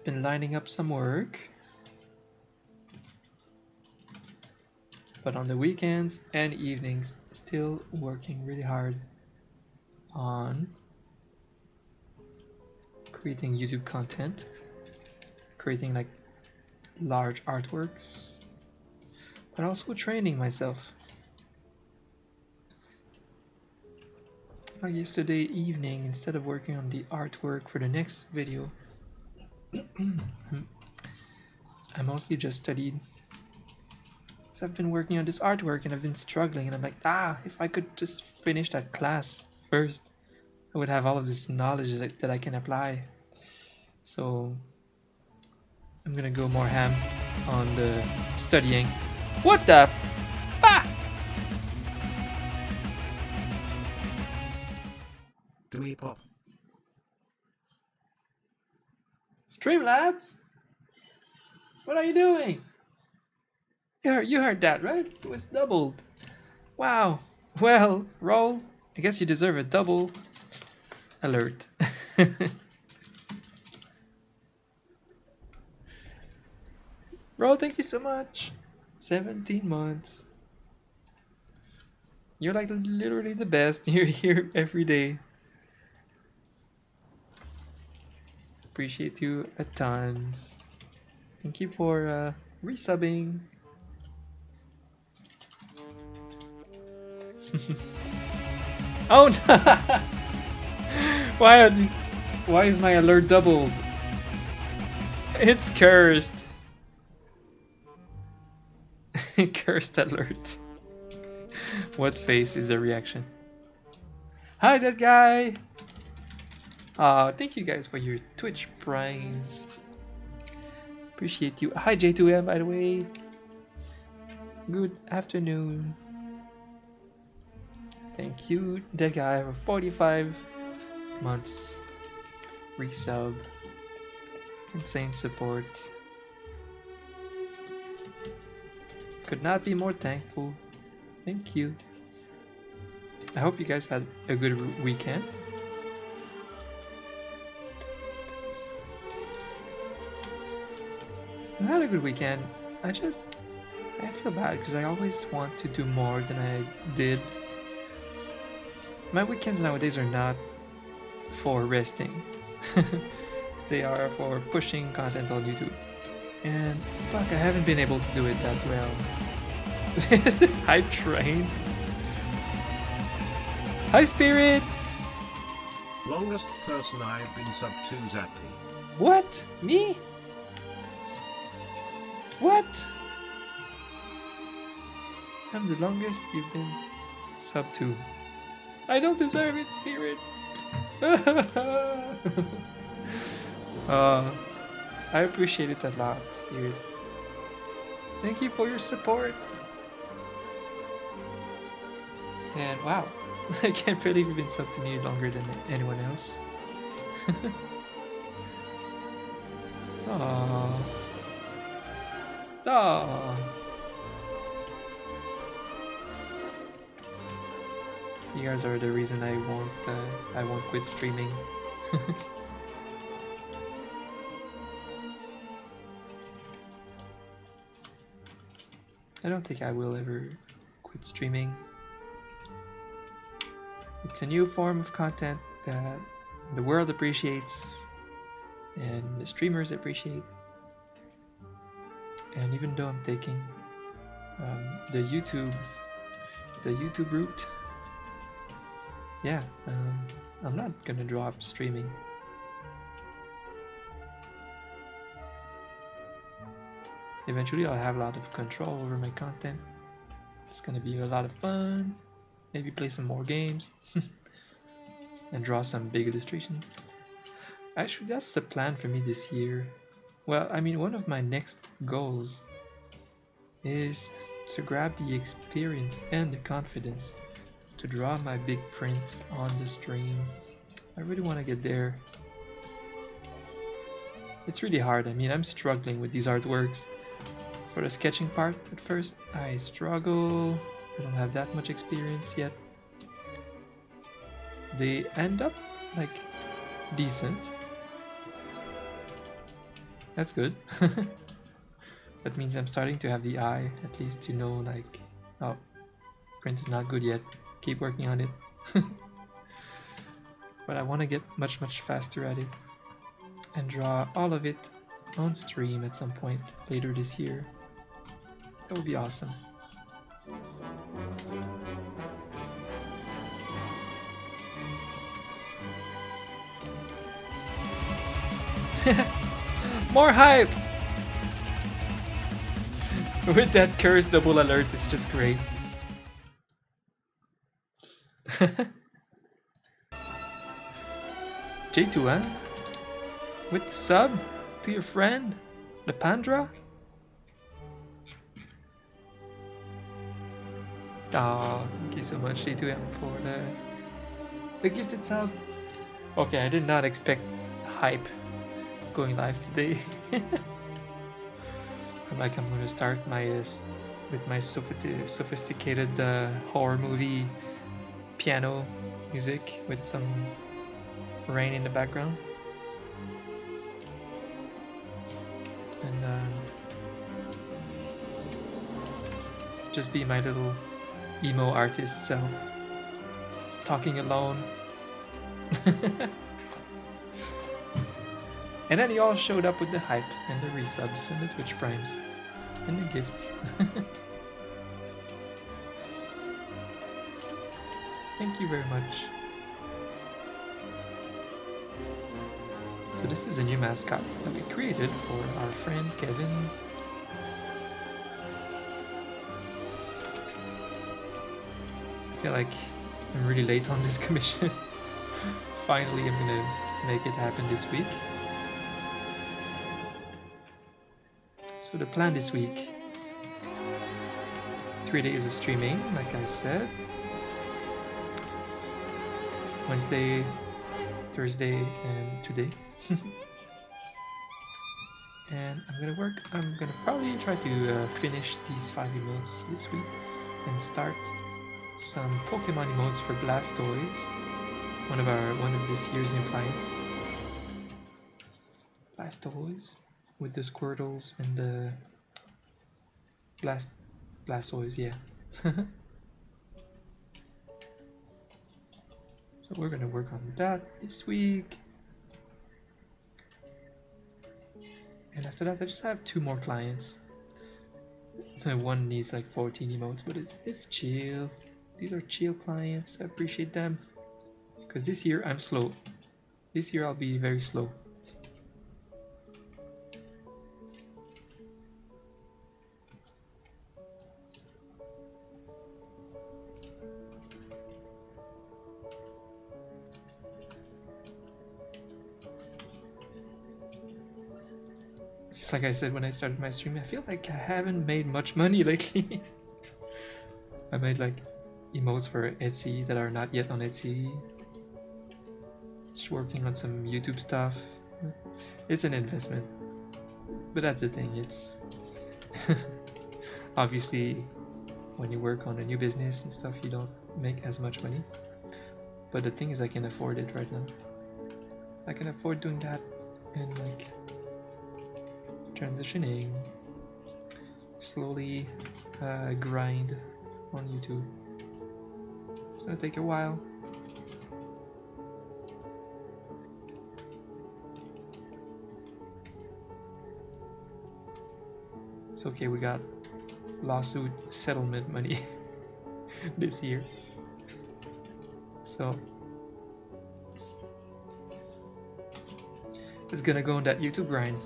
Been lining up some work. But on the weekends and evenings, still working really hard on creating YouTube content, creating like large artworks, but also training myself. Like yesterday evening, instead of working on the artwork for the next video, I mostly just studied. So I've been working on this artwork and I've been struggling, and I'm like, if I could just finish that class first, I would have all of this knowledge that I can apply. So I'm gonna go more ham on the studying. What the? Ah! Do we pop? Streamlabs? What are you doing? You heard that, right? It was doubled. Wow. Well, roll. I guess you deserve a double alert. Roll, thank you so much. 17 months. You're like literally the best. You're here every day. Appreciate you a ton. Thank you for resubbing. Oh no! Why is my alert doubled? It's cursed. Cursed alert. What face is the reaction? Hi, that guy. Thank you guys for your Twitch primes. Appreciate you. Hi, J2M, by the way. Good afternoon. Thank you, that guy, for 45 months. Resub. Insane support. Could not be more thankful. Thank you. I hope you guys had a good weekend. I had a good weekend. I feel bad because I always want to do more than I did. My weekends nowadays are not for resting. They are for pushing content on YouTube. And fuck, I haven't been able to do it that well. Hi, Train. Hi, Spirit. Longest person I've been sub to, Zaki. What? Me? What? I'm the longest you've been sub to. I don't deserve it, Spirit. I appreciate it a lot, Spirit. Thank you for your support. And wow, I can't believe you've been sub to me longer than anyone else. Aww. Aww. You guys are the reason I won't quit streaming. I don't think I will ever quit streaming. It's a new form of content that the world appreciates and the streamers appreciate. And even though I'm taking the YouTube route, yeah, I'm not gonna drop streaming. Eventually I'll have a lot of control over my content. It's gonna be a lot of fun. Maybe play some more games and draw some big illustrations. Actually, that's the plan for me this year. Well, I mean, one of my next goals is to grab the experience and the confidence to draw my big prints on the stream. I really want to get there. It's really hard. I mean, I'm struggling with these artworks. For the sketching part, at first, I struggle. I don't have that much experience yet. They end up like decent. That's good. That means I'm starting to have the eye, at least to know like, oh, print is not good yet. Keep working on it. But I want to get much faster at it and draw all of it on stream at some point later this year. That would be awesome. More hype! With that curse double alert, it's just great. J2, huh? With the sub to your friend, the Pandra? Oh, thank you so much, J2M, for the gifted sub. Okay, I did not expect hype going live today. I'm gonna start my with my sophisticated horror movie piano music with some rain in the background, and just be my little emo artist self, talking alone. And then you all showed up with the hype and the resubs and the Twitch primes and the gifts. Thank you very much. So this is a new mascot that we created for our friend Kevin. I feel like I'm really late on this commission. Finally, I'm gonna make it happen this week. So the plan this week, 3 days of streaming, like I said. Wednesday, Thursday, and today. And I'm gonna probably try to finish these 5 emotes this week and start some Pokemon emotes for Blastoise, one of this year's new clients. Blastoise with the Squirtles and the Blastoise, yeah. So we're gonna work on that this week. And after that, I just have 2 more clients. One needs like 14 emotes, but it's chill. These are chill clients. I appreciate them. Because this year I'm slow. This year I'll be very slow. It's like I said when I started my stream, I feel like I haven't made much money lately. I made like emotes for Etsy that are not yet on Etsy. Just working on some YouTube stuff. It's an investment. But that's the thing, it's obviously when you work on a new business and stuff, you don't make as much money. But the thing is, I can afford it right now. I can afford doing that and like transitioning, slowly grind on YouTube. It's gonna take a while. It's okay, we got lawsuit settlement money this year. So it's gonna go on that YouTube grind.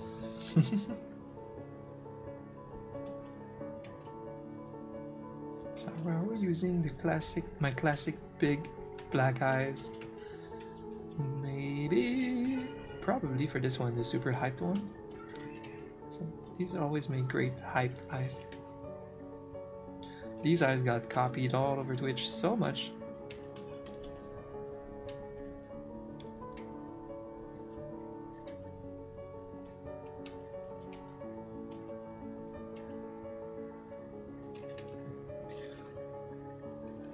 So we're using my classic big black eyes. Probably for this one, the super hyped one. So these always make great hyped eyes. These eyes got copied all over Twitch so much.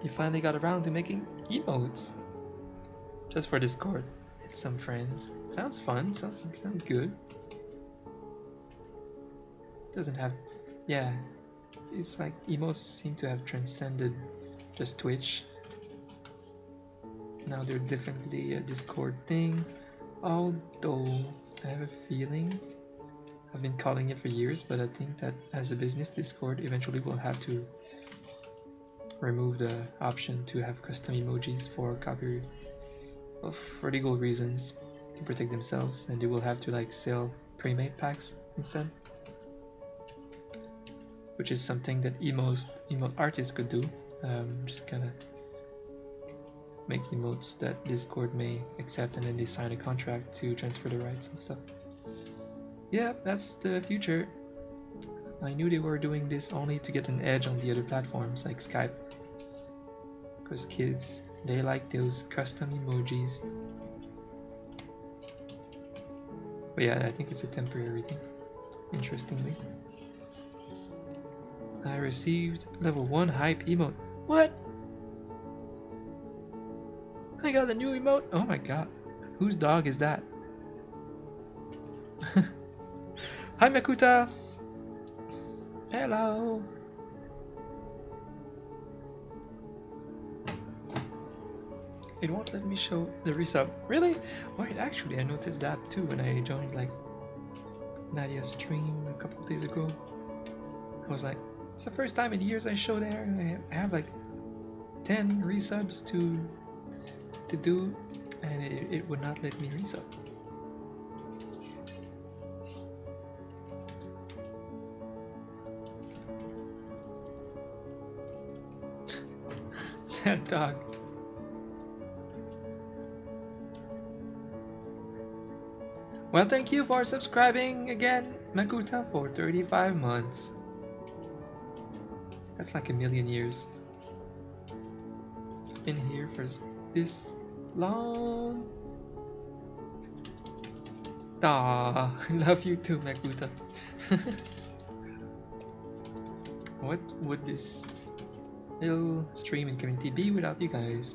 You finally got around to making emotes. Just for Discord. It's some friends. Sounds fun. Sounds good. Doesn't have, yeah. It's like emotes seem to have transcended just Twitch. Now they're definitely a Discord thing. Although I have a feeling, I've been calling it for years, but I think that as a business, Discord eventually will have to remove the option to have custom emojis for copyright, for legal reasons, to protect themselves, and they will have to like sell pre-made packs instead, which is something that emote artists could do. Just kind of make emotes that Discord may accept, and then they sign a contract to transfer the rights and stuff. Yeah, that's the future. I knew they were doing this only to get an edge on the other platforms like Skype, because kids, they like those custom emojis. But yeah, I think it's a temporary thing, interestingly. I received level 1 hype emote. What? I got a new emote? Oh my god. Whose dog is that? Hi Makuta! Hello! It won't let me show the resub. Really? Wait, actually I noticed that too when I joined like Nadia's stream a couple days ago. I was like, it's the first time in years I show there. I have like 10 resubs to do, and it would not let me resub. That dog. Well, thank you for subscribing again, Makuta, for 35 months. That's like a million years. Been here for this long. Ah, I love you too, Makuta. What would this little stream and community be without you guys?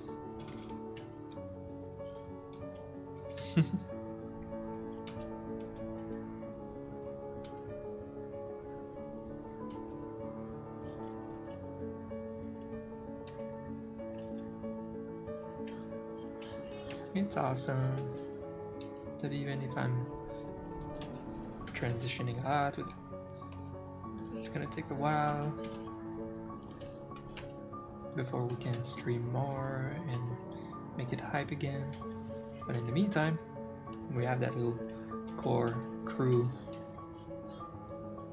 It's awesome that even if I'm transitioning a lot, it's gonna take a while before we can stream more and make it hype again. But in the meantime, we have that little core crew,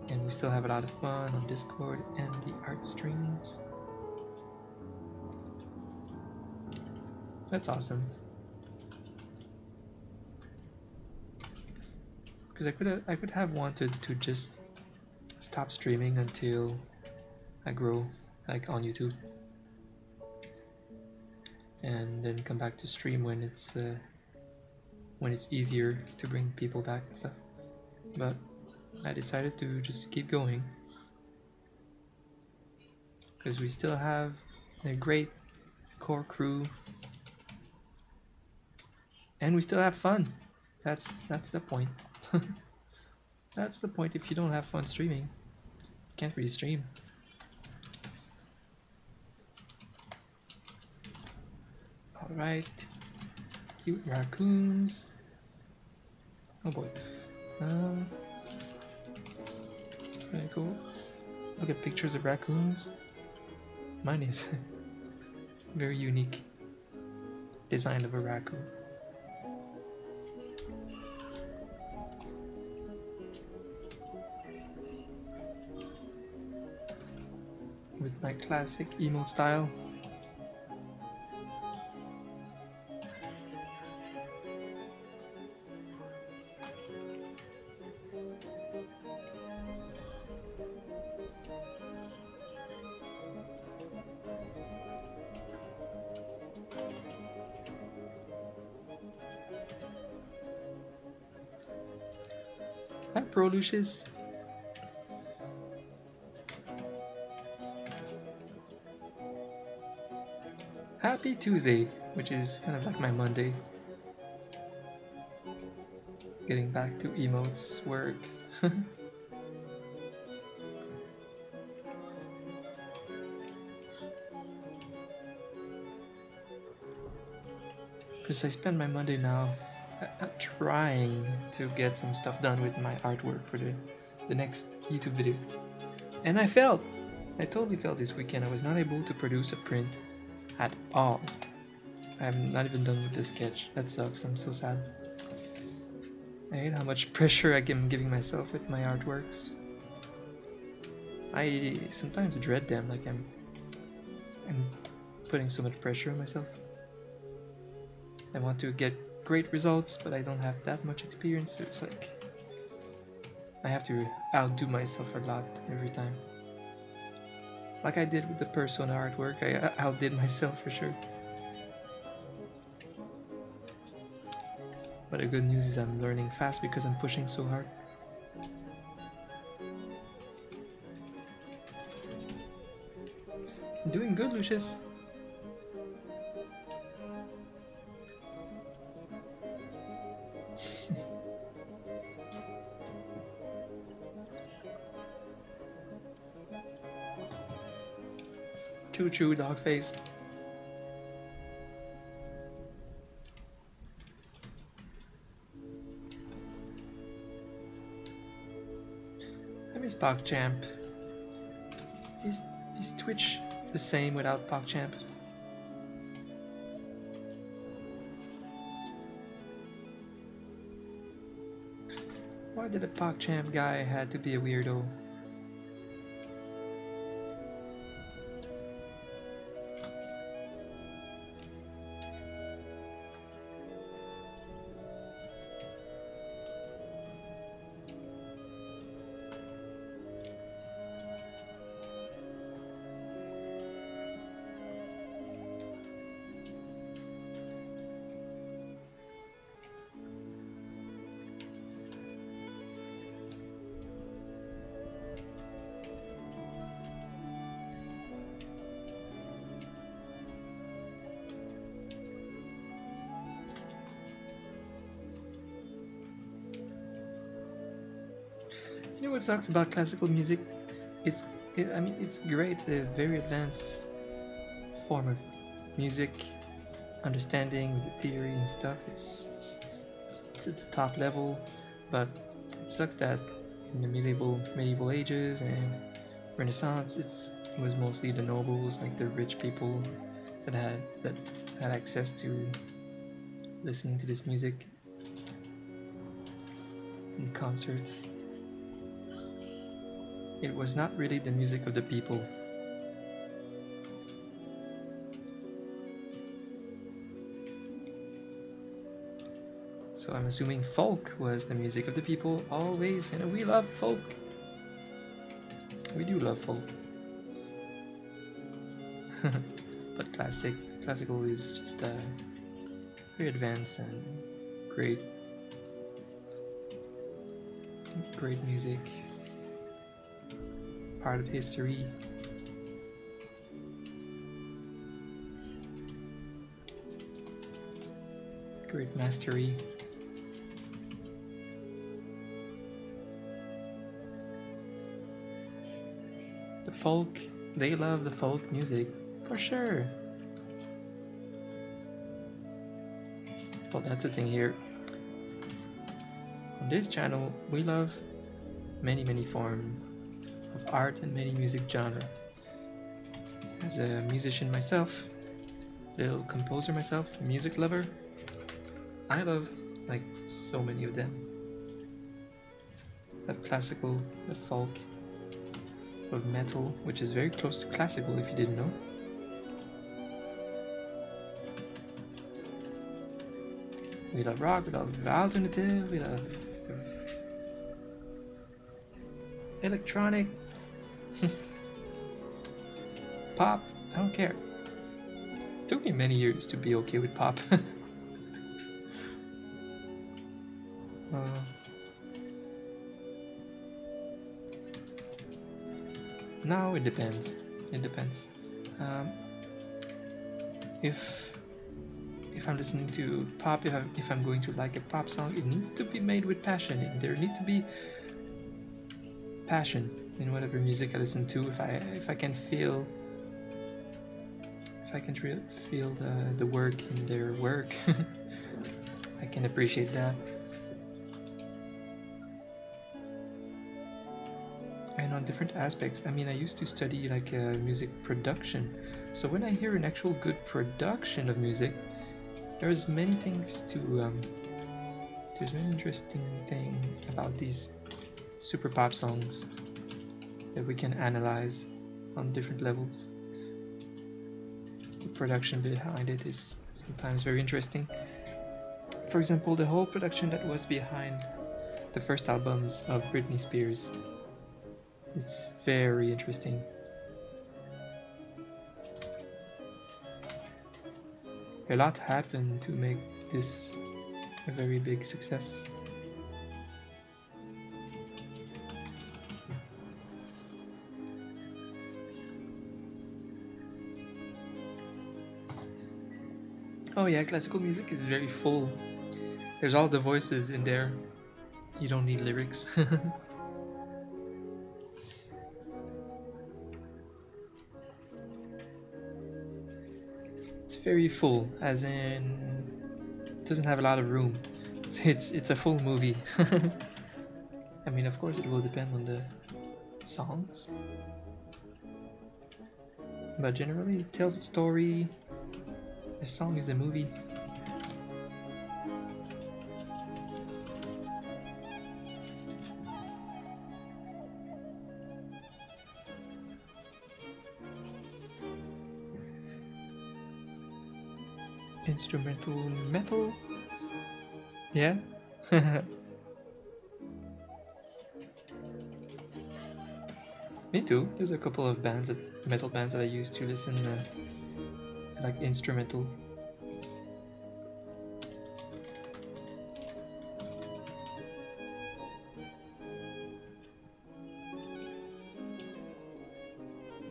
and we still have a lot of fun on Discord and the art streams. That's awesome. Because I could have wanted to just stop streaming until I grow, like on YouTube, and then come back to stream when it's easier to bring people back and stuff. But I decided to just keep going because we still have a great core crew, and we still have fun. That's the point. That's the point. If you don't have fun streaming, you can't really stream. Alright. Cute raccoons. Oh boy. Very cool. Look at pictures of raccoons. Mine is very unique design of a raccoon. With my classic emote style. Hi, Pro Lucius. Happy Tuesday, which is kind of like my Monday. Getting back to emotes work. because I spend my Monday now trying to get some stuff done with my artwork for the next YouTube video. And I failed. I totally failed this weekend. I was not able to produce a print at all. I'm not even done with the sketch. That sucks. I'm so sad. I hate how much pressure I am giving myself with my artworks. I sometimes dread them, like I'm putting so much pressure on myself. I want to get great results, but I don't have that much experience. So it's like I have to outdo myself a lot every time. Like I did with the Persona artwork, I outdid myself for sure. But the good news is I'm learning fast because I'm pushing so hard. I'm doing good, Lucius. Choo-choo, dog face. I miss PogChamp. Is Twitch the same without PogChamp? Why did a PogChamp guy had to be a weirdo? You know what sucks about classical music? I mean, it's great, a very advanced form of music, understanding the theory and stuff. It's to the top level, but it sucks that in the medieval ages and Renaissance, it was mostly the nobles, like the rich people, that had access to listening to this music in concerts. It was not really the music of the people. So I'm assuming folk was the music of the people always. You know, we love folk. We do love folk. But classical is just very advanced and great music. Part of history. Great mastery. The folk, they love the folk music, for sure. Well, that's the thing here. On this channel, we love many forms of art and many music genre. As a musician myself, little composer myself, music lover, I love like so many of them. The classical, the folk, of metal, which is very close to classical if you didn't know. We love rock, we love alternative, we love electronic, pop, I don't care. It took me many years to be okay with pop. Now it depends. If I'm listening to pop, if I'm going to like a pop song, it needs to be made with passion. There needs to be passion in whatever music I listen to. If I can feel the work in their work, I can appreciate that. And on different aspects, I mean, I used to study like music production, so when I hear an actual good production of music, there's many things to there's many interesting thing about these super pop songs that we can analyze on different levels. The production behind it is sometimes very interesting. For example, the whole production that was behind the first albums of Britney Spears. It's very interesting. A lot happened to make this a very big success. Oh yeah, classical music is very full. There's all the voices in there. You don't need lyrics. It's very full, as in it doesn't have a lot of room. It's a full movie. I mean, of course, it will depend on the songs, but generally, it tells a story. A song is a movie. Instrumental metal? Yeah? Me too. There's a couple of metal bands that I used to listen like instrumental.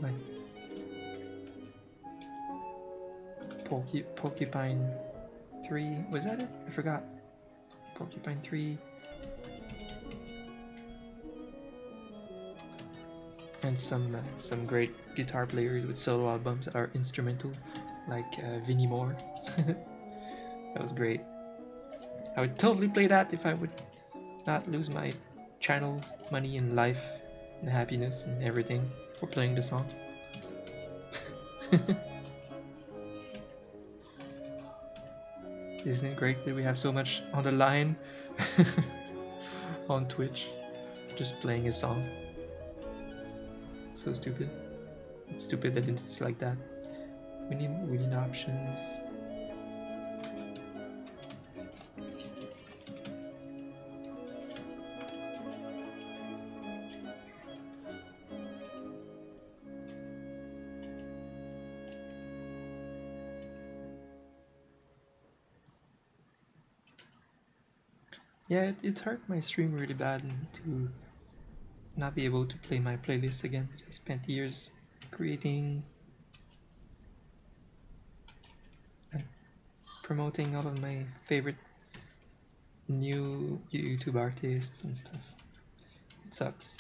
Like Porcupine 3. Was that it? I forgot. Porcupine 3. And some great guitar players with solo albums that are instrumental, like Vinnie Moore. That was great. I would totally play that if I would not lose my channel, money, and life, and happiness, and everything for playing the song. Isn't it great that we have so much on the line on Twitch, just playing a song? So stupid. It's stupid that it's like that. We need options. Yeah, it hurt my stream really bad to not be able to play my playlist again. I spent years creating and promoting all of my favorite new YouTube artists and stuff. It sucks.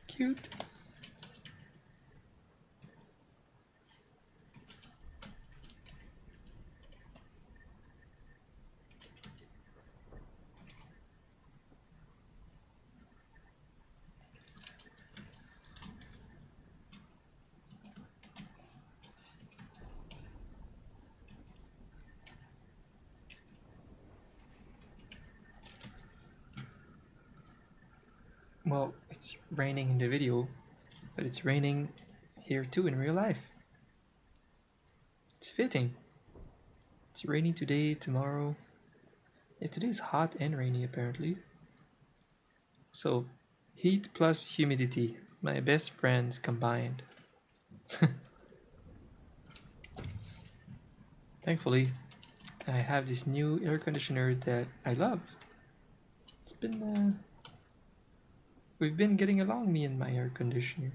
Cute. Well, it's raining in the video, but it's raining here too in real life. It's fitting. It's raining today, tomorrow. Yeah, today is hot and rainy apparently. So, heat plus humidity, my best friends combined. Thankfully, I have this new air conditioner that I love. It's been we've been getting along, me and my air conditioner.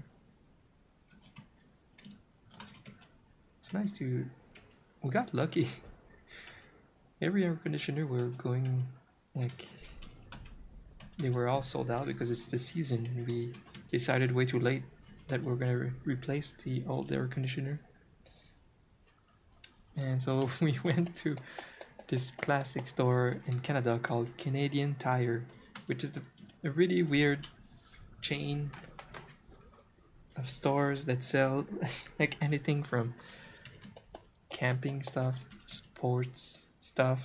It's nice to. We got lucky. Every air conditioner we're going, like, they were all sold out because it's the season. We decided way too late that we're gonna replace the old air conditioner. And so we went to this classic store in Canada called Canadian Tire, which is a really weird chain of stores that sell like anything from camping stuff, sports stuff,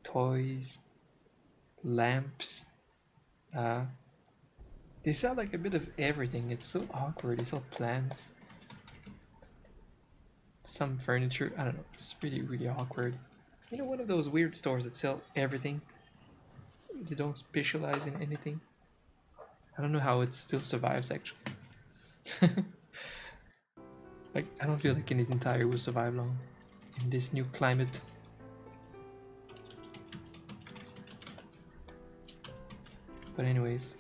toys, lamps. Uh, they sell like a bit of everything. It's so awkward. They sell plants, some furniture. I don't know. It's really, really awkward. You know, one of those weird stores that sell everything. They don't specialize in anything. I don't know how it still survives actually. Like, I don't feel like Canadian Tire will survive long in this new climate. But anyways,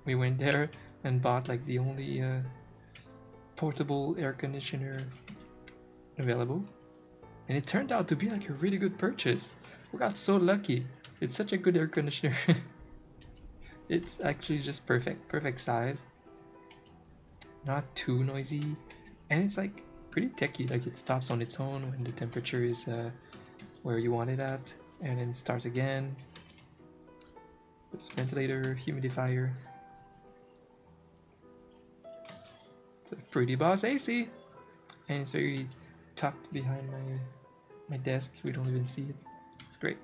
we went there and bought like the only portable air conditioner available, and it turned out to be like a really good purchase. We got so lucky. It's such a good air conditioner. It's actually just perfect size, not too noisy, and it's like pretty techy. Like, it stops on its own when the temperature is where you want it at, and then it starts again. There's ventilator, humidifier. It's a pretty boss AC, and it's very tucked behind my desk. We don't even see it. It's great.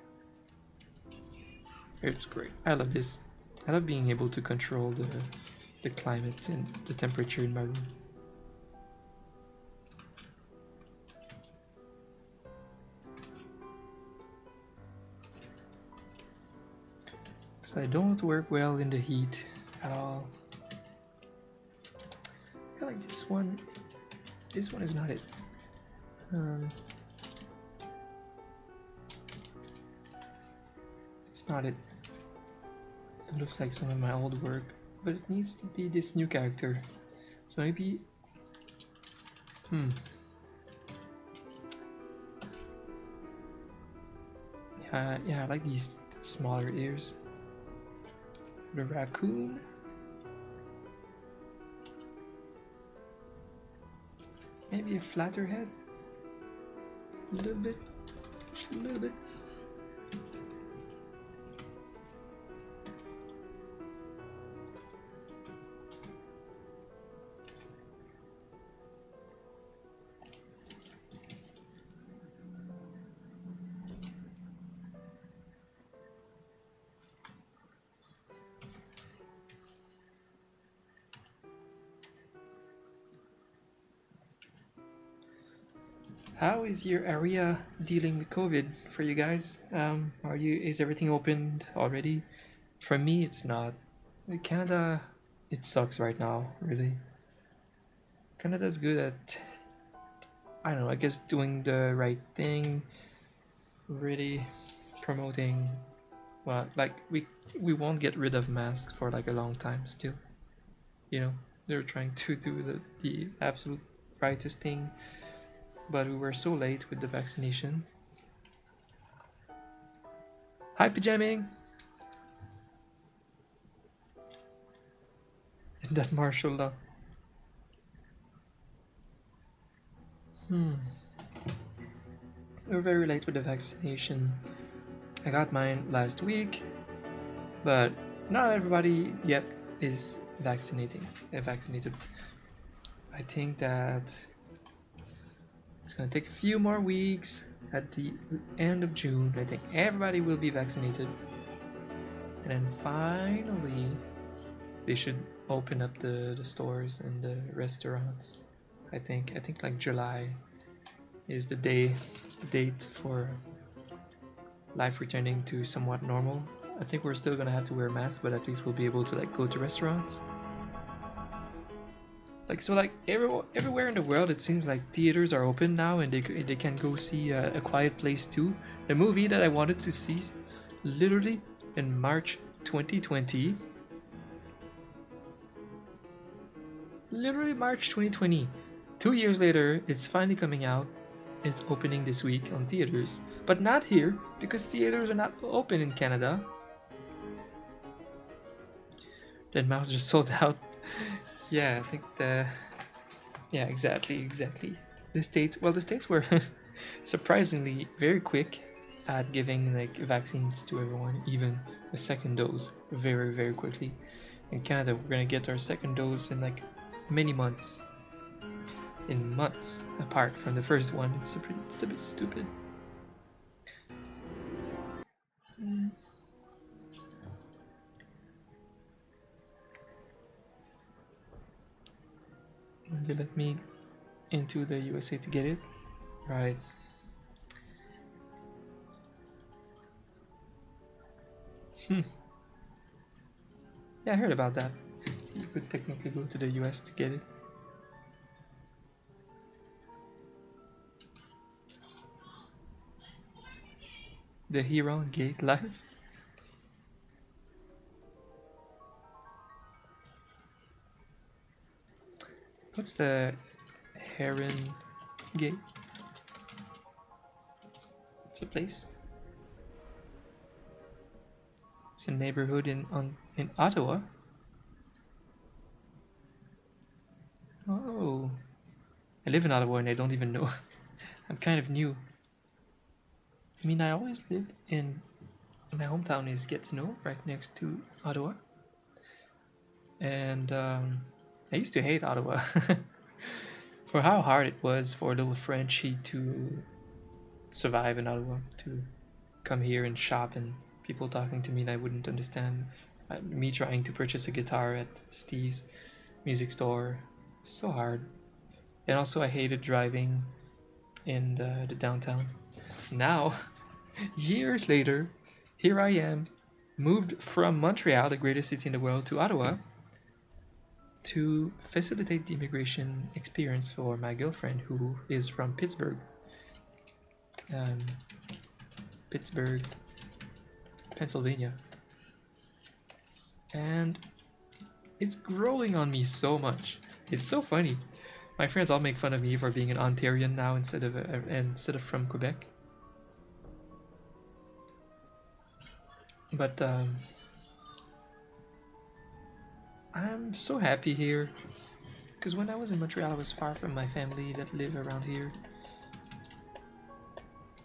It's great. I love this. I love being able to control the climate and the temperature in my room. So I don't work well in the heat at all. I feel like this one is not it. It's not it. It looks like some of my old work, but it needs to be this new character. So maybe, yeah, I like these smaller ears. The raccoon. Maybe a flatter head. A little bit. Just a little bit. How is your area dealing with COVID for you guys? Is everything opened already? For me, it's not. In Canada, it sucks right now, really. Canada's good at, I don't know, I guess doing the right thing, really promoting. Well, like we won't get rid of masks for like a long time still. You know, they're trying to do the absolute rightest thing, but we were so late with the vaccination. Hi, Pajamming! And that martial law. We're very late with the vaccination. I got mine last week, but not everybody yet is vaccinated. I think that it's gonna take a few more weeks. At the end of June, I think everybody will be vaccinated, and then finally they should open up the stores and the restaurants. I think like July is the date for life returning to somewhat normal. I think we're still gonna have to wear masks, but at least we'll be able to like go to restaurants. Like, so like everywhere in the world, it seems like theaters are open now, and they can go see A Quiet Place 2, the movie that I wanted to see literally in March 2020. Literally March 2020. 2 years later, it's finally coming out. It's opening this week on theaters, but not here because theaters are not open in Canada. Dead Mouse just sold out. Yeah, I think the. Yeah, exactly. The states were surprisingly very quick at giving like vaccines to everyone, even a second dose, very quickly. In Canada, we're gonna get our second dose in like many months. In months apart from the first one. It's a bit stupid. You let me into the USA to get it? Right. Yeah, I heard about that. You could technically go to the US to get it. The Huron Gate Live? What's the Heron Gate? It's a place. It's a neighborhood in Ottawa. Oh, I live in Ottawa and I don't even know. I'm kind of new. I mean, I always lived in my hometown is Gatineau, right next to Ottawa, and I used to hate Ottawa for how hard it was for a little Frenchie to survive in Ottawa, to come here and shop, and people talking to me and I wouldn't understand. Me trying to purchase a guitar at Steve's music store, so hard. And also, I hated driving in the downtown. Now, years later, here I am, moved from Montreal, the greatest city in the world, to Ottawa to facilitate the immigration experience for my girlfriend, who is from Pittsburgh. Pittsburgh, Pennsylvania. And it's growing on me so much. It's so funny. My friends all make fun of me for being an Ontarian now instead of from Quebec. But I'm so happy here because when I was in Montreal, I was far from my family that live around here.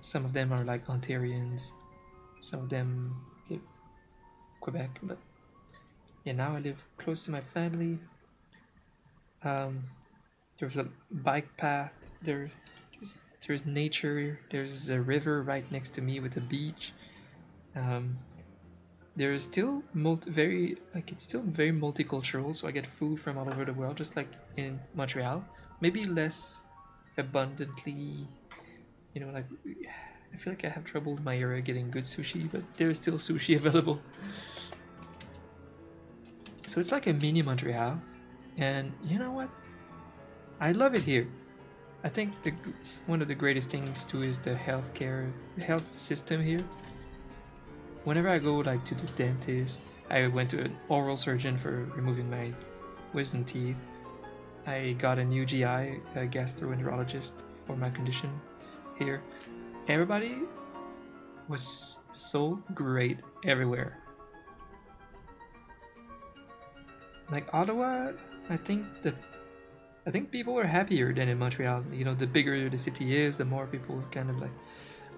Some of them are like Ontarians, some of them live Quebec, but yeah, now I live close to my family. There's a bike path. There's nature. There's a river right next to me with a beach. There's still it's still very multicultural, so I get food from all over the world, just like in Montreal. Maybe less abundantly, like I feel like I have trouble in my area getting good sushi, but there's still sushi available. So it's like a mini Montreal, and you know what? I love it here. I think one of the greatest things too is the health system here. Whenever I go like to the dentist, I went to an oral surgeon for removing my wisdom teeth. I got a new GI, a gastroenterologist for my condition here. Everybody was so great everywhere. Like Ottawa, I think people are happier than in Montreal. The bigger the city is, the more people are kind of like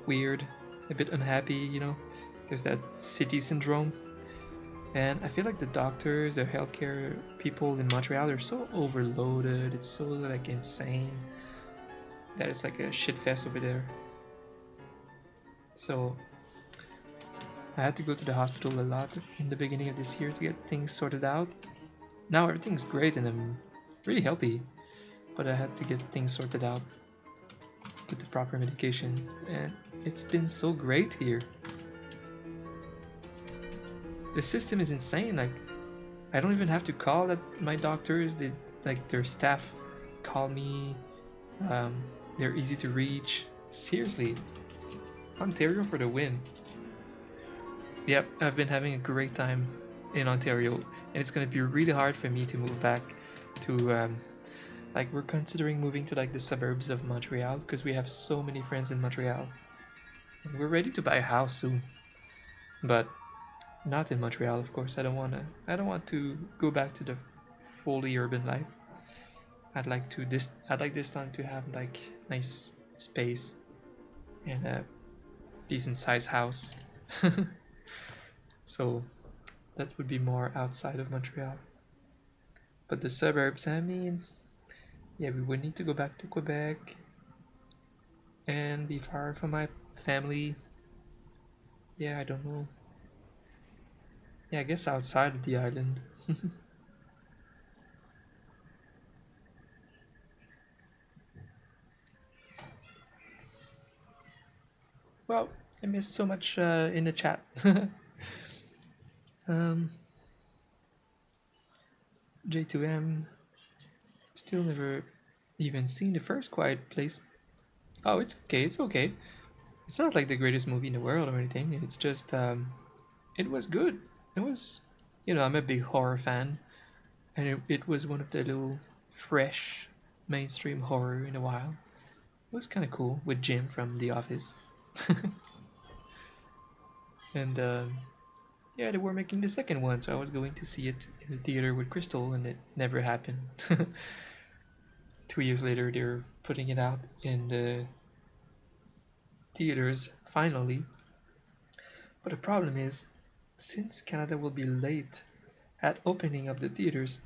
weird, a bit unhappy. There's that city syndrome. And I feel like the doctors, the healthcare people in Montreal are so overloaded. It's so like insane that it's like a shit fest over there. So I had to go to the hospital a lot in the beginning of this year to get things sorted out. Now everything's great and I'm really healthy, but I had to get things sorted out with the proper medication, and it's been so great here. The system is insane. Like, I don't even have to call my doctors. Their staff call me. They're easy to reach. Seriously, Ontario for the win. Yep, I've been having a great time in Ontario, and it's gonna be really hard for me to move back to Like we're considering moving to like the suburbs of Montreal because we have so many friends in Montreal. And we're ready to buy a house soon. But not in Montreal, of course. I don't want to go back to the fully urban life. I'd like this time to have like nice space and a decent sized house. So that would be more outside of Montreal. But the suburbs, I mean, yeah, we would need to go back to Quebec and be far from my family. Yeah, I don't know. Yeah, I guess outside of the island. Well, I missed so much in the chat. um, J2M still never even seen the first Quiet Place. Oh, it's okay. It's okay. It's not like the greatest movie in the world or anything. It's just it was good. It was, I'm a big horror fan, and it was one of the little fresh mainstream horror in a while. It was kind of cool with Jim from The Office, and yeah, they were making the second one, so I was going to see it in the theater with Crystal, and it never happened. 2 years later, they're putting it out in the theaters finally. But the problem is, since Canada will be late at opening up the theaters,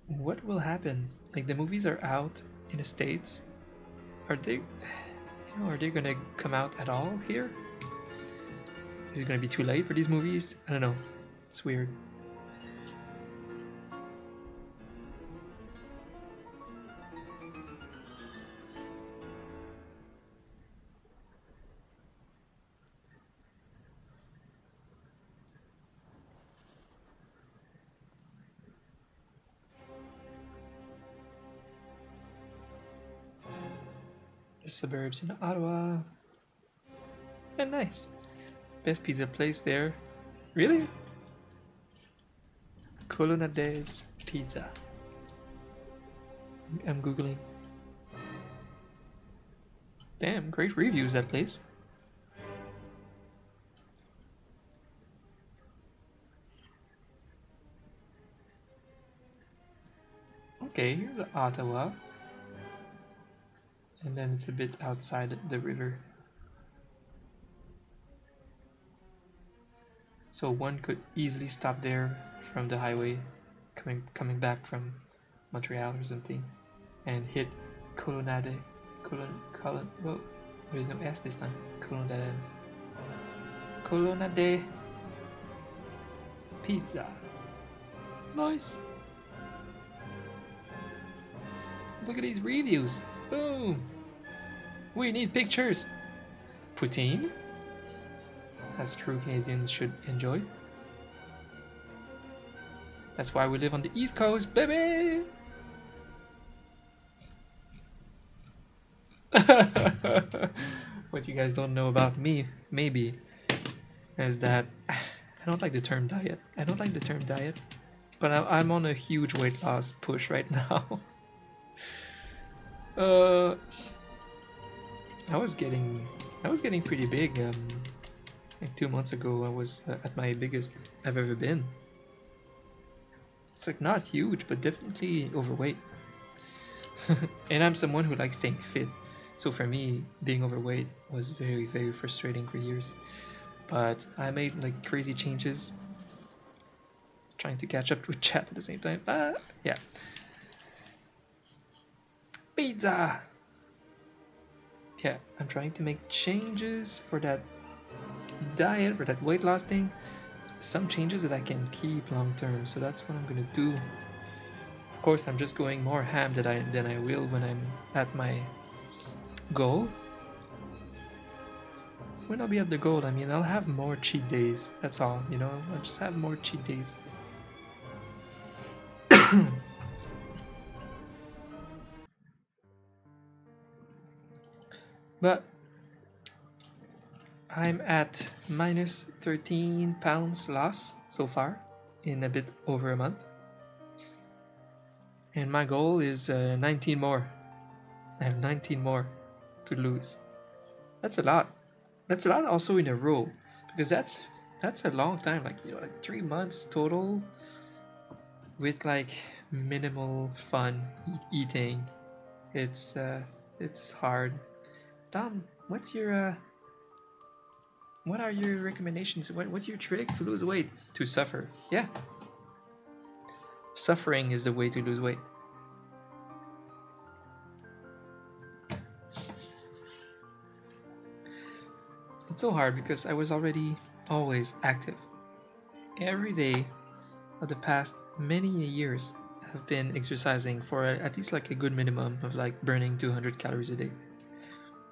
what will happen? Like the movies are out in the States. Are they gonna come out at all here? Is it gonna be too late for these movies? I don't know. It's weird. The suburbs in Ottawa. And nice. Best pizza place there. Really? Colonnades Pizza. I'm googling. Damn, great reviews that place. Okay, here's Ottawa. And then it's a bit outside the river. So one could easily stop there from the highway coming back from Montreal or something and hit Colonnade. Well, there's no S this time. Colonnade Pizza. Nice. Look at these reviews. Boom. We need pictures. Poutine. As true Canadians should enjoy. That's why we live on the East Coast, baby! What you guys don't know about me, maybe, is that I don't like the term diet. But I'm on a huge weight loss push right now. I was getting pretty big. Like 2 months ago, I was at my biggest I've ever been. It's like not huge, but definitely overweight. And I'm someone who likes staying fit. So for me, being overweight was very, very frustrating for years. But I made like crazy changes, trying to catch up with chat at the same time. Yeah. Pizza! Yeah, I'm trying to make changes for that diet, for that weight loss thing. Some changes that I can keep long term, so that's what I'm gonna do. Of course, I'm just going more ham than I will when I'm at my goal. When I'll be at the goal, I mean, I'll have more cheat days. That's all, I'll just have more cheat days. But I'm at minus 13 pounds loss so far in a bit over a month. And my goal is 19 more. I have 19 more to lose. That's a lot. That's a lot also in a row, because that's a long time. Like, you know, like 3 months total with like minimal fun eating. It's hard. Dom, what are your recommendations? What's your trick to lose weight? To suffer. Yeah. Suffering is the way to lose weight. It's so hard because I was already always active. Every day of the past many years have been exercising for at least like a good minimum of like burning 200 calories a day.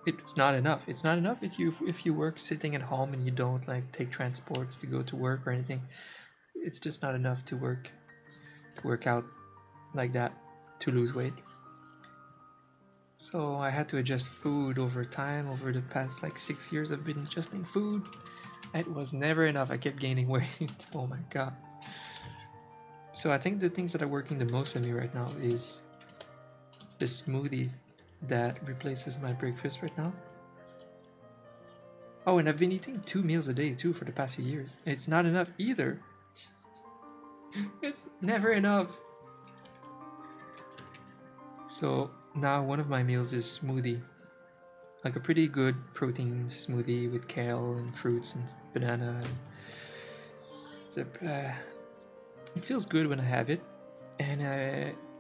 It's not enough. It's not enough if you work sitting at home and you don't like take transports to go to work or anything. It's just not enough to work out like that to lose weight. So I had to adjust food over time. Over the past like 6 years, I've been adjusting food. It was never enough. I kept gaining weight. Oh my god. So I think the things that are working the most for me right now is the smoothie that replaces my breakfast right now. Oh, and I've been eating 2 meals a day too for the past few years. And it's not enough either. It's never enough. So now one of my meals is smoothie. Like a pretty good protein smoothie with kale and fruits and banana. It feels good when I have it. And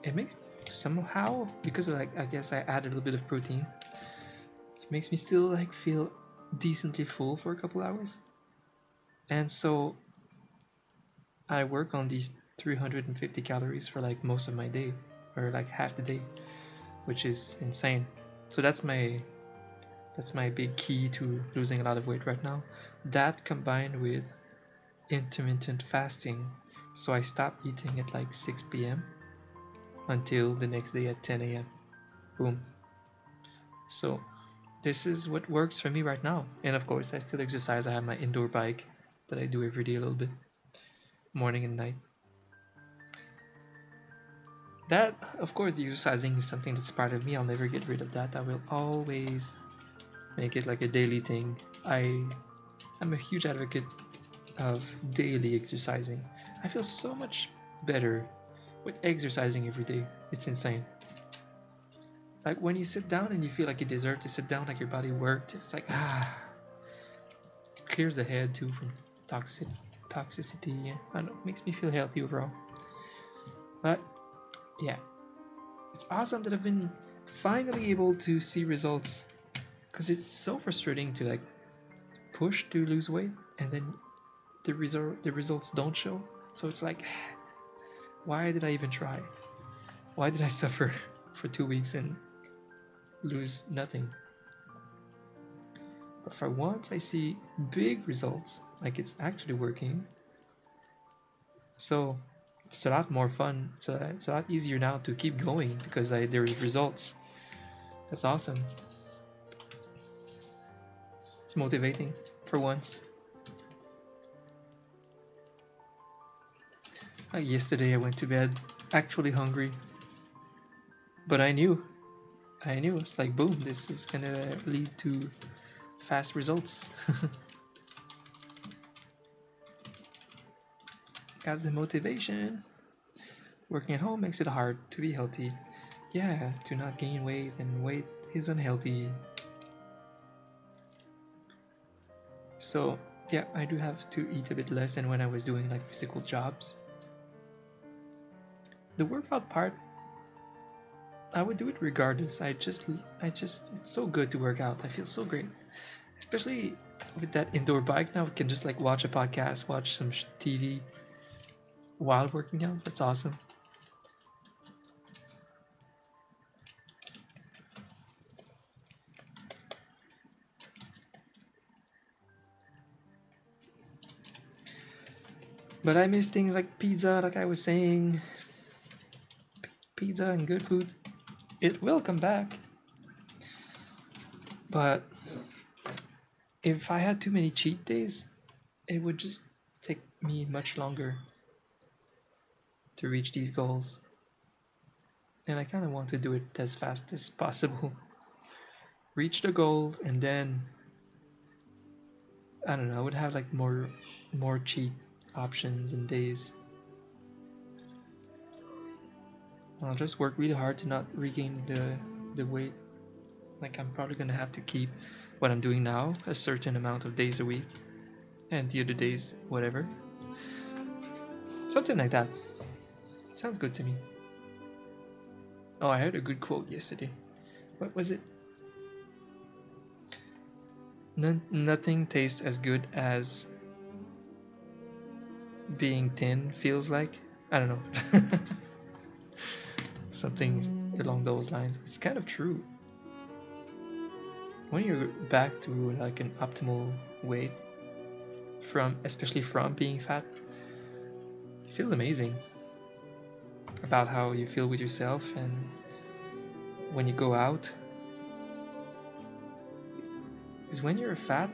it makes somehow, because of, like, I guess I add a little bit of protein, it makes me still like feel decently full for a couple hours. And so I work on these 350 calories for like most of my day, or like half the day, which is insane. So that's my big key to losing a lot of weight right now. That combined with intermittent fasting, so I stop eating at like 6 p.m. until the next day at 10 a.m. Boom. So this is what works for me right now. And of course, I still exercise. I have my indoor bike that I do every day a little bit, morning and night. That, of course, the exercising is something that's part of me. I'll never get rid of that. I will always make it like a daily thing. I'm a huge advocate of daily exercising. I feel so much better with exercising every day. It's insane. Like when you sit down and you feel like you deserve to sit down, like your body worked, it's like it clears the head too from toxicity. Yeah, I don't know, it makes me feel healthy overall. But yeah, it's awesome that I've been finally able to see results, because it's so frustrating to like push to lose weight and then the results don't show. So it's like, why did I even try? Why did I suffer for 2 weeks and lose nothing? But for once I see big results, like it's actually working. So it's a lot more fun. It's a lot easier now to keep going because there's results. That's awesome. It's motivating for once. Like yesterday I went to bed actually hungry. But I knew. It's like, boom, this is gonna lead to fast results. Got the motivation. Working at home makes it hard to be healthy. Yeah, to not gain weight, and weight is unhealthy. So yeah, I do have to eat a bit less than when I was doing like physical jobs. The workout part, I would do it regardless. It's so good to work out. I feel so great, especially with that indoor bike. Now I can just like watch a podcast, watch some TV while working out. That's awesome. But I miss things like pizza, like I was saying. Pizza and good food. It will come back. But if I had too many cheat days, it would just take me much longer to reach these goals. and I kind of want to do it as fast as possible. Reach the goal, and then I don't know. I would have like more cheat options and days. I'll just work really hard to not regain the weight. Like I'm probably gonna have to keep what I'm doing now a certain amount of days a week, and the other days whatever. Something like that. Sounds good to me. Oh, I heard a good quote yesterday. What was it? Nothing tastes as good as being thin feels like. I don't know. Something along those lines. It's kind of true. When you're back to like an optimal weight, especially from being fat, it feels amazing about how you feel with yourself, and when you go out. Because when you're fat,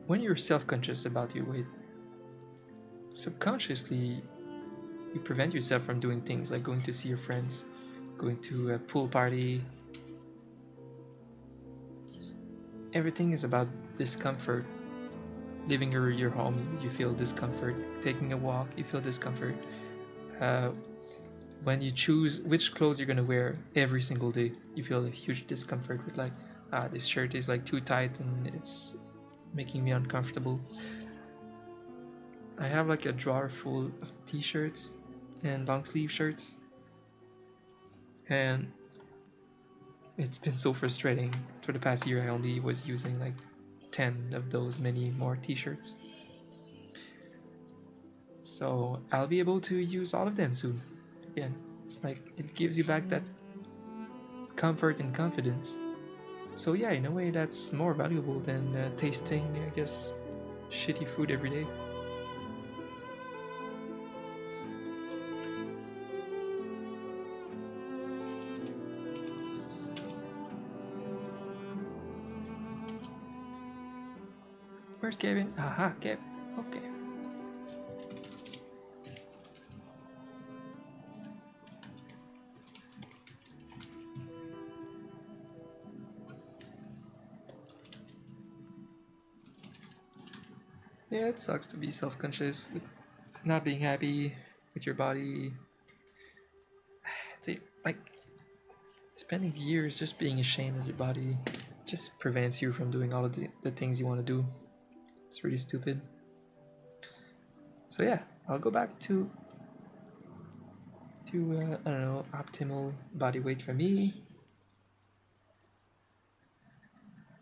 when you're self-conscious about your weight, subconsciously you prevent yourself from doing things like going to see your friends, going to a pool party. Everything is about discomfort. Leaving your home, you feel discomfort. Taking a walk, you feel discomfort. Uh, when you choose which clothes you're gonna wear every single day, you feel a huge discomfort with like, this shirt is like too tight and it's making me uncomfortable. I have like a drawer full of t-shirts and long sleeve shirts, and it's been so frustrating. For the past year I only was using like 10 of those many more t-shirts. So I'll be able to use all of them soon. Again, it's like it gives you back that comfort and confidence. So yeah, in a way that's more valuable than tasting, I guess, shitty food every day. Where's Kevin? Aha, Kev. Okay. Yeah, it sucks to be self-conscious with not being happy with your body. Like spending years just being ashamed of your body just prevents you from doing all of the things you want to do. It's really stupid. So yeah, I'll go back to I don't know, optimal body weight for me.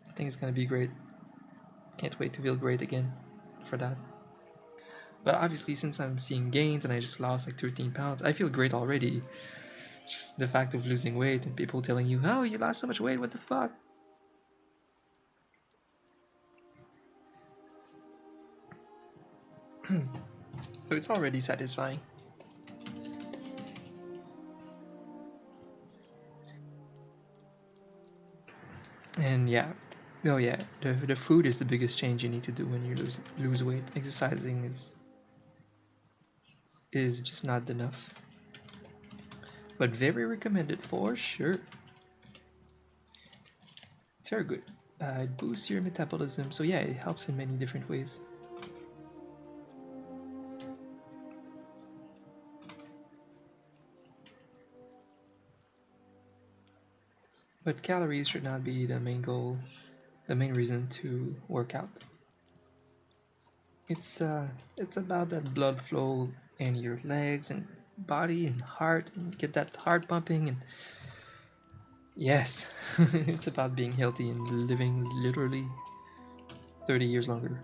I think it's gonna be great. Can't wait to feel great again for that. But obviously, since I'm seeing gains and I just lost like 13 pounds, I feel great already. Just the fact of losing weight and people telling you, "Oh, you lost so much weight, what the fuck?" So it's already satisfying. And yeah, oh yeah, the food is the biggest change you need to do when you lose weight. Exercising is just not enough, but very recommended for sure. It's very good. It boosts your metabolism, so yeah, it helps in many different ways. But calories should not be the main goal, the main reason to work out. It's about that blood flow in your legs and body and heart, and get that heart pumping, and yes, it's about being healthy and living literally 30 years longer.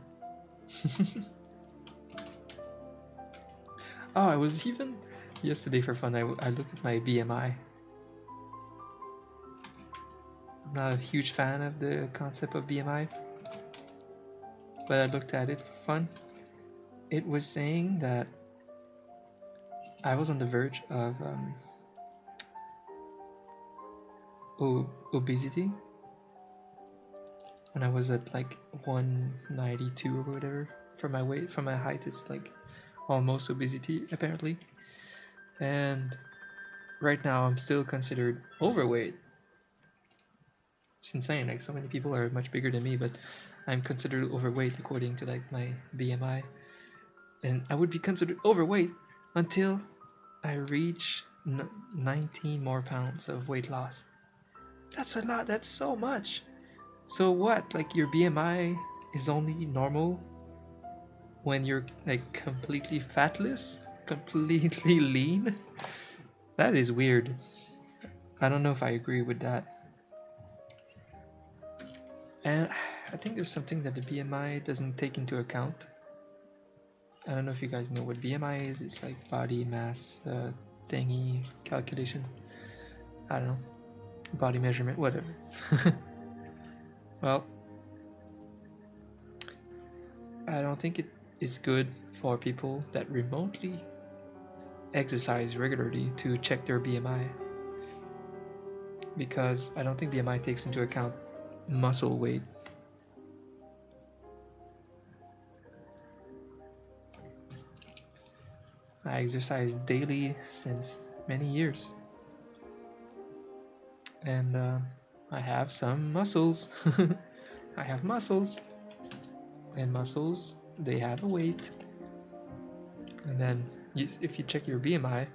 Oh, I was even yesterday for fun. I looked at my BMI. I'm not a huge fan of the concept of BMI, but I looked at it for fun. It was saying that I was on the verge of obesity when I was at like 192 or whatever. For my weight, for my height, it's like almost obesity apparently. And right now I'm still considered overweight. It's insane. Like so many people are much bigger than me, but I'm considered overweight according to like my BMI, and I would be considered overweight until I reach 19 more pounds of weight loss. That's a lot. That's so much. So what? Like your BMI is only normal when you're like completely fatless, completely lean? That is weird. I don't know if I agree with that. And I think there's something that the BMI doesn't take into account. I don't know if you guys know what BMI is. It's like body mass thingy calculation. I don't know. Body measurement, whatever. Well, I don't think it is good for people that remotely exercise regularly to check their BMI, because I don't think BMI takes into account muscle weight. I exercise daily since many years, and I have some muscles. I have muscles, and muscles, they have a weight. And then if you check your BMI,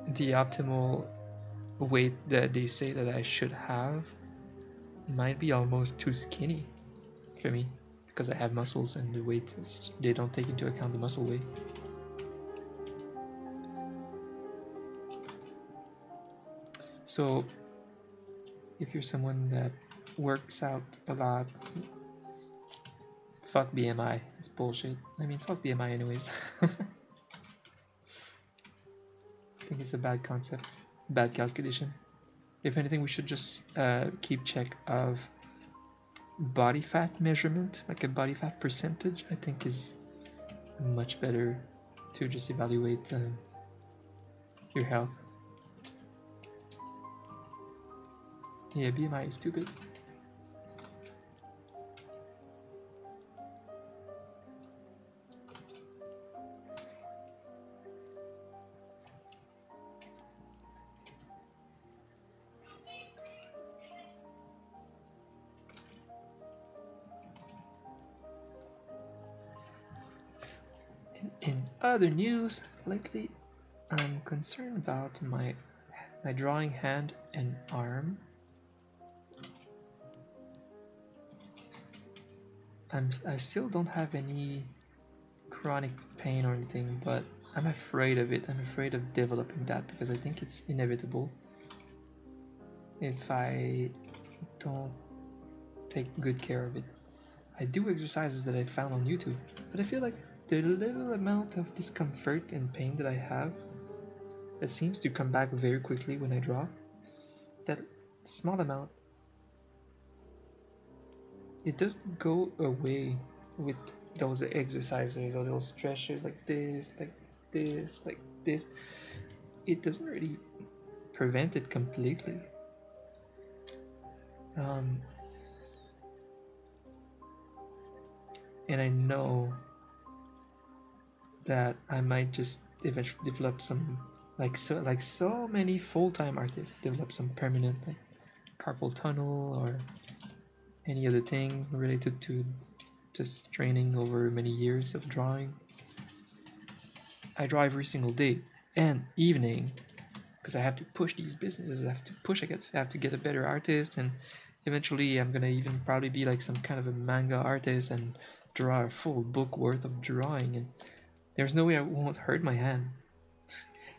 the optimal weight that they say that I should have might be almost too skinny for me, because I have muscles and the weight is, they don't take into account the muscle weight. So if you're someone that works out a lot, fuck BMI. It's bullshit. I mean, fuck BMI anyways. I think it's a bad concept, bad calculation. If anything, we should just keep check of body fat measurement, like a body fat percentage. I think is much better to just evaluate your health. Yeah, BMI is stupid. In other news, lately I'm concerned about my drawing hand and arm. I still don't have any chronic pain or anything, but I'm afraid of it. I'm afraid of developing that because I think it's inevitable if I don't take good care of it. I do exercises that I found on YouTube, but I feel like the little amount of discomfort and pain that I have, that seems to come back very quickly when I draw, that small amount, it doesn't go away with those exercises or those stretches like this, like this, like this. It doesn't really prevent it completely. And I know that I might just eventually develop some, like so many full-time artists develop some permanent like carpal tunnel or any other thing related to just training over many years of drawing. I draw every single day and evening because I have to push these businesses. I have to push. I have to get a better artist, and eventually I'm gonna even probably be like some kind of a manga artist and draw a full book worth of drawing, and there's no way I won't hurt my hand.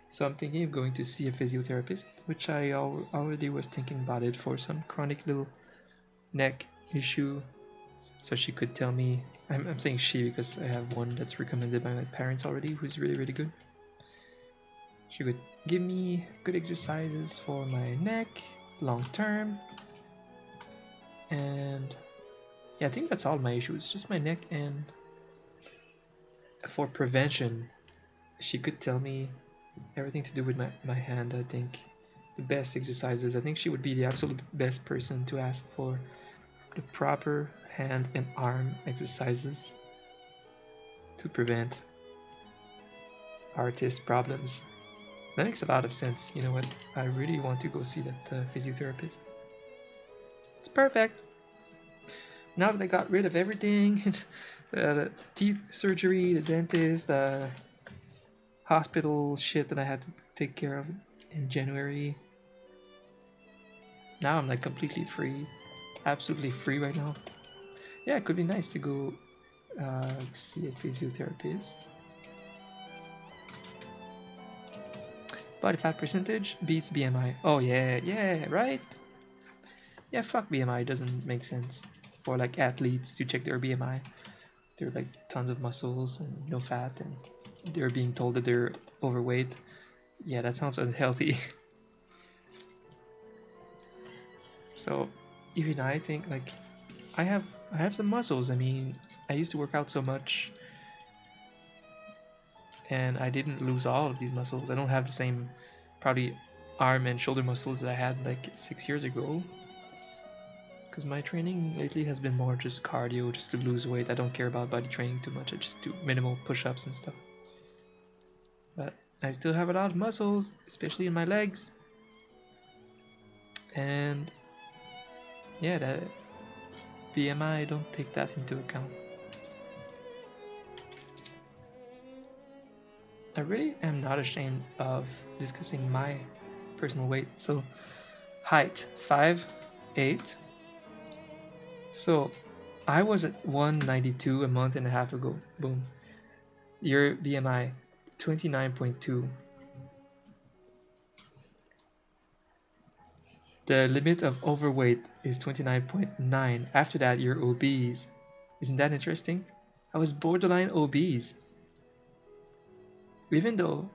So I'm thinking of going to see a physiotherapist, which I already was thinking about it for some chronic little neck issue. So she could tell me, I'm saying she because I have one that's recommended by my parents already, who's really, really good. She could give me good exercises for my neck, long term. And yeah, I think that's all my issues, just my neck. And for prevention, she could tell me everything to do with my hand. I think the best exercises, I think she would be the absolute best person to ask for the proper hand and arm exercises. to prevent artist problems. That makes a lot of sense. You know what? I really want to go see that physiotherapist. It's perfect. Now that I got rid of everything, the teeth surgery, the dentist, the hospital shit that I had to take care of in January. Now I'm like completely free, absolutely free right now. Yeah, it could be nice to go see a physiotherapist. Body fat percentage beats BMI. Oh yeah, right? Yeah, fuck BMI, doesn't make sense. For like athletes to check their BMI. They're like tons of muscles and no fat, and they're being told that they're overweight. Yeah, that sounds unhealthy. So even I think like I have some muscles. I mean, I used to work out so much and I didn't lose all of these muscles. I don't have the same probably arm and shoulder muscles that I had like 6 years ago. Because my training lately has been more just cardio, just to lose weight. I don't care about body training too much. I just do minimal push-ups and stuff. But I still have a lot of muscles, especially in my legs. And yeah, that BMI, don't take that into account. I really am not ashamed of discussing my personal weight. So height 5'8". So I was at 192 a month and a half ago. Boom. Your BMI 29.2. The limit of overweight is 29.9. After that, you're obese. Isn't that interesting? I was borderline obese. Even though,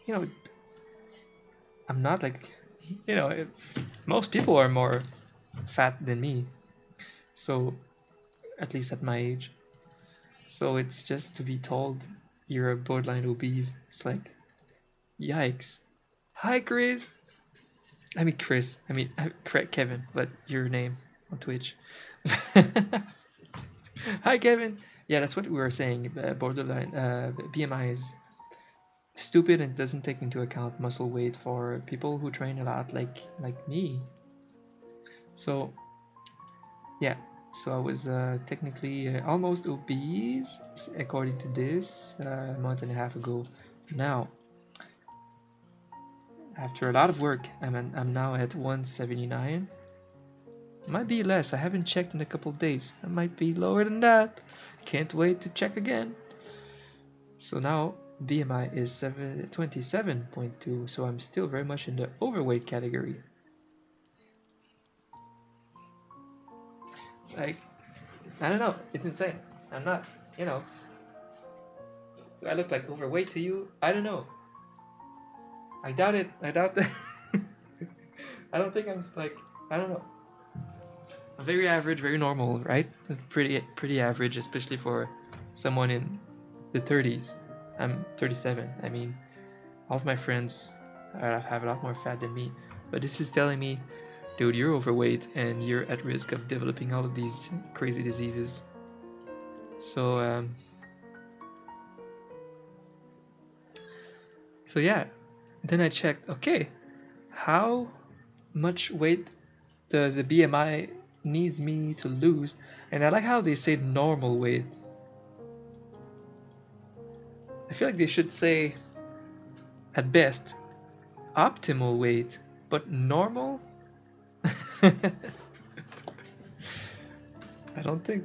you know, I'm not like, you know, most people are more fat than me. So, at least at my age. So it's just to be told you're a borderline obese. It's like, yikes. Hi, Chris. I mean, Chris. I mean, Kevin, but your name on Twitch. Hi, Kevin. Yeah, that's what we were saying. Borderline BMI is stupid and doesn't take into account muscle weight for people who train a lot, like me. So, yeah. So I was technically almost obese, according to this, a month and a half ago. Now, after a lot of work, I'm now at 179. Might be less. I haven't checked in a couple days. I might be lower than that. Can't wait to check again. So now BMI is 27.2. So I'm still very much in the overweight category. Like, I don't know. It's insane. I'm not, you know. Do I look like overweight to you? I don't know. I doubt it. I doubt that. I don't think I'm like, I don't know. Very average, very normal, right? Pretty average, especially for someone in the 30s. I'm 37. I mean, all of my friends have a lot more fat than me. But this is telling me, dude, you're overweight and you're at risk of developing all of these crazy diseases. So, so yeah. Then I checked, okay, how much weight does the BMI needs me to lose? And I like how they say normal weight. I feel like they should say, at best, optimal weight, but normal? I don't think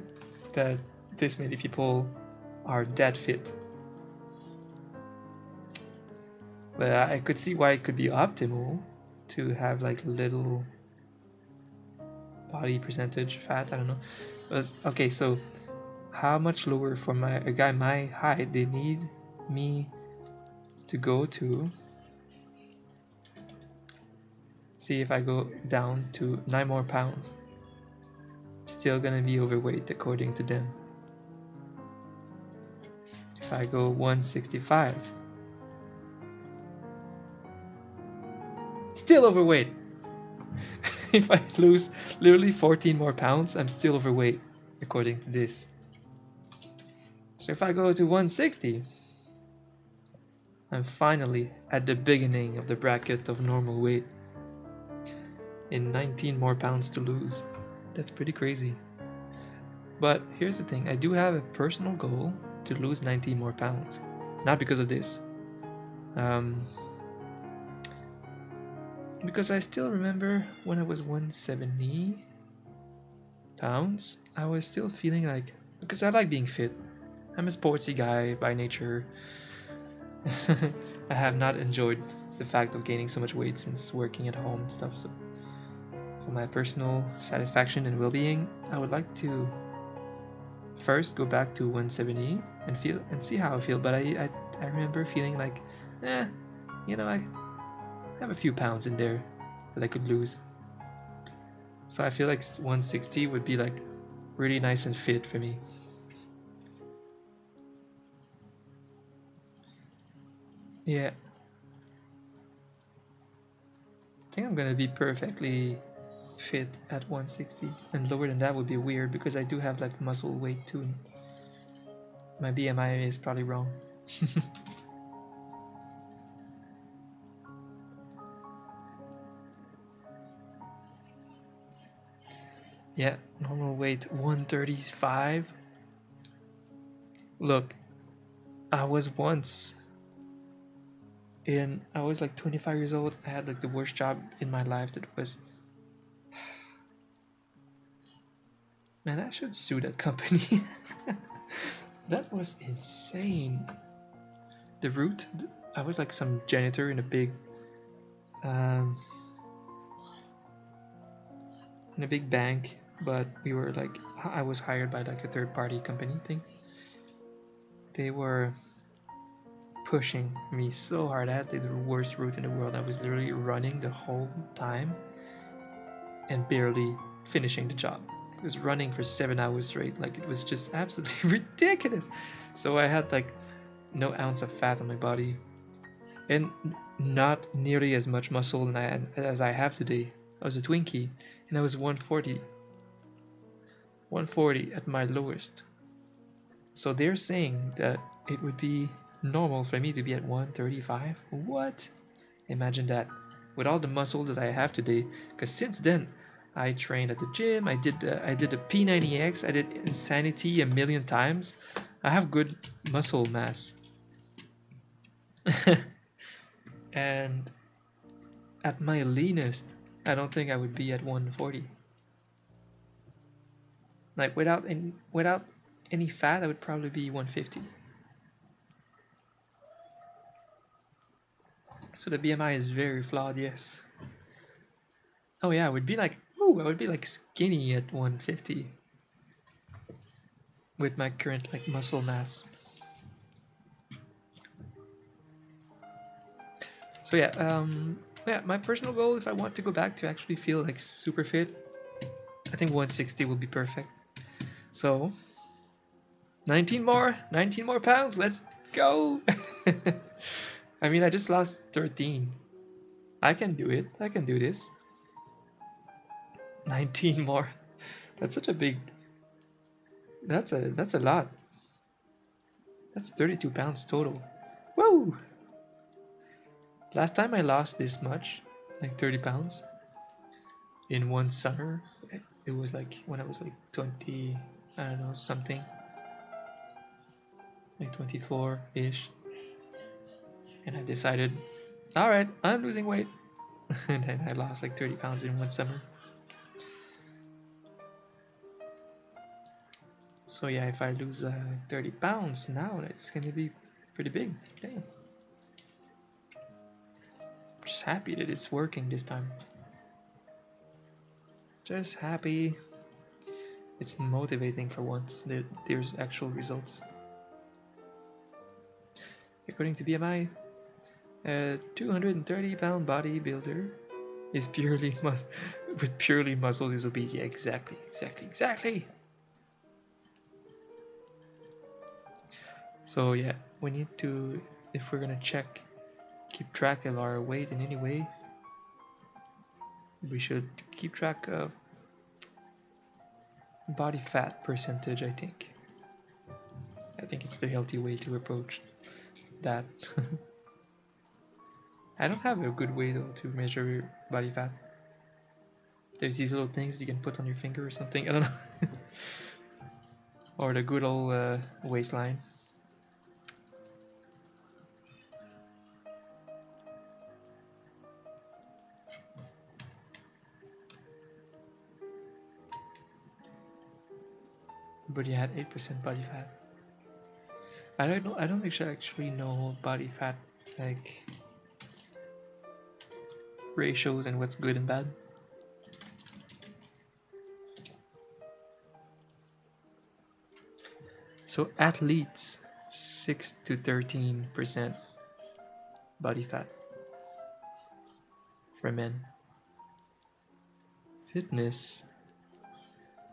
that this many people are that fit. But I could see why it could be optimal to have like little body percentage fat. I don't know. But okay, so how much lower for a guy my height they need me to go to? See if I go down to 9 more pounds. Still gonna be overweight according to them. If I go 165, still overweight. If I lose literally 14 more pounds, I'm still overweight according to this. So if I go to 160, I'm finally at the beginning of the bracket of normal weight. In 19 more pounds to lose. That's pretty crazy. But here's the thing, I do have a personal goal to lose 19 more pounds. Not because of this. Because I still remember when I was 170 pounds, I was still feeling like, because I like being fit. I'm a sportsy guy by nature. I have not enjoyed the fact of gaining so much weight since working at home and stuff. So for my personal satisfaction and well-being, I would like to first go back to 170 and feel and see how I feel. But I remember feeling like, you know, I have a few pounds in there that I could lose. So I feel like 160 would be like really nice and fit for me. Yeah. I think I'm gonna be perfectly fit at 160, and lower than that would be weird because I do have like muscle weight too. My BMI is probably wrong. Yeah, normal weight 135. Look, I was once I was like 25 years old. I had like the worst job in my life. That was, man, I should sue that company. That was insane. The route, I was like some janitor in a big um in a big bank, but we were like, I was hired by like a third party company thing. They were pushing me so hard. I had like the worst route in the world. I was literally running the whole time and barely finishing the job. I was running for 7 hours straight. Like, it was just absolutely ridiculous. So I had like no ounce of fat on my body and not nearly as much muscle as I have today. I was a Twinkie and I was 140. 140 at my lowest. So they're saying that it would be normal for me to be at 135. What? Imagine that. With all the muscle that I have today, because since then I trained at the gym. I did the P90X. I did Insanity a million times. I have good muscle mass. And at my leanest, I don't think I would be at 140. Like without any fat, I would probably be 150. So the BMI is very flawed, yes. Oh yeah, I would be like, ooh, I would be like skinny at 150 with my current like muscle mass. So yeah, my personal goal, if I want to go back to actually feel like super fit, I think 160 will be perfect. So 19 more pounds. Let's go. I mean, I just lost 13. I can do it. I can do this. 19 more. That's such a big. That's a lot. That's 32 pounds total. Woo! Last time I lost this much, like 30 pounds, in one summer, it was like when I was like 20, I don't know, something. Like 24-ish. And I decided, alright, I'm losing weight. And then I lost like 30 pounds in one summer. So yeah, if I lose 30 pounds now, it's gonna be pretty big. Damn. Just happy that it's working this time. Just happy it's motivating for once that there's actual results. According to BMI, a 230-pound bodybuilder is with purely muscle is obese. Yeah, exactly. So yeah, we need to, if we're gonna keep track of our weight in any way, we should keep track of body fat percentage, I think. I think it's the healthy way to approach that. I don't have a good way though to measure your body fat. There's these little things you can put on your finger or something. I don't know. Or the good old waistline. But you had 8% body fat. I don't know. I don't actually know body fat like ratios and what's good and bad. So athletes, 6 to 13% body fat for men. Fitness.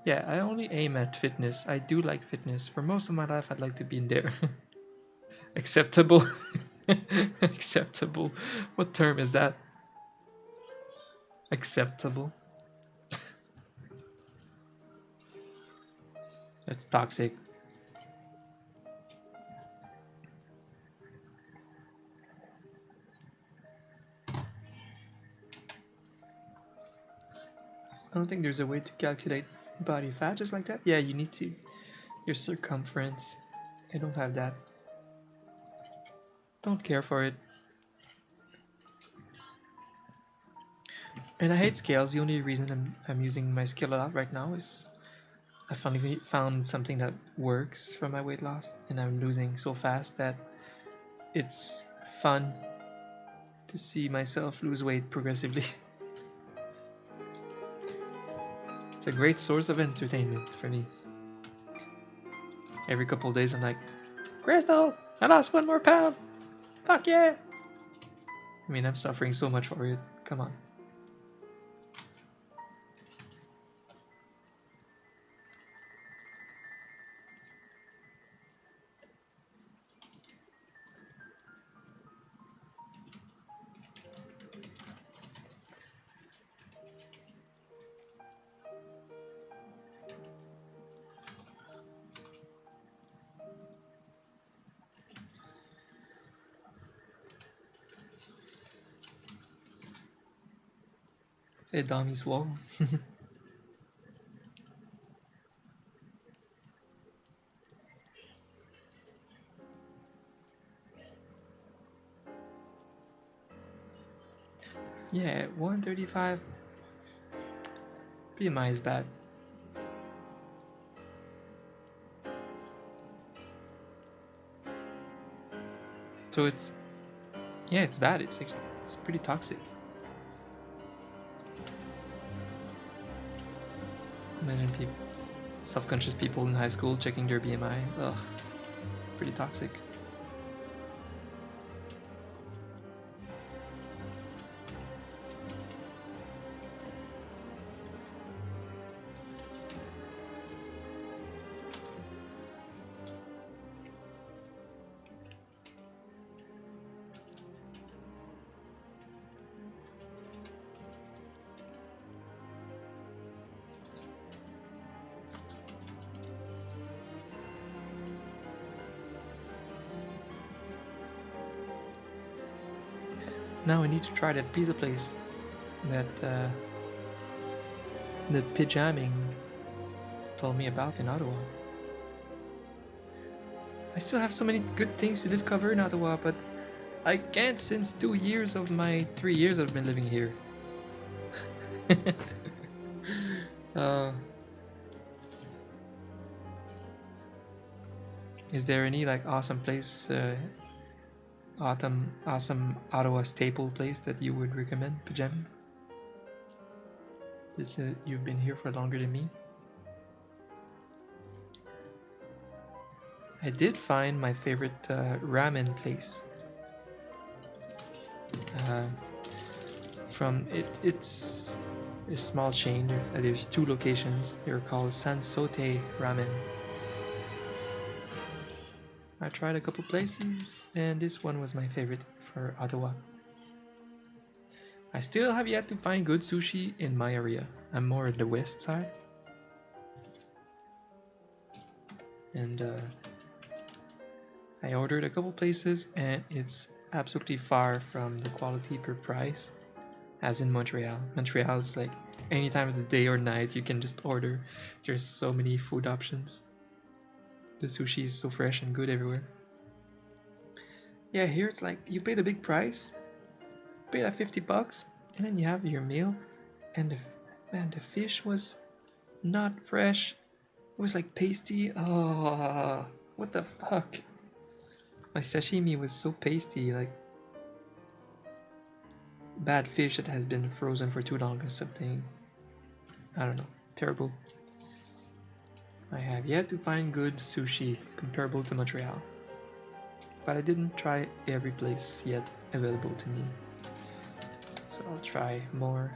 Yeah, I only aim at fitness. I do like fitness. For most of my life, I'd like to be in there. Acceptable. Acceptable. What term is that? Acceptable. That's toxic. I don't think there's a way to calculate body fat just like that. Yeah, you need to. Your circumference. I don't have that. Don't care for it. And I hate scales. The only reason I'm using my scale a lot right now is I finally found something that works for my weight loss, and I'm losing so fast that it's fun to see myself lose weight progressively. It's a great source of entertainment for me. Every couple of days I'm like, Crystal, I lost 1 more pound. Fuck yeah. I mean, I'm suffering so much for it. Come on. Hey, Dommy's wall. Yeah, 135. BMI is bad. So it's, yeah, it's bad. It's pretty toxic. Imagine people, self-conscious people in high school checking their BMI. Ugh, pretty toxic. Now I need to try that pizza place that the Pyjamming told me about in Ottawa. I still have so many good things to discover in Ottawa, but I can't since 2 years of my 3 years I've been living here. Is there any like awesome place, awesome Ottawa staple place that you would recommend, Pyjamming? You've been here for longer than me. I did find my favorite ramen place. It's a small chain. There's 2 locations. They're called Sansote Ramen. I tried a couple places, and this one was my favorite for Ottawa. I still have yet to find good sushi in my area. I'm more at the west side. And I ordered a couple places and it's absolutely far from the quality per price as in Montreal. Montreal is like any time of the day or night you can just order. There's so many food options. The sushi is so fresh and good everywhere. Yeah, here it's like you paid a big price, paid like $50, and then you have your meal, and the fish was not fresh. It was like pasty. Oh, what the fuck? My sashimi was so pasty, like bad fish that has been frozen for too long or something. I don't know. Terrible. I have yet to find good sushi comparable to Montreal. But I didn't try every place yet available to me. So I'll try more.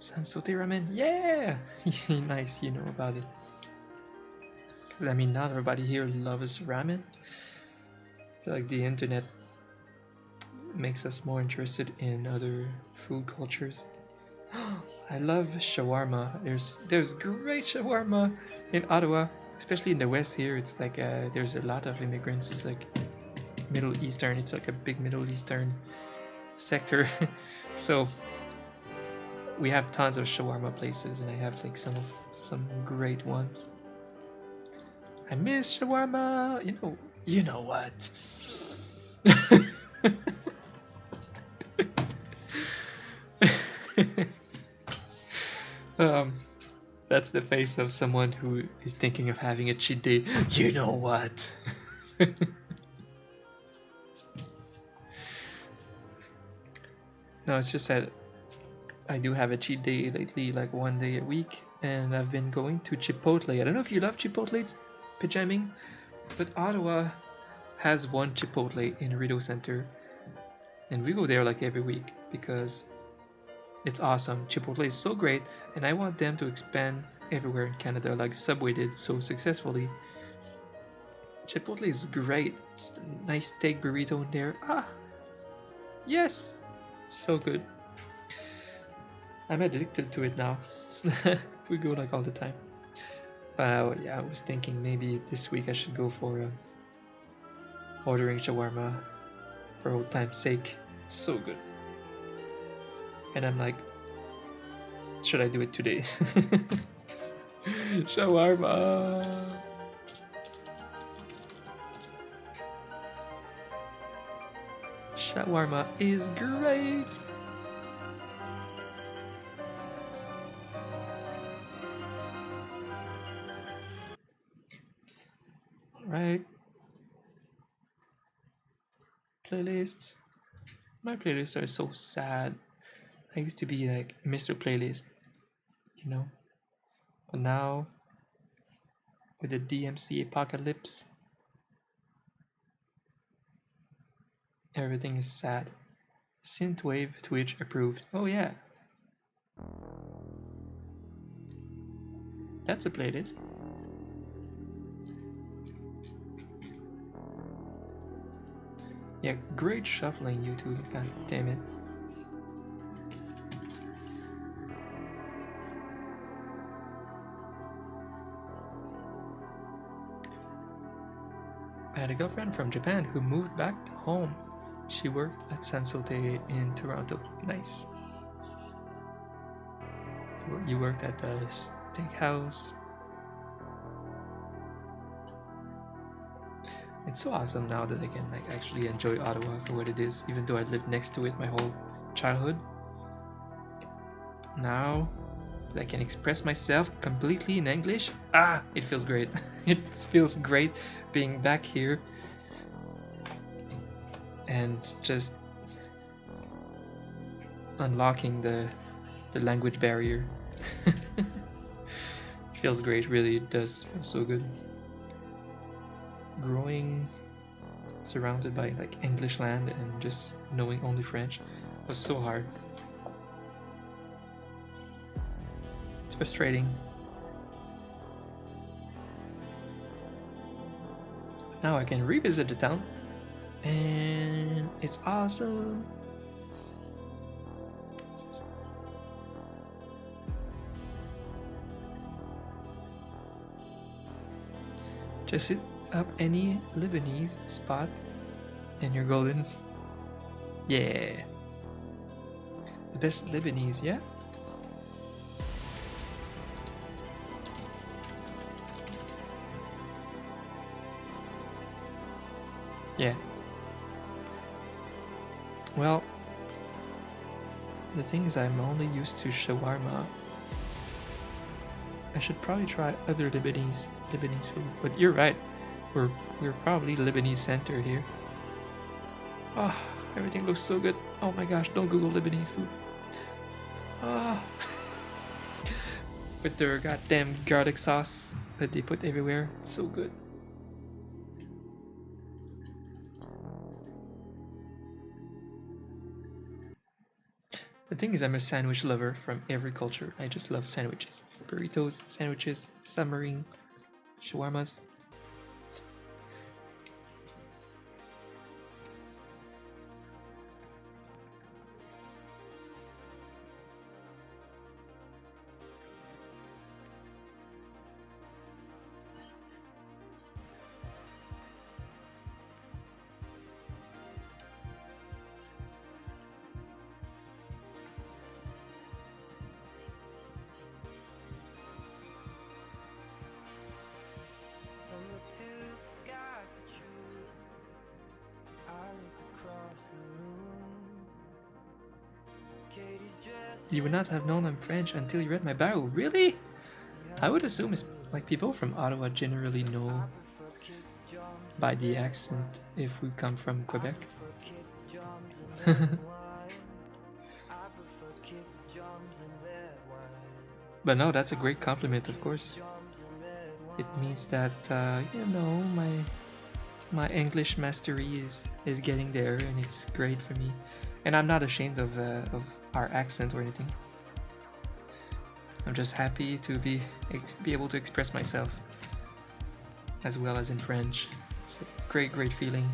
Sansote ramen, yeah! Nice, you know about it. Because I mean, not everybody here loves ramen. I feel like the internet makes us more interested in other food cultures. I love shawarma. There's great shawarma in Ottawa, especially in the west here. It's like there's a lot of immigrants, like Middle Eastern. It's like a big Middle Eastern sector. So we have tons of shawarma places, and I have like some great ones. I miss shawarma. You know what? That's the face of someone who is thinking of having a cheat day. You know what? No, it's just that I do have a cheat day lately, like one day a week, and I've been going to Chipotle. I don't know if you love Chipotle, pajamming, but Ottawa has one Chipotle in Rideau Center, and we go there like every week because it's awesome. Chipotle is so great, and I want them to expand everywhere in Canada like Subway did so successfully. Chipotle is great. Just a nice steak burrito in there. Ah, yes, so good. I'm addicted to it now. We go like all the time. Yeah, I was thinking maybe this week I should go for ordering shawarma for old time's sake. It's so good. And I'm like, should I do it today? Shawarma! Shawarma is great! Alright. Playlists. My playlists are so sad. I used to be like Mr. Playlist, you know? But now, with the DMC apocalypse, everything is sad. Synthwave Twitch approved. Oh yeah. That's a playlist. Yeah, great shuffling, YouTube. God damn it. I had a girlfriend from Japan who moved back home. She worked at Sansote in Toronto. Nice. You worked at the steakhouse. It's so awesome now that I can like actually enjoy Ottawa for what it is, even though I lived next to it my whole childhood. Now that I can express myself completely in English. Ah, it feels great. It feels great being back here and just unlocking the language barrier. It feels great, really. It does feel so good. Growing surrounded by like English land and just knowing only French was so hard. It's frustrating. Now I can revisit the town and it's awesome. Just hit up any Lebanese spot and you're golden. Yeah. The best Lebanese, yeah? Yeah. Well, the thing is I'm only used to shawarma. I should probably try other Lebanese food. But you're right. We're probably Lebanese center here. Oh, everything looks so good. Oh my gosh, don't Google Lebanese food. Ah. With their goddamn garlic sauce that they put everywhere. It's so good. The thing is, I'm a sandwich lover from every culture. I just love sandwiches. Burritos, sandwiches, submarine, shawarmas. You would not have known I'm French until you read my bio. Really? I would assume it's like people from Ottawa generally know by the accent if we come from Quebec. But no, that's a great compliment, of course. It means that you know, my English mastery is getting there, and it's great for me. And I'm not ashamed of our accent or anything. I'm just happy to be able to express myself as well as in French. It's a great feeling.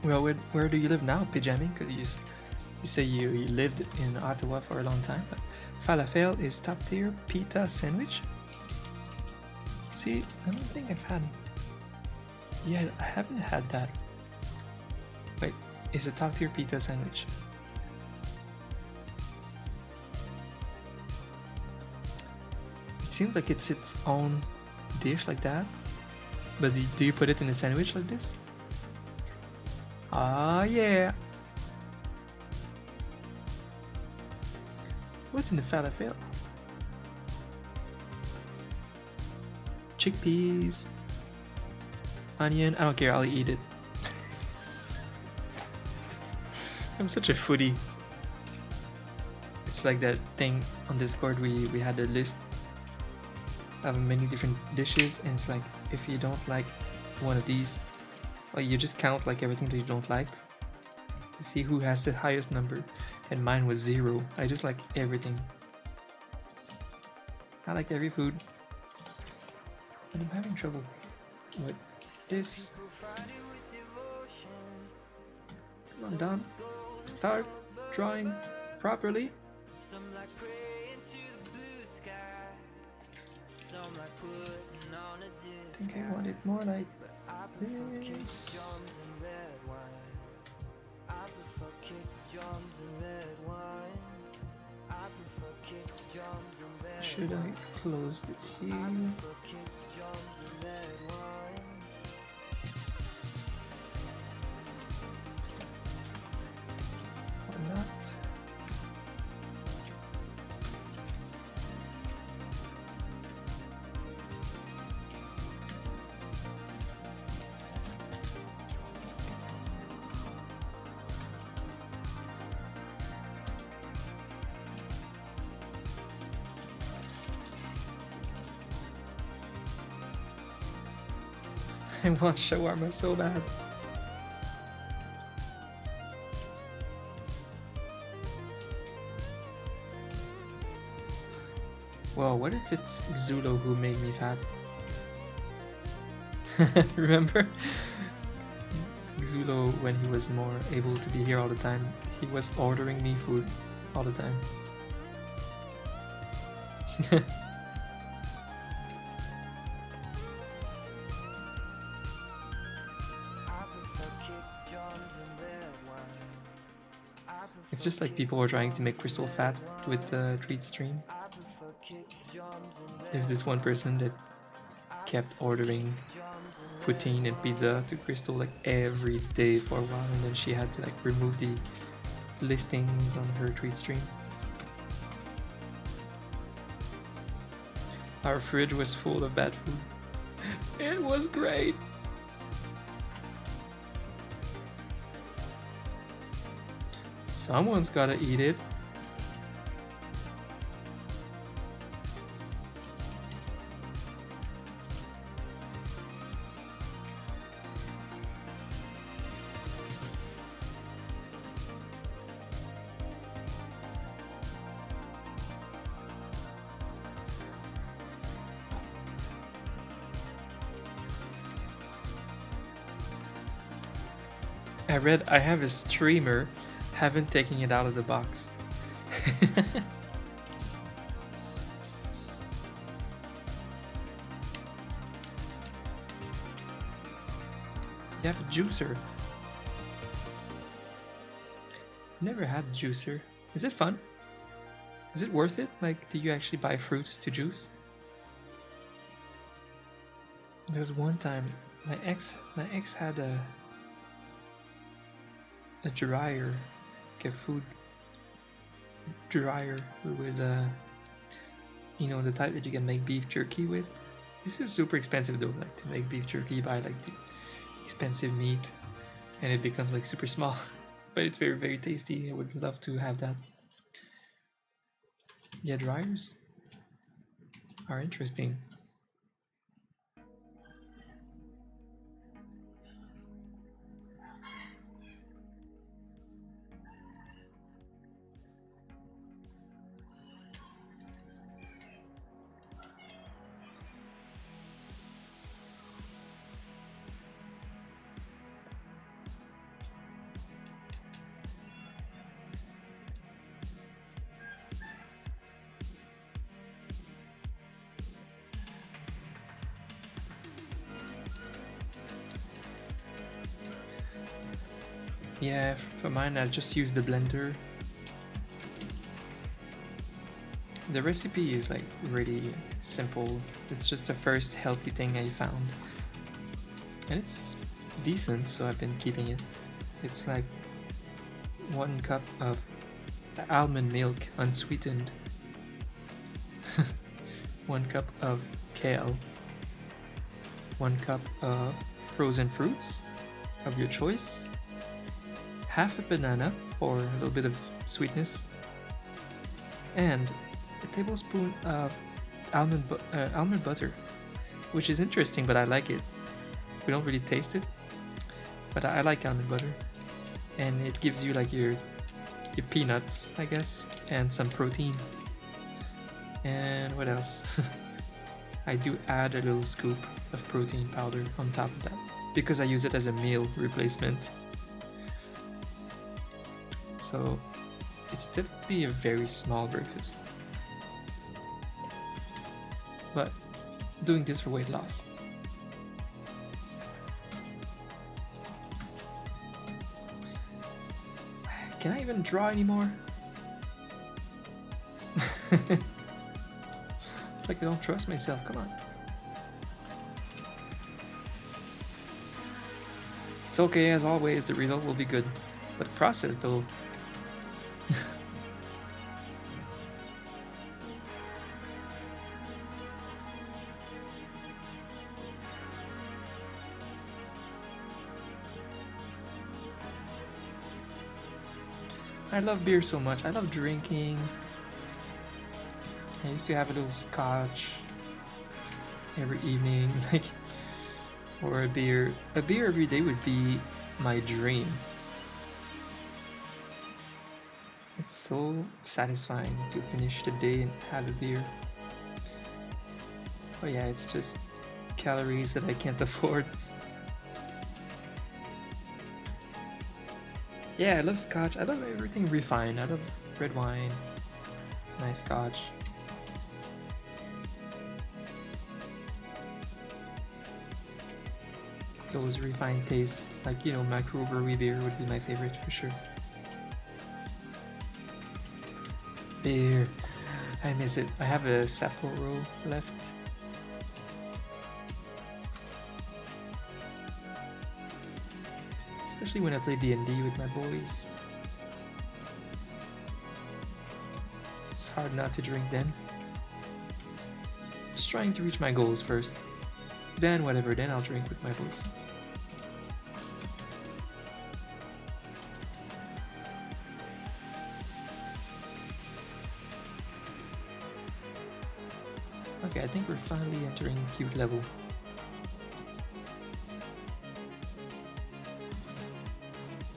Well, where do you live now, Pyjaming? Because you say you lived in Ottawa for a long time, but falafel is top tier pita sandwich. See, I don't think I've had. Yeah, I haven't had that. Wait, is a top tier pita sandwich? It seems like it's its own dish like that. But do you put it in a sandwich like this? Ah, yeah. What's in the falafel? Chickpeas, onion. I don't care, I'll eat it. I'm such a foodie. It's like that thing on Discord, we had a list of many different dishes, and it's like if you don't like one of these, well, you just count like everything that you don't like to see who has the highest number, and mine was 0. I just like everything. I like every food, but I'm having trouble with this. Come on, Don. Start drawing properly. I think I want it more like this. Should I close it here? Or not? I want shawarma so bad. Well, what if it's Xulo who made me fat? Remember? Xulo, when he was more able to be here all the time, he was ordering me food all the time. It's just like people were trying to make Crystal fat with the treat stream. There's this one person that kept ordering poutine and pizza to Crystal like every day for a while, and then she had to like remove the listings on her treat stream. Our fridge was full of bad food. It was great. Someone's gotta eat it. I read I have a streamer, haven't taken it out of the box. You have a juicer. Never had a juicer. Is it fun? Is it worth it? Like, do you actually buy fruits to juice? There was one time my ex had a dryer, like a food dryer with you know, the type that you can make beef jerky with. This is super expensive though, like to make beef jerky, you buy like the expensive meat and it becomes like super small. But it's very, very tasty. I would love to have that. Yeah, dryers are interesting. Yeah, for mine I just use the blender. The recipe is like really simple. It's just the first healthy thing I found. And it's decent, so I've been keeping it. It's like 1 cup of almond milk unsweetened, 1 cup of kale, 1 cup of frozen fruits of your choice, half a banana for a little bit of sweetness, and a tablespoon of almond butter, which is interesting, but I like it. We don't really taste it, but I like almond butter, and it gives you like your peanuts, I guess, and some protein. And what else? I do add a little scoop of protein powder on top of that because I use it as a meal replacement. So it's typically a very small breakfast, but doing this for weight loss. Can I even draw anymore? It's like I don't trust myself. Come on. It's okay, as always, the result will be good. But the process, though. I love beer so much. I love drinking. I used to have a little scotch every evening, like, or a beer. A beer every day would be my dream. It's so satisfying to finish the day and have a beer. Oh yeah, it's just calories that I can't afford. Yeah, I love scotch. I love everything refined. I love red wine, nice scotch. Those refined tastes, like, you know, microbrewery beer would be my favorite for sure. Beer, I miss it. I have a Sapporo left. Especially when I play D&D with my boys. It's hard not to drink then. Just trying to reach my goals first. Then whatever, then I'll drink with my boys. Okay, I think we're finally entering cute level.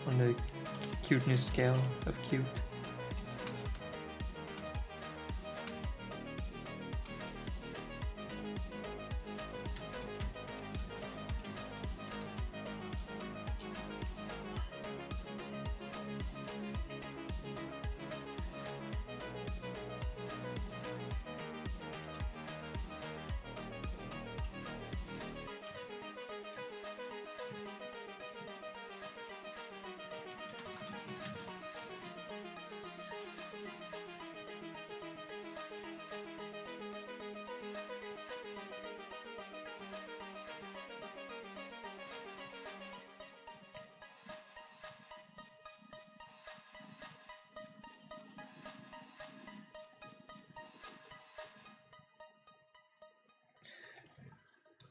On the cuteness scale of cute.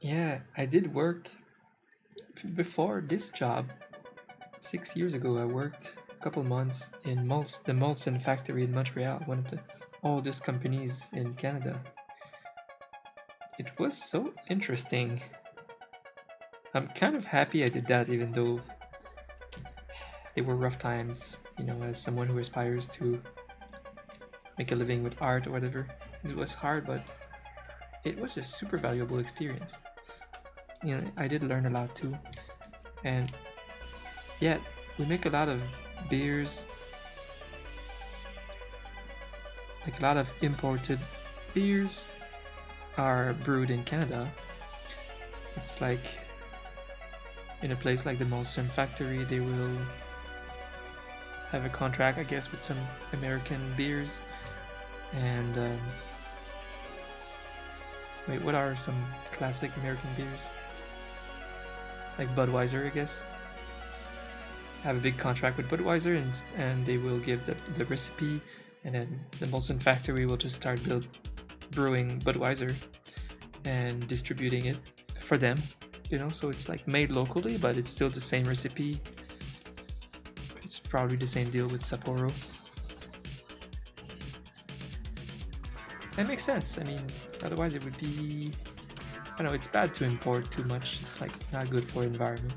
Yeah, I did work before this job. 6 years ago, I worked a couple months in the Molson factory in Montreal, one of the oldest companies in Canada. It was so interesting. I'm kind of happy I did that, even though they were rough times, you know, as someone who aspires to make a living with art or whatever. It was hard, but it was a super valuable experience. You know, I did learn a lot too. And yeah, we make a lot of beers, like a lot of imported beers are brewed in Canada. It's like in a place like the Molson factory, they will have a contract, I guess, with some American beers. And wait, what are some classic American beers? Like Budweiser, I guess. Have a big contract with Budweiser, and they will give the recipe, and then the Molson factory will just start brewing Budweiser and distributing it for them, you know. So it's like made locally, but it's still the same recipe. It's probably the same deal with Sapporo. That makes sense. I mean, otherwise it would be, I don't know, it's bad to import too much. It's like not good for the environment.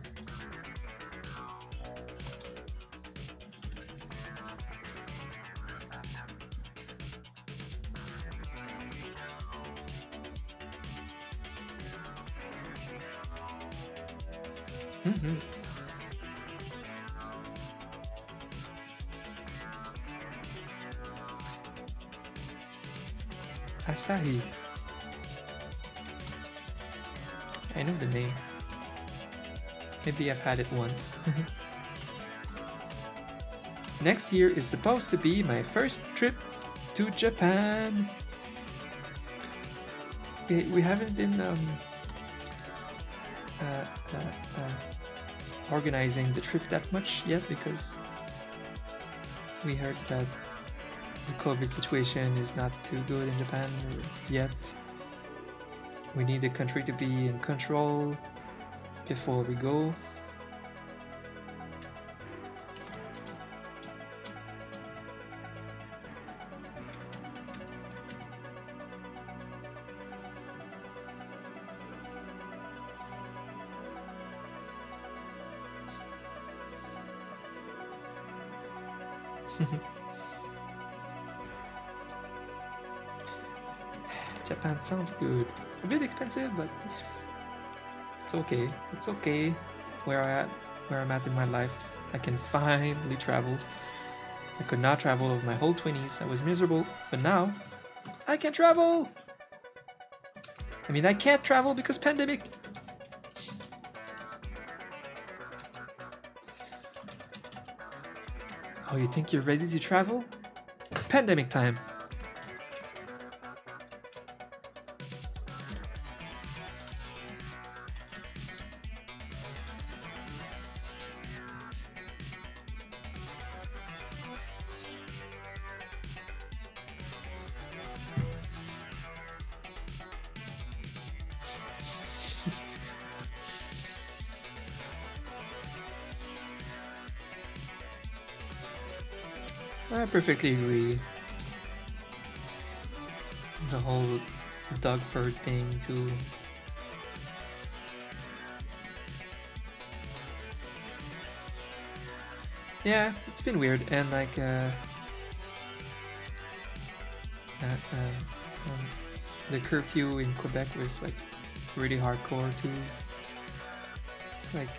Mm-hmm. Asahi. I know the name. Maybe I've had it once. Next year is supposed to be my first trip to Japan. We haven't been organizing the trip that much yet because we heard that the COVID situation is not too good in Japan yet. We need the country to be in control before we go. Japan sounds good. A bit expensive, but it's okay. It's okay. Where I'm at in my life, I can finally travel. I could not travel over my whole 20s. I was miserable, but now I can travel. I mean, I can't travel because pandemic. Oh, you think you're ready to travel? Pandemic time. I perfectly agree. The whole dog fur thing too. Yeah, it's been weird, and like the curfew in Quebec was like really hardcore too. It's like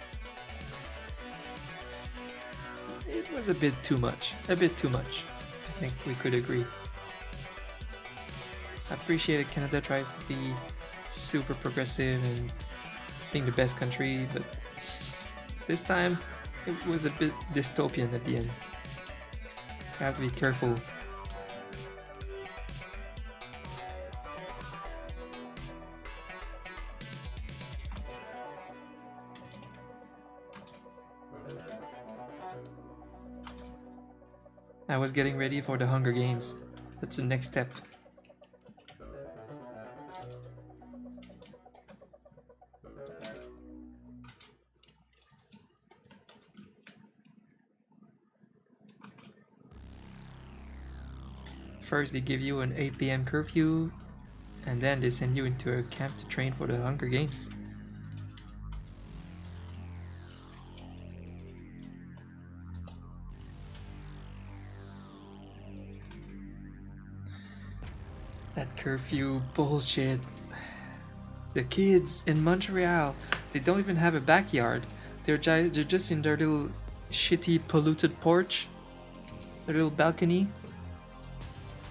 it was a bit too much. A bit too much. I think we could agree. I appreciate it. Canada tries to be super progressive and being the best country, but this time it was a bit dystopian at the end. You have to be careful. I was getting ready for the Hunger Games. That's the next step. First they give you an 8 p.m. curfew, and then they send you into a camp to train for the Hunger Games. That curfew bullshit. The kids in Montreal, they don't even have a backyard. They're just in their little shitty polluted porch, their little balcony,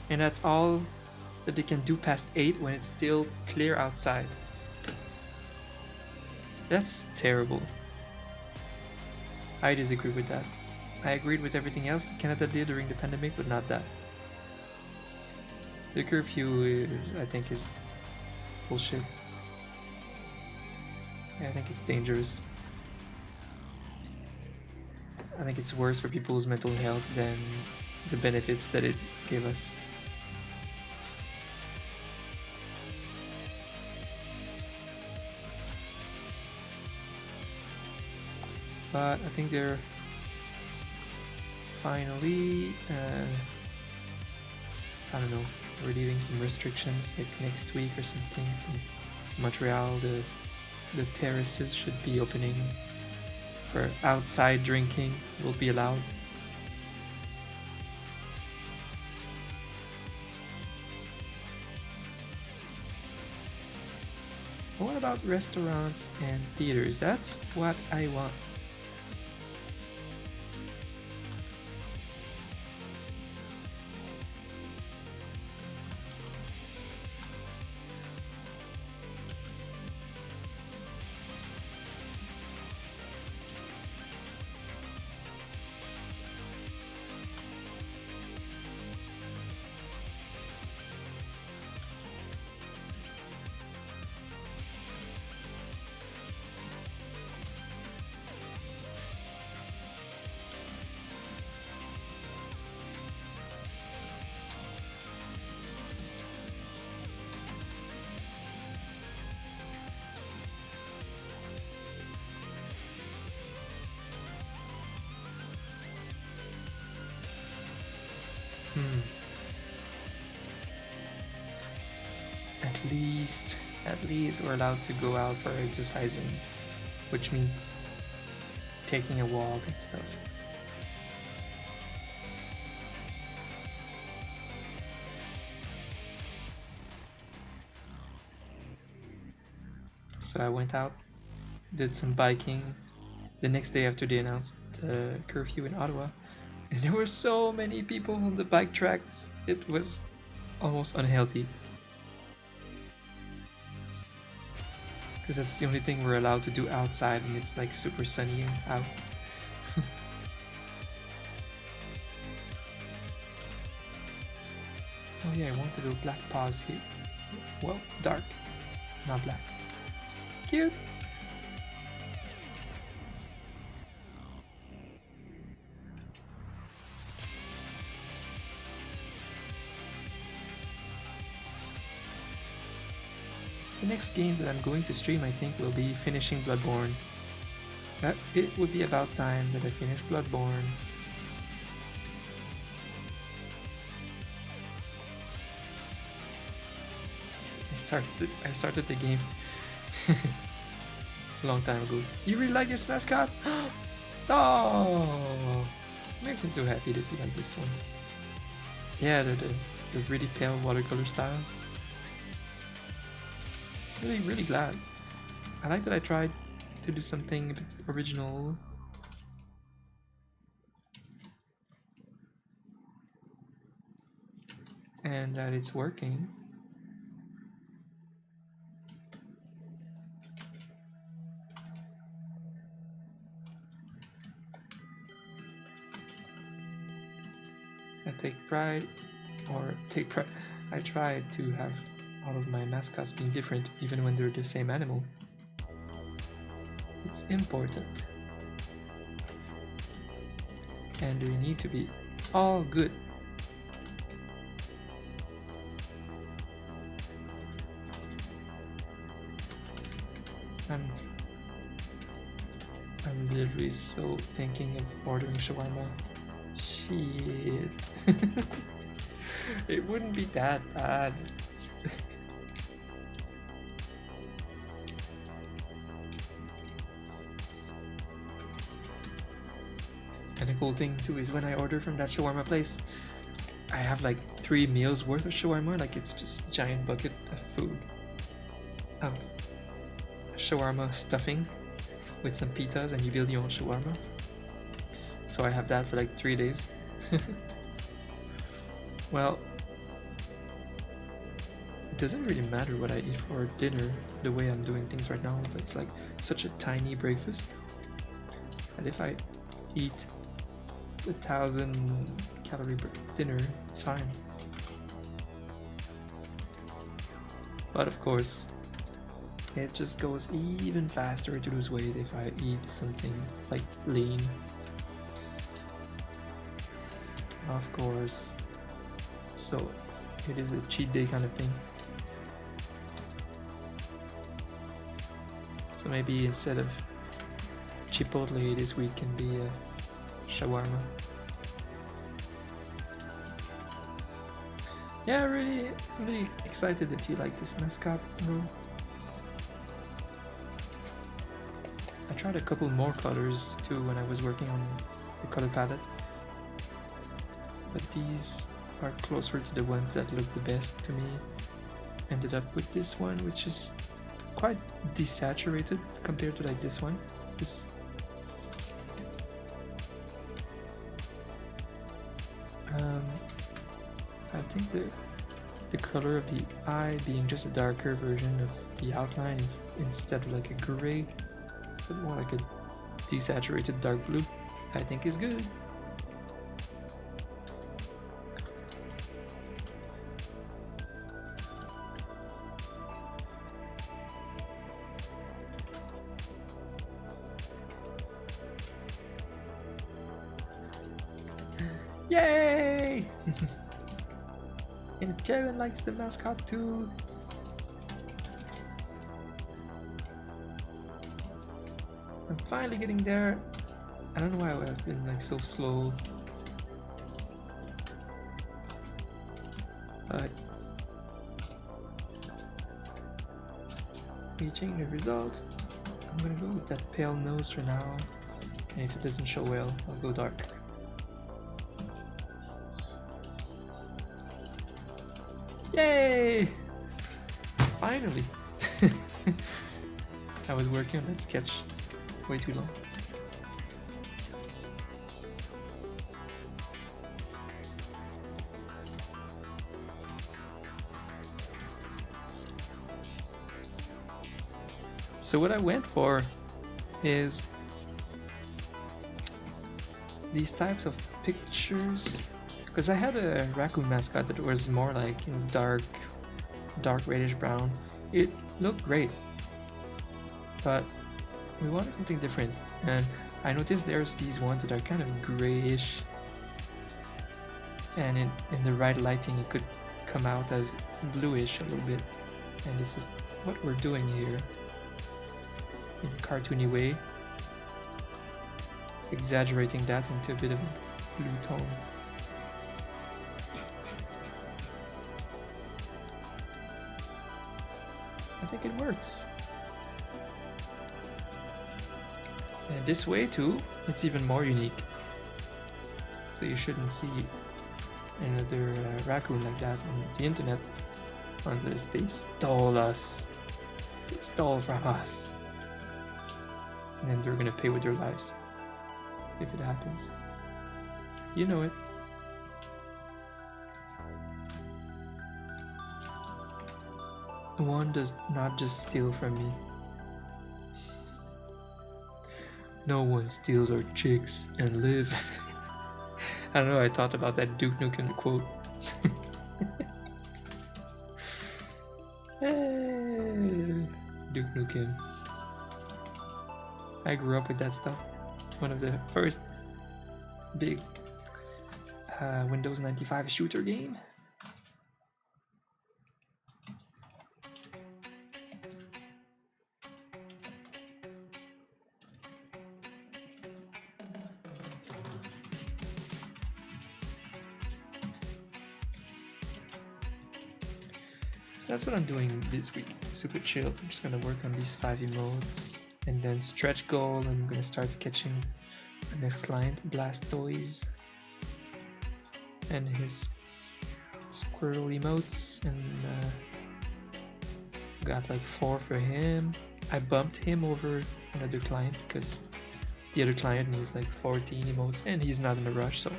and that's all that they can do past 8 when it's still clear outside. That's terrible. I disagree with that. I agreed with everything else that Canada did during the pandemic, but not that. The curfew, I think, is bullshit. I think it's dangerous. I think it's worse for people's mental health than the benefits that it gave us. But I think they're finally, I don't know, relieving some restrictions like next week or something. In Montreal, the terraces should be opening for outside drinking will be allowed. What about restaurants and theaters? That's what I want. at least we're allowed to go out for exercising, which means taking a walk and stuff. So I went out, did some biking the next day after they announced the curfew in Ottawa, and there were so many people on the bike tracks, it was almost unhealthy. Because that's the only thing we're allowed to do outside, and it's like super sunny and out. Oh yeah, I want to do black paws here. Well, dark, not black. Cute! The next game that I'm going to stream, I think, will be finishing Bloodborne. It would be about time that I finish Bloodborne. I started the game a long time ago. You really like this mascot? Oh, makes me so happy that you like this one. Yeah, the really pale watercolor style. Really glad. I like that I tried to do something a bit original. And that it's working. I take pride. I try to have all of my mascots being different, even when they're the same animal. It's important. And they need to be all good. I'm literally so thinking of ordering shawarma. Shit. It wouldn't be that bad. And the cool thing too is when I order from that shawarma place, I have like 3 meals worth of shawarma. Like it's just a giant bucket of food. Shawarma stuffing with some pitas, and you build your own shawarma. So I have that for like 3 days. Well, it doesn't really matter what I eat for dinner the way I'm doing things right now. It's like such a tiny breakfast that if I eat 1,000 calorie dinner, it's fine. But of course, it just goes even faster to lose weight if I eat something like lean. Of course. So it is a cheat day kind of thing. So maybe instead of Chipotle this week can be a shawarma. Yeah, really excited that you like this mascot, bro. I tried a couple more colors too when I was working on the color palette, but these are closer to the ones that look the best to me. Ended up with this one, which is quite desaturated compared to like this one. I think the color of the eye being just a darker version of the outline instead of like a gray, but more like a desaturated dark blue, I think is good. Yay! And Kevin likes the mascot too. I'm finally getting there. I don't know why I've been like so slow. But Reaching the results. I'm gonna go with that pale nose for now. And if it doesn't show well, I'll go dark. Yay! Finally! I was working on that sketch way too long. So what I went for is these types of pictures, because I had a raccoon mascot that was more like dark reddish brown. It looked great, but we wanted something different, and I noticed there's these ones that are kind of grayish, and in the right lighting it could come out as bluish a little bit, and this is what we're doing here in a cartoony way, exaggerating that into a bit of a blue tone. I think it works. And this way too, it's even more unique. So you shouldn't see another raccoon like that on the internet unless they stole us. They stole from us. And then they're gonna pay with their lives if it happens. You know it. One does not just steal from me. No one steals our chicks and live. I don't know, I thought about that Duke Nukem quote. Hey, Duke Nukem. I grew up with that stuff. One of the first big Windows 95 shooter game. So that's what I'm doing this week. Super chill. I'm just gonna work on these 5 emotes and then stretch goal. I'm gonna start sketching the next client, Blastoise, and his squirrel emotes, and got like 4 for him. I bumped him over another client because the other client needs like 14 emotes and he's not in a rush, so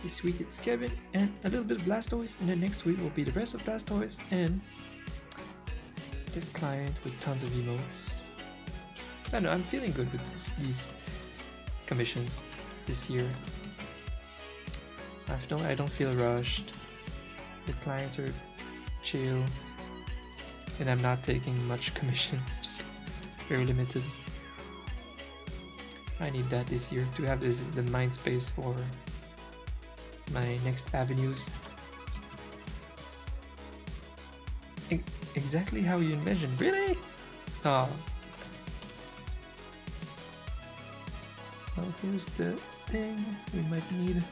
this week it's Kevin and a little bit of Blastoise, and then next week will be the rest of Blastoise and the client with tons of emotes. I don't know, I'm feeling good with these commissions this year. I don't feel rushed. The clients are chill, and I'm not taking much commissions, just very limited. I need that this year to have the mind space for my next avenues. Exactly how you envisioned, really? Oh. Well, here's the thing we might need.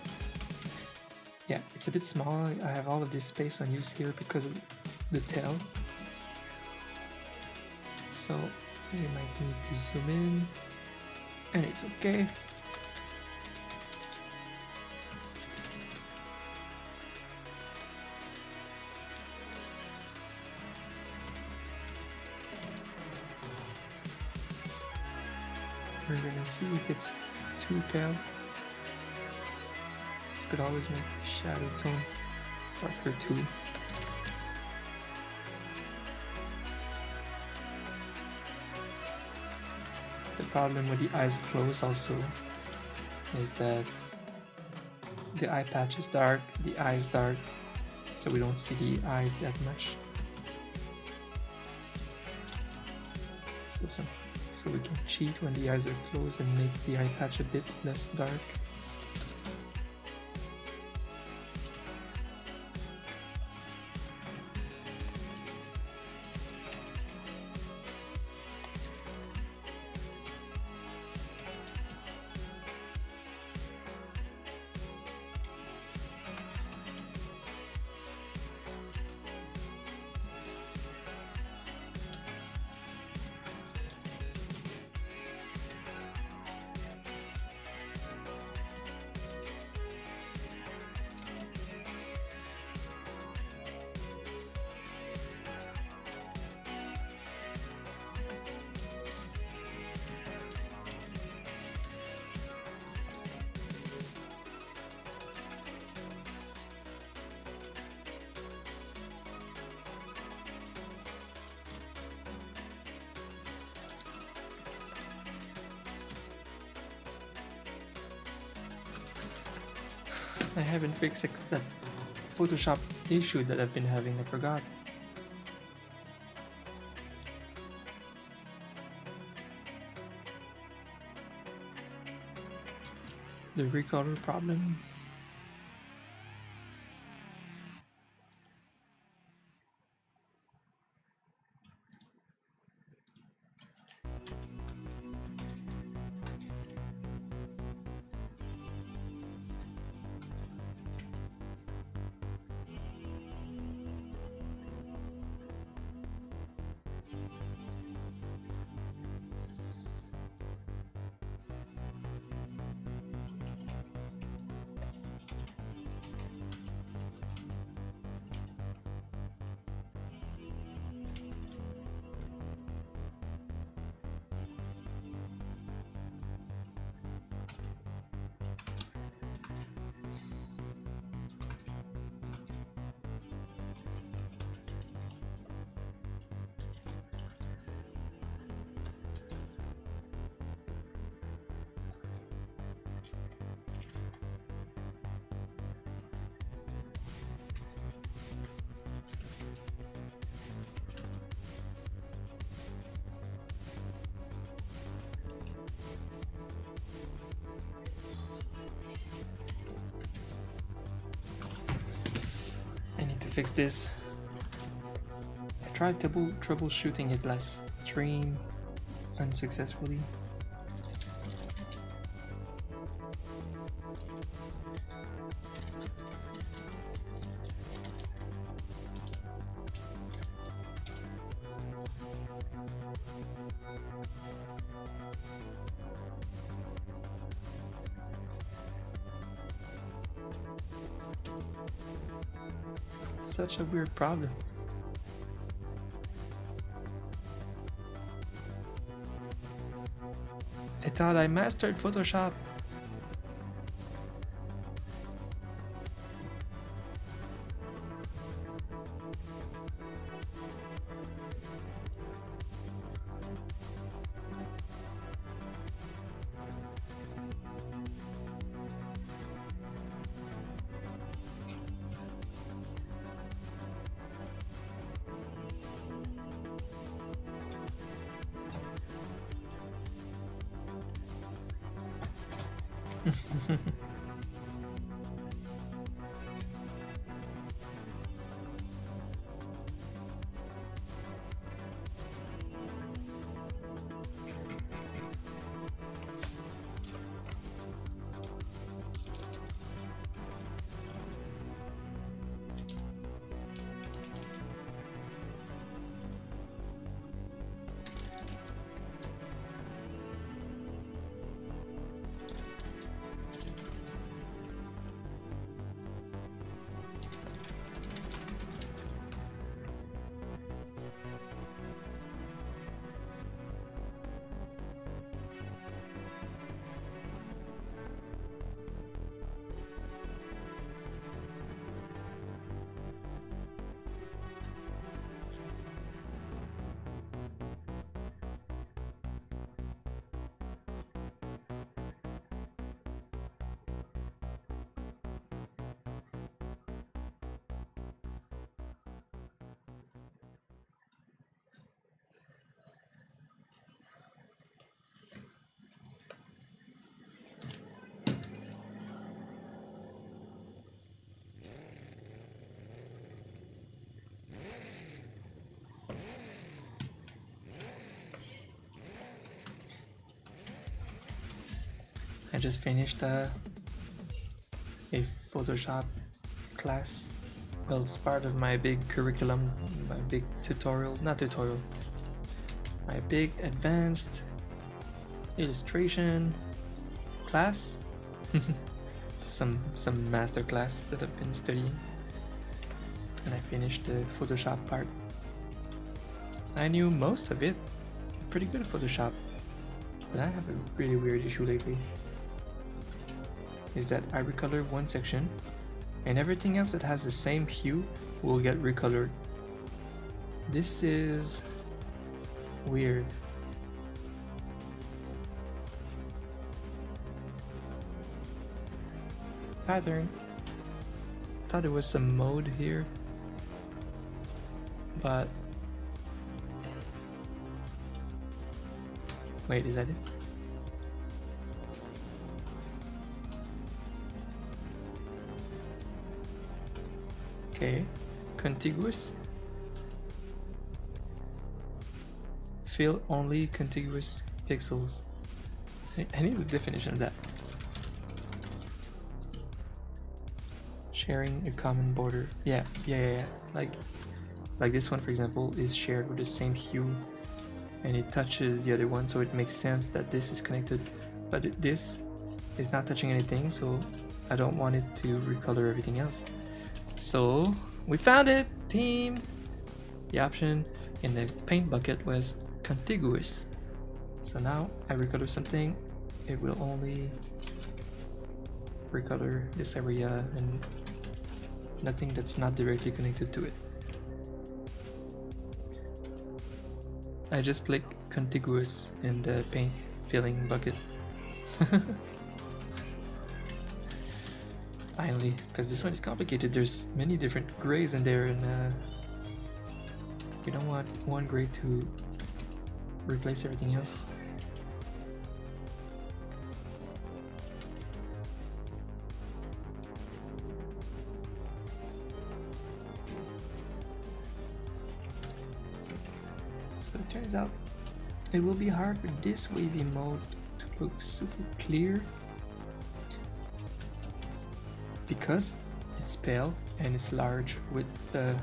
Yeah, it's a bit small. I have all of this space unused here because of the tail. So we might need to zoom in, and it's okay. We're gonna see if it's too pale. Could always make the shadow tone darker too. The problem with the eyes closed also is that the eye patch is dark, the eye is dark, so we don't see the eye that much. So we can cheat when the eyes are closed and make the eye patch a bit less dark. I haven't fixed that Photoshop issue that I've been having, I forgot. The recolor problem. Fix this. I tried troubleshooting it last stream unsuccessfully. Such a weird problem. I thought I mastered Photoshop. I just finished a Photoshop class. Well, it's part of my big curriculum, my big not tutorial, my big advanced illustration class. some master class that I've been studying, and I finished the Photoshop part. I knew most of it, pretty good at Photoshop, but I have a really weird issue lately. Is that I recolor one section and everything else that has the same hue will get recolored. This is weird. Pattern. thought there was some mode here, but wait, is that it? Okay, contiguous. Fill only contiguous pixels. I need the definition of that. Sharing a common border. Yeah. Like this one, for example, is shared with the same hue, and it touches the other one, so it makes sense that this is connected. But this is not touching anything, so I don't want it to recolor everything else. So we found it, team. The option in the paint bucket was contiguous. So now I recolor something, it will only recolor this area and nothing that's not directly connected to it. I just click contiguous in the paint filling bucket. Finally, because this one is complicated. There's many different grays in there, and you don't want one gray to replace everything else. So it turns out it will be hard for this wavy mode to look super clear because it's pale and it's large with the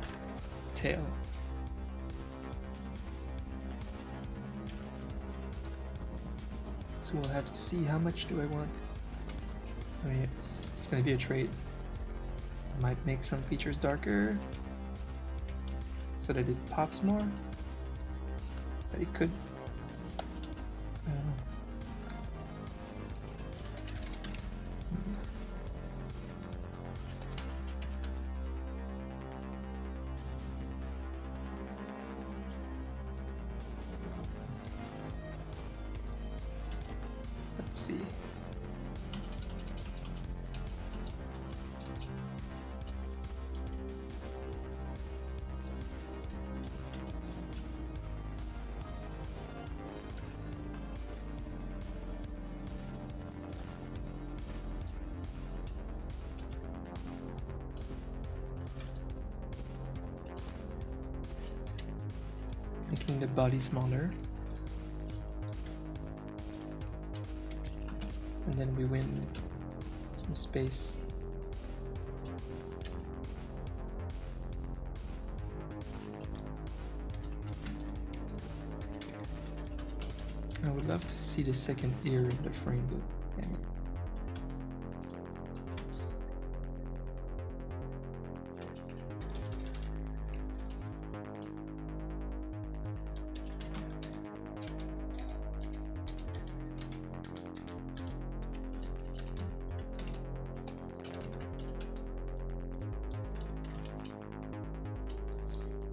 tail. So we'll have to see how much do I want. Oh yeah, it's gonna be a trade. Might make some features darker so that it pops more. But it could. I don't know. Let's see. Making the body smaller. And then we win some space. I would love to see the second ear in the frame though. Damn it.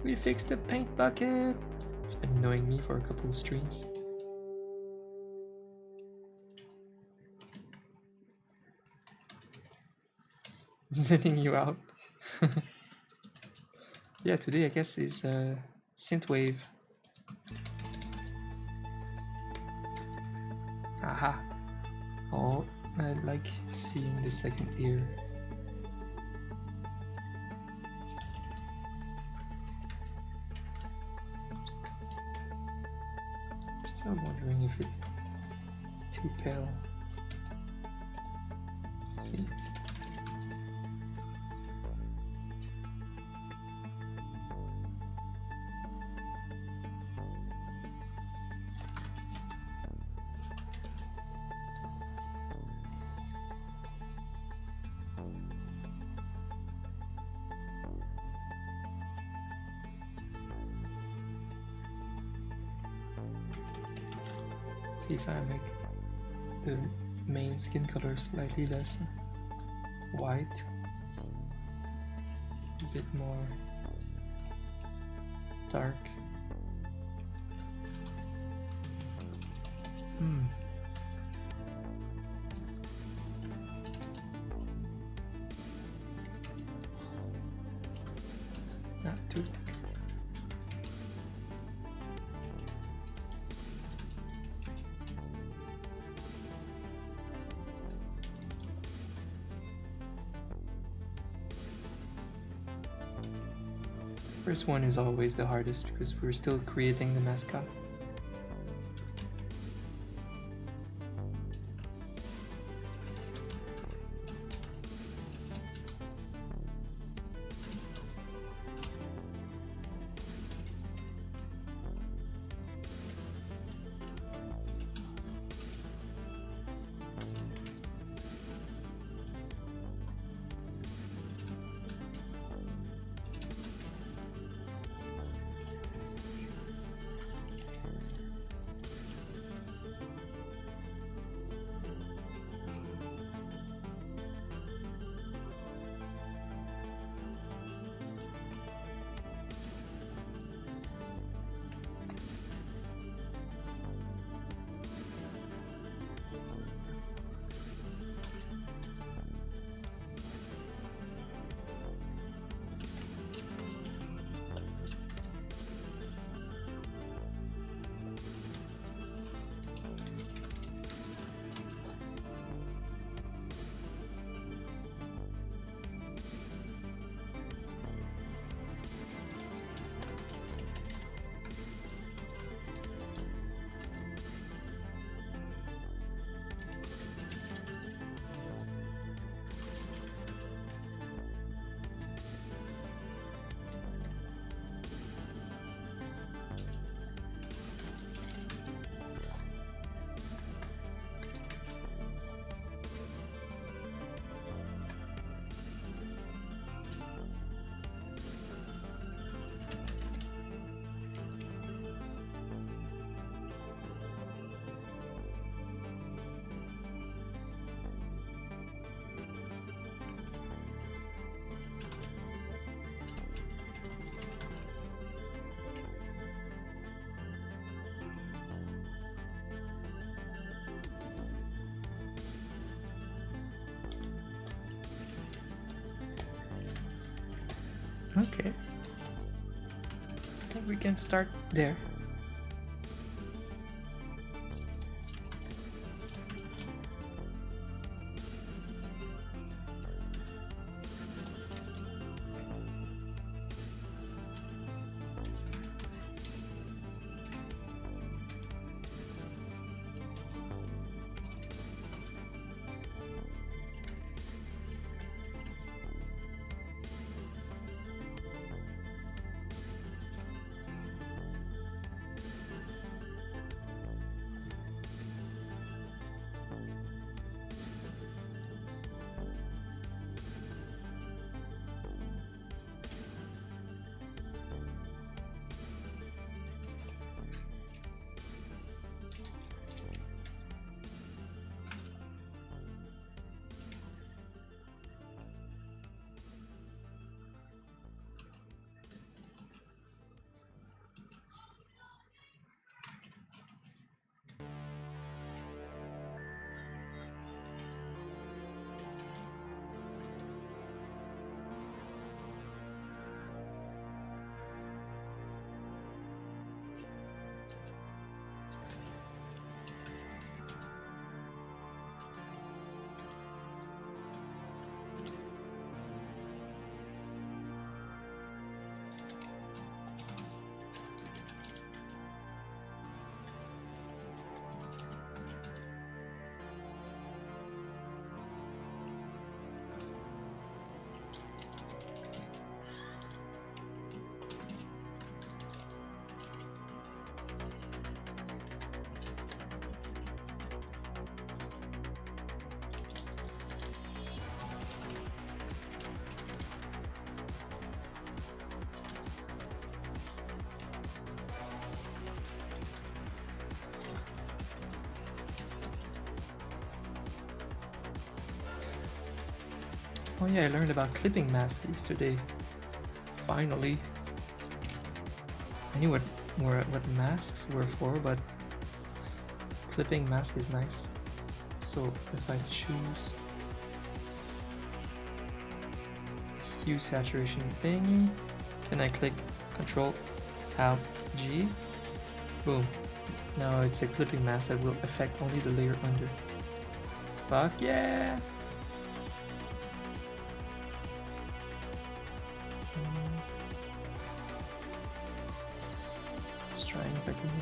We fixed the paint bucket. It's been annoying me for a couple of streams. Sending you out. Yeah, today I guess is synthwave. Aha. Oh, I like seeing the second ear. Still wondering if it's too pale. Let's see. See if I make the main skin color slightly less white, a bit more dark. First one is always the hardest because we're still creating the mascot. Okay. I think we can start there. Oh yeah, I learned about clipping masks yesterday. Finally. I knew what masks were for, but clipping mask is nice. So if I choose hue saturation thingy, then I click Control Alt G, boom. Now it's a clipping mask that will affect only the layer under. Fuck yeah!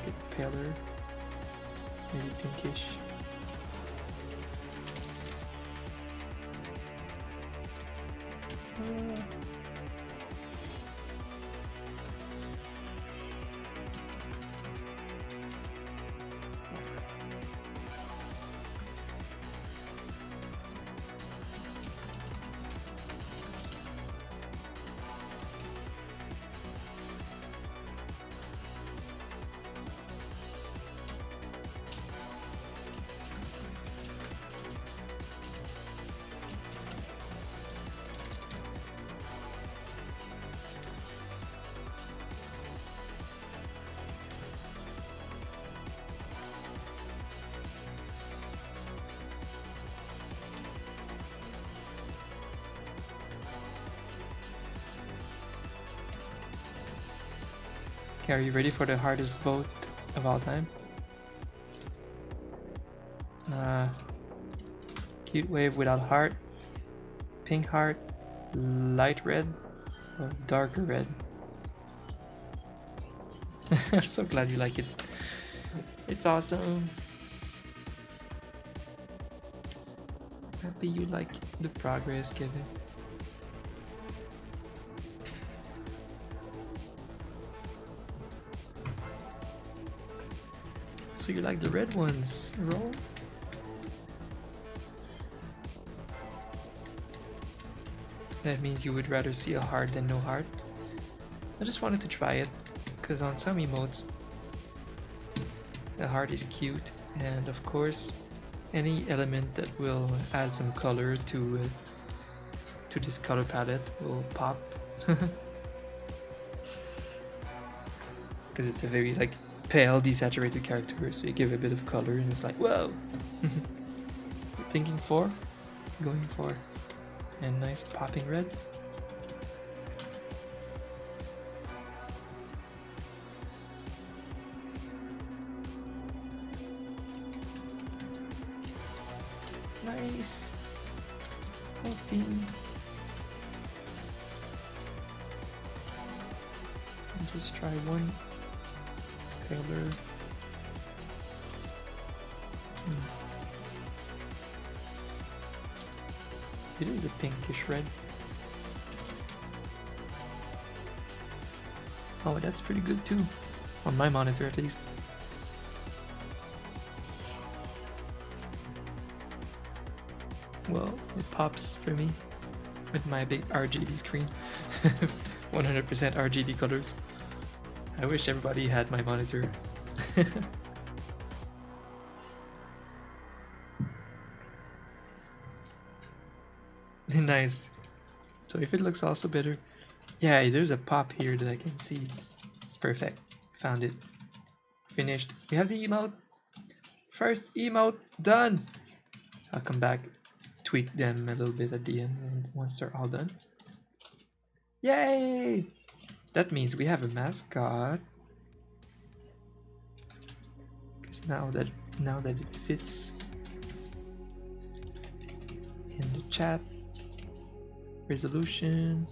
make it paler, maybe pinkish. Okay, are you ready for the hardest vote of all time? Cute wave without heart, pink heart, light red, or darker red? I'm so glad you like it. It's awesome. Happy you like the progress, Kevin. So you like the red ones, Roll? That means you would rather see a heart than no heart. I just wanted to try it, because on some emotes, the heart is cute, and of course, any element that will add some color to this color palette will pop. Because it's a very like pale, desaturated character, so you give a bit of color, and it's like, whoa! Thinking 4, going 4. And nice popping red. Nice. Thanks, team. I'll just try one color. It is a pinkish red. Oh, that's pretty good too. On my monitor at least. Well, it pops for me with my big RGB screen. 100% RGB colors. I wish everybody had my monitor. Nice. So if it looks also better, yeah, there's a pop here that I can see. It's perfect. Found it. Finished. We have the emote. First emote done. I'll come back, tweak them a little bit at the end and once they're all done. Yay! That means we have a mascot. Because now that it fits in the chat. Resolution.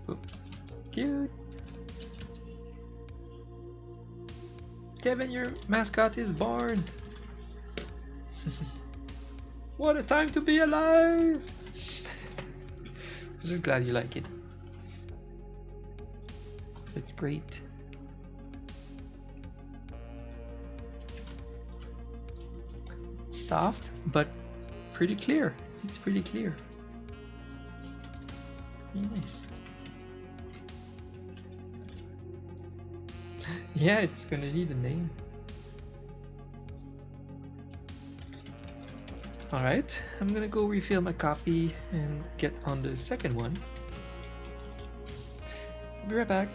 Oh, cute. Kevin, your mascot is born. What a time to be alive. I'm just glad you like it. It's great. Soft, but pretty clear. It's pretty clear. Very nice. Yeah, it's gonna need a name. Alright, I'm gonna go refill my coffee and get on the second one. Be right back.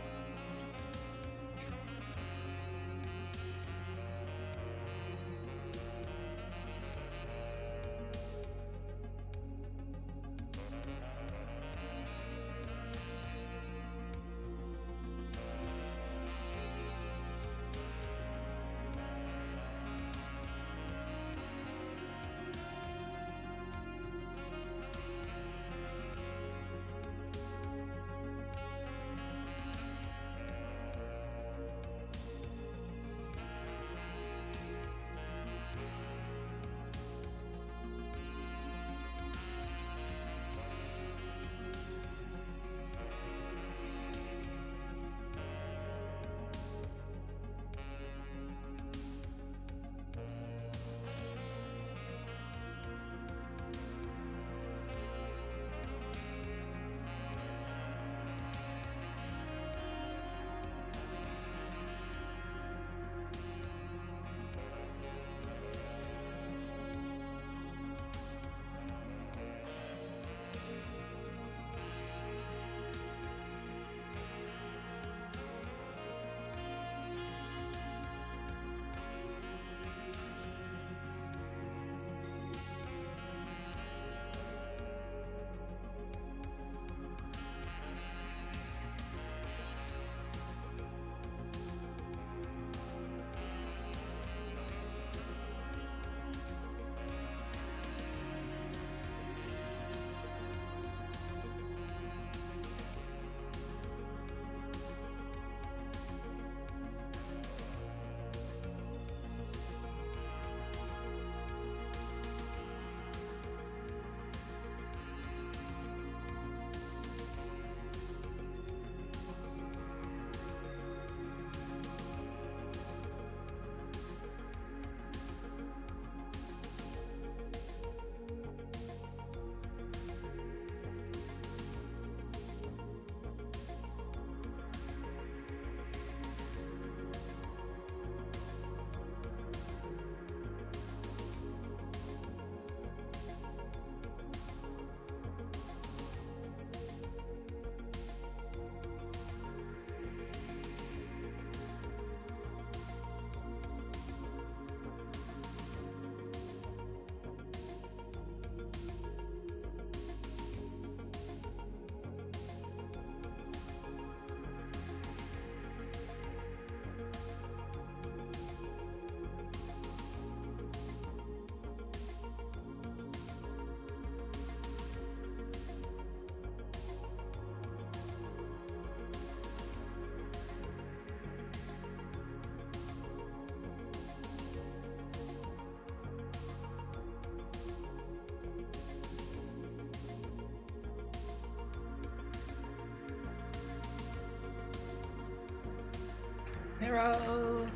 Keravel.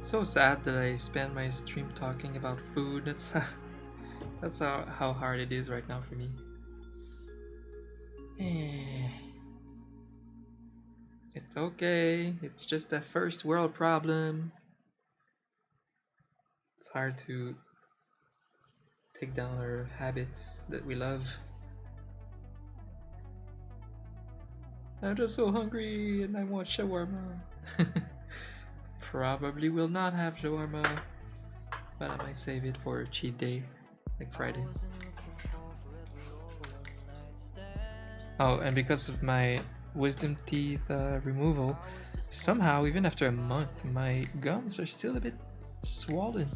So sad that I spend my stream talking about food. That's how hard it is right now for me. It's okay. It's just a first world problem. It's hard to take down our habits that we love. I'm just so hungry and I want shawarma. Probably will not have shawarma, but I might save it for a cheat day, like Friday. Oh, and because of my wisdom teeth removal, somehow, even after a month, my gums are still a bit swollen.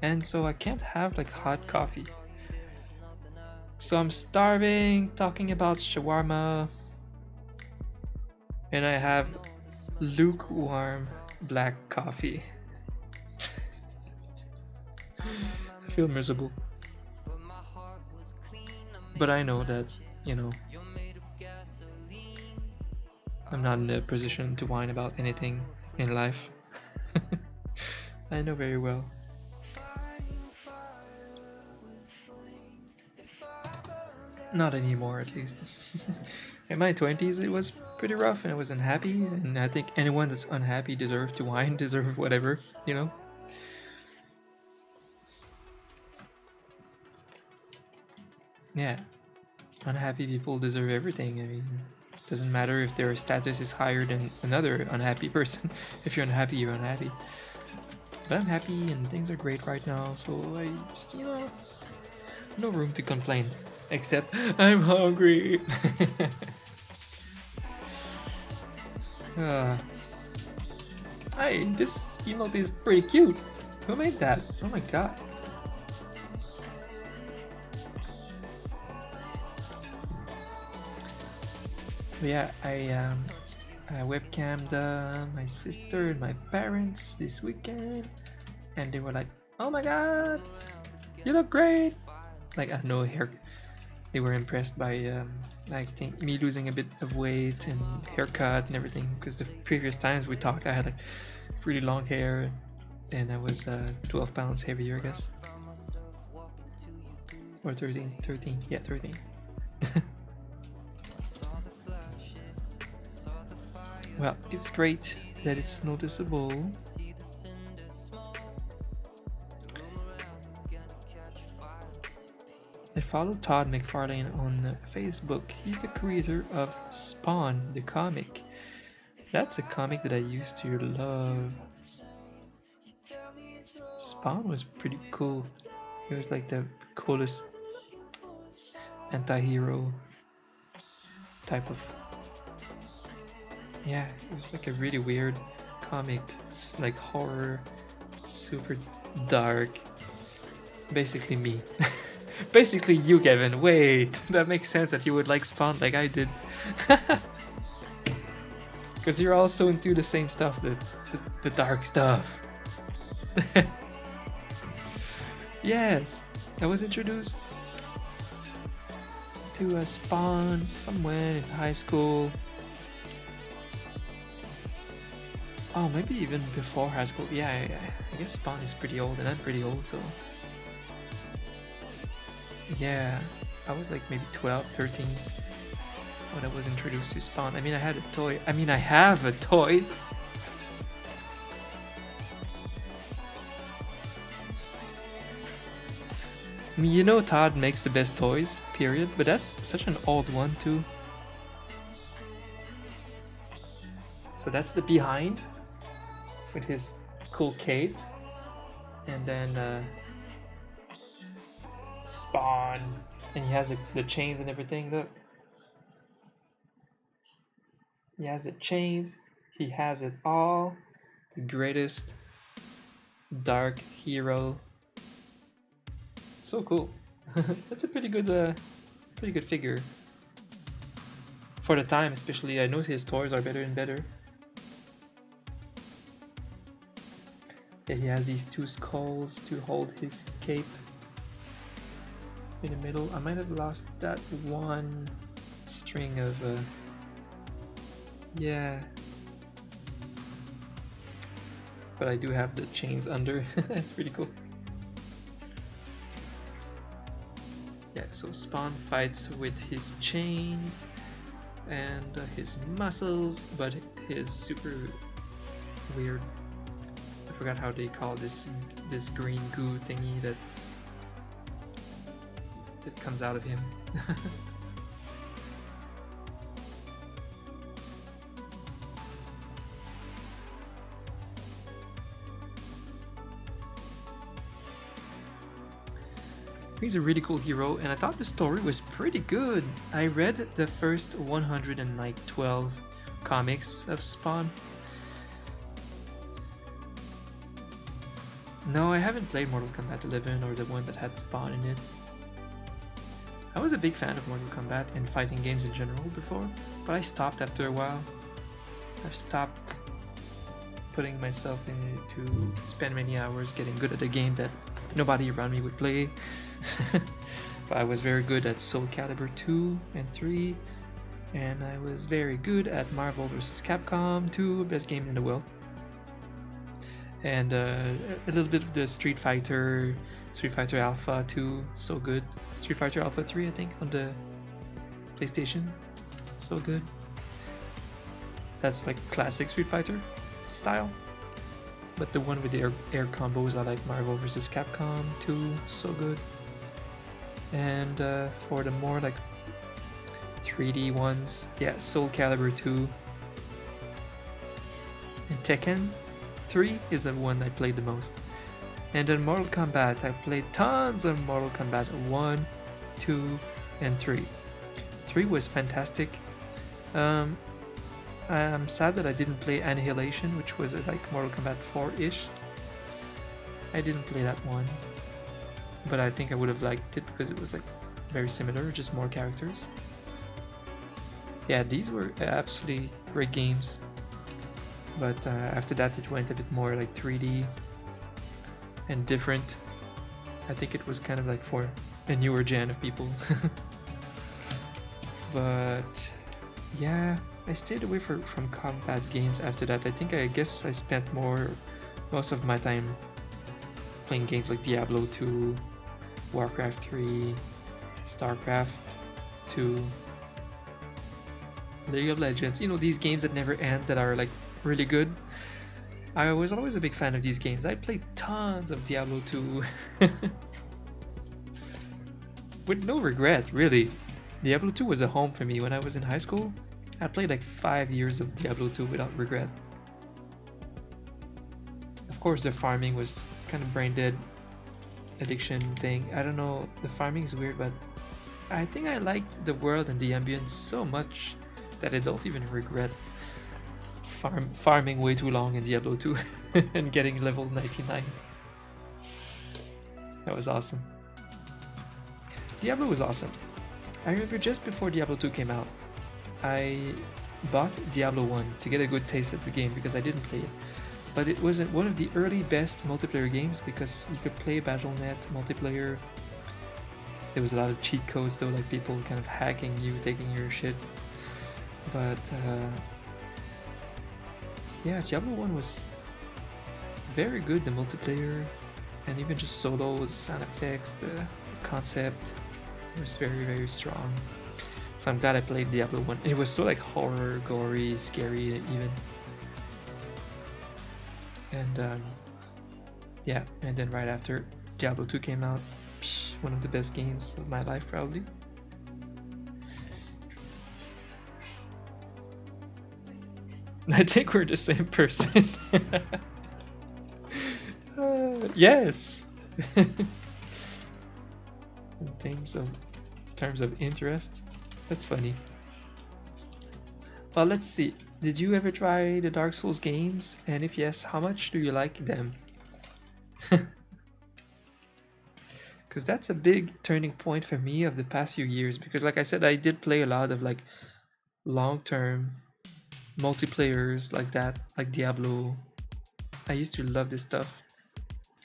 And so I can't have like hot coffee. So I'm starving, talking about shawarma, and I have lukewarm black coffee. I feel miserable. But I know that, you know, I'm not in a position to whine about anything in life. I know very well. Not anymore, at least. In my 20s, it was pretty rough and I was unhappy, and I think anyone that's unhappy deserves to whine, deserve whatever, you know? Yeah. Unhappy people deserve everything. I mean, it doesn't matter if their status is higher than another unhappy person. If you're unhappy, you're unhappy. But I'm happy and things are great right now, so I just, you know, no room to complain. Except, I'm hungry. Hey, this emote is pretty cute. Who made that? Oh my god. But yeah, I webcammed my sister and my parents this weekend, and they were like, "Oh my god, you look great!" Like I don't know, hair. They were impressed by like me losing a bit of weight and haircut and everything. Because the previous times we talked, I had like really long hair, and I was 12 pounds heavier, I guess, or 13. Yeah, 13. Well, it's great that it's noticeable. I follow Todd McFarlane on Facebook. He's the creator of Spawn, the comic. That's a comic that I used to love. Spawn was pretty cool. He was like the coolest anti-hero type of... Yeah, it was like a really weird comic. It's like horror, super dark. Basically me. Basically you, Kevin. Wait, that makes sense that you would like Spawn like I did. Because you're also into the same stuff, the dark stuff. Yes, I was introduced to a Spawn somewhere in high school. Oh, maybe even before high school. Yeah, I guess Spawn is pretty old and I'm pretty old, so... Yeah, I was like maybe 12, 13 when I was introduced to Spawn. I mean, I had a toy. I mean, I have a toy. I mean, you know Todd makes the best toys, period, but that's such an old one too. So that's the behind with his cool cape, and then Spawn, and he has the chains and everything. Look, he has the chains, he has it all. The greatest dark hero. So cool. That's a pretty good figure for the time, especially. I know his toys are better and better. Yeah, he has these two skulls to hold his cape. in the middle. I might have lost that one string of yeah, but I do have the chains under. It's pretty cool. Yeah, so Spawn fights with his chains and his muscles, but his super weird, I forgot how they call this green goo thingy that comes out of him. He's a really cool hero, and I thought the story was pretty good. I read the first 112 comics of Spawn. No, I haven't played Mortal Kombat 11 or the one that had Spawn in it. I was a big fan of Mortal Kombat and fighting games in general before, but I stopped after a while. I've stopped putting myself in to spend many hours getting good at a game that nobody around me would play. But I was very good at Soul Calibur 2 and 3, and I was very good at Marvel vs. Capcom 2, best game in the world. And a little bit of the Street Fighter Alpha 2, so good. Street Fighter Alpha 3, I think, on the PlayStation, so good. That's like classic Street Fighter style. But the one with the air combos, I like Marvel vs. Capcom 2, so good. And for the more like 3D ones, yeah, Soul Calibur 2 and Tekken 3 is the one I played the most. And then Mortal Kombat, I played tons of Mortal Kombat 1, 2, and 3. 3 was fantastic. I'm sad that I didn't play Annihilation, which was like Mortal Kombat 4-ish. I didn't play that one, but I think I would have liked it because it was like very similar, just more characters. Yeah, these were absolutely great games. But after that it went a bit more like 3D and different. I think it was kind of like for a newer gen of people. But yeah, I stayed away from combat games after that. I guess I spent most of my time playing games like Diablo 2, Warcraft 3, Starcraft 2, League of Legends, you know, these games that never end that are like really good. I was always a big fan of these games. I played tons of Diablo 2 with no regret, really. Diablo 2 was a home for me when I was in high school. I played like 5 years of Diablo 2 without regret. Of course, the farming was kind of brain dead addiction thing. I don't know, the farming is weird, but I think I liked the world and the ambience so much that I don't even regret farming way too long in Diablo 2 and getting level 99. That was awesome. Diablo was awesome. I remember just before Diablo 2 came out, I bought Diablo 1 to get a good taste of the game because I didn't play it. But it was one of the early best multiplayer games because you could play Battle.net multiplayer. There was a lot of cheat codes though, like people kind of hacking you, taking your shit. But yeah, Diablo 1 was very good, the multiplayer, and even just solo, the sound effects, the concept was very, very strong. So I'm glad I played Diablo 1. It was so like horror, gory, scary even. And yeah, and then right after Diablo 2 came out, one of the best games of my life probably. I think we're the same person. Yes. In terms of interest, that's funny. Well, let's see. Did you ever try the Dark Souls games? And if yes, how much do you like them? Because that's a big turning point for me of the past few years. Because like I said, I did play a lot of like long-term multiplayers like that, like Diablo. I used to love this stuff.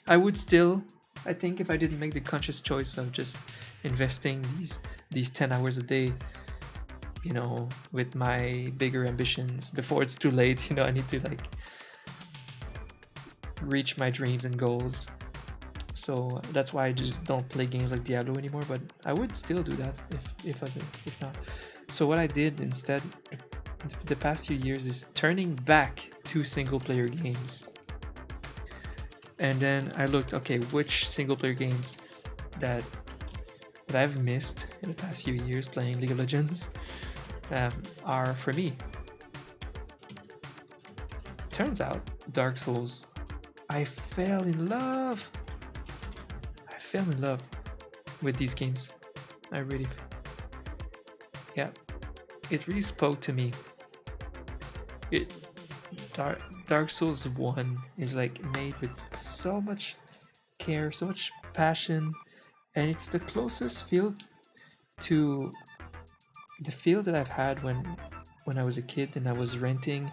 I would still, I think if I didn't make the conscious choice of just investing these 10 hours a day, you know, with my bigger ambitions before it's too late. You know, I need to like reach my dreams and goals. So that's why I just don't play games like Diablo anymore, but I would still do that if I could, if not. So what I did instead the past few years is turning back to single player games. And then I looked, okay, which single player games that I've missed in the past few years playing League of Legends are for me. Turns out Dark Souls, I fell in love with these games. I really, yeah, it really spoke to me. Dark Souls 1 is like made with so much care, so much passion, and it's the closest feel to the feel that I've had when I was a kid and I was renting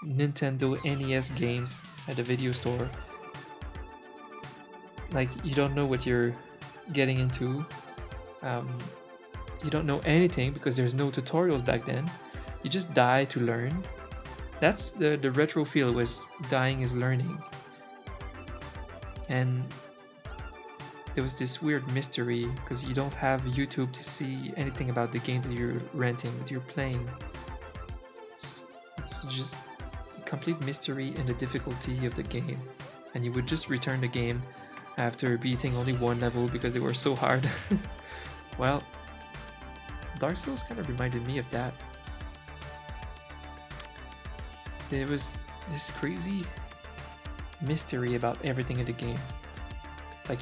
Nintendo NES games at a video store. Like, you don't know what you're getting into. You don't know anything because there's no tutorials back then. You just die to learn. That's the retro feel, was dying is learning. And there was this weird mystery because you don't have YouTube to see anything about the game that you're renting, that you're playing. It's just a complete mystery in the difficulty of the game. And you would just return the game after beating only one level because they were so hard. Well, Dark Souls kind of reminded me of that. There was this crazy mystery about everything in the game. Like,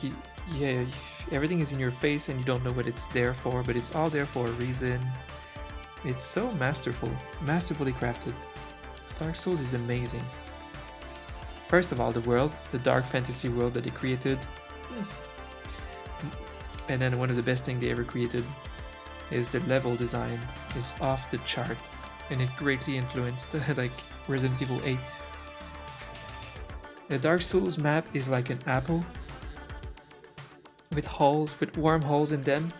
everything is in your face and you don't know what it's there for, but it's all there for a reason. It's so masterfully crafted. Dark Souls is amazing. First of all, the world, the dark fantasy world that they created. And then one of the best things they ever created is the level design is off the chart, and it greatly influenced like Resident Evil 8. The Dark Souls map is like an apple with holes, with wormholes in them,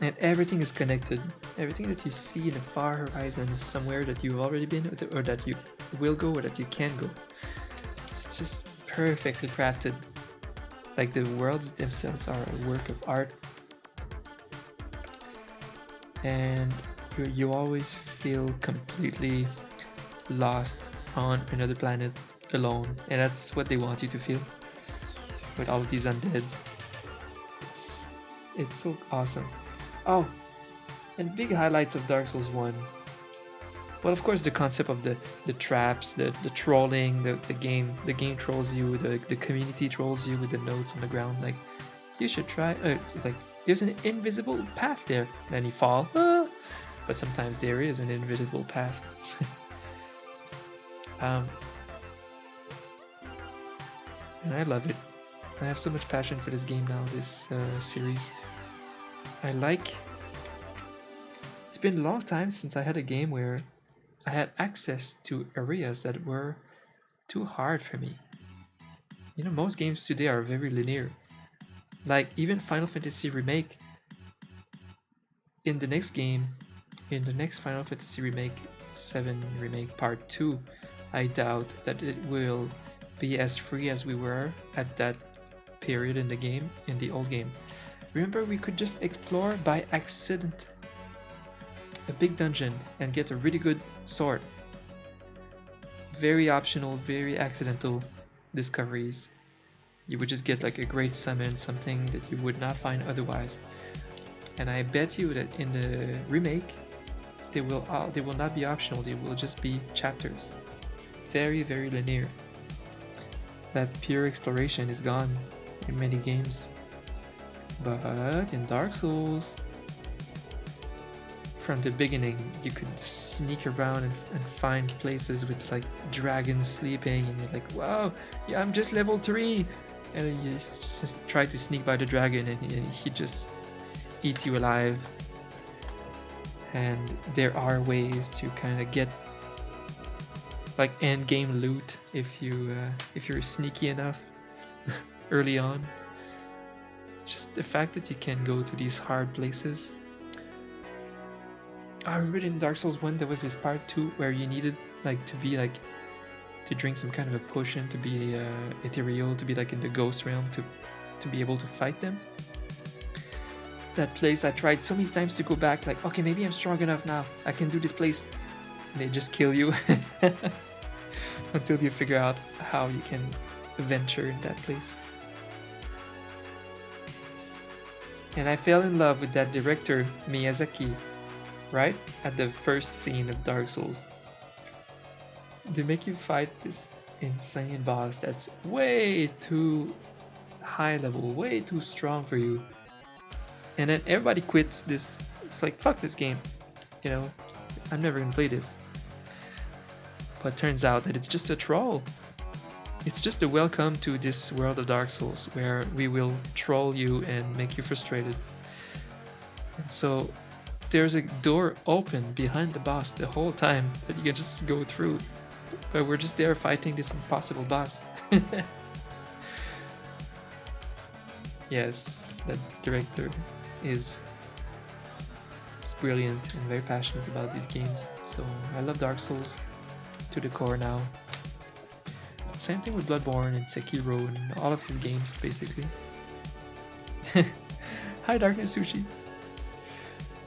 and everything is connected. Everything that you see in the far horizon is somewhere that you've already been, or that you will go, or that you can go. It's just perfectly crafted. Like, the worlds themselves are a work of art, and you always feel completely lost on another planet alone, and that's what they want you to feel with all of these undeads. It's so awesome. Oh, and big highlights of Dark Souls 1. Well, of course, the concept of the traps, the trolling, the game trolls you, the community trolls you with the notes on the ground. Like, you should try. Like, there's an invisible path there, and you fall. But sometimes there is an invisible path. And I love it. I have so much passion for this game now. This series. It's been a long time since I had a game where I had access to areas that were too hard for me. You know, most games today are very linear. Like, even Final Fantasy Remake, in the next Final Fantasy Remake 7 Remake Part 2, I doubt that it will be as free as we were at that period in the game, in the old game. Remember, we could just explore by accident a big dungeon and get a really good sword. Very optional, very accidental discoveries. You would just get like a great summon, something that you would not find otherwise. And I bet you that in the remake, they will not be optional. They will just be chapters. Very, very linear. That pure exploration is gone in many games. But in Dark Souls, from the beginning, you could sneak around and find places with like dragons sleeping, and you're like, wow, yeah, I'm just level 3. And then you just try to sneak by the dragon, and he just eats you alive. And there are ways to kind of get like end game loot if you're sneaky enough early on. Just the fact that you can go to these hard places. I remember in Dark Souls 1 there was this part 2 where you needed like to be like to drink some kind of a potion to be ethereal, to be like in the ghost realm to be able to fight them. That place I tried so many times to go back, like, okay, maybe I'm strong enough now, I can do this place. And they just kill you until you figure out how you can venture in that place. And I fell in love with that director, Miyazaki, right? At the first scene of Dark Souls. They make you fight this insane boss that's way too high level, way too strong for you. And then everybody quits this. It's like, fuck this game. You know, I'm never gonna play this. But turns out that it's just a troll. It's just a welcome to this world of Dark Souls where we will troll you and make you frustrated. And so there's a door open behind the boss the whole time that you can just go through. But we're just there fighting this impossible boss. Yes, that director is brilliant and very passionate about these games. So I love Dark Souls to the core now. Same thing with Bloodborne and Sekiro and all of his games, basically. Hi, Darkness Sushi.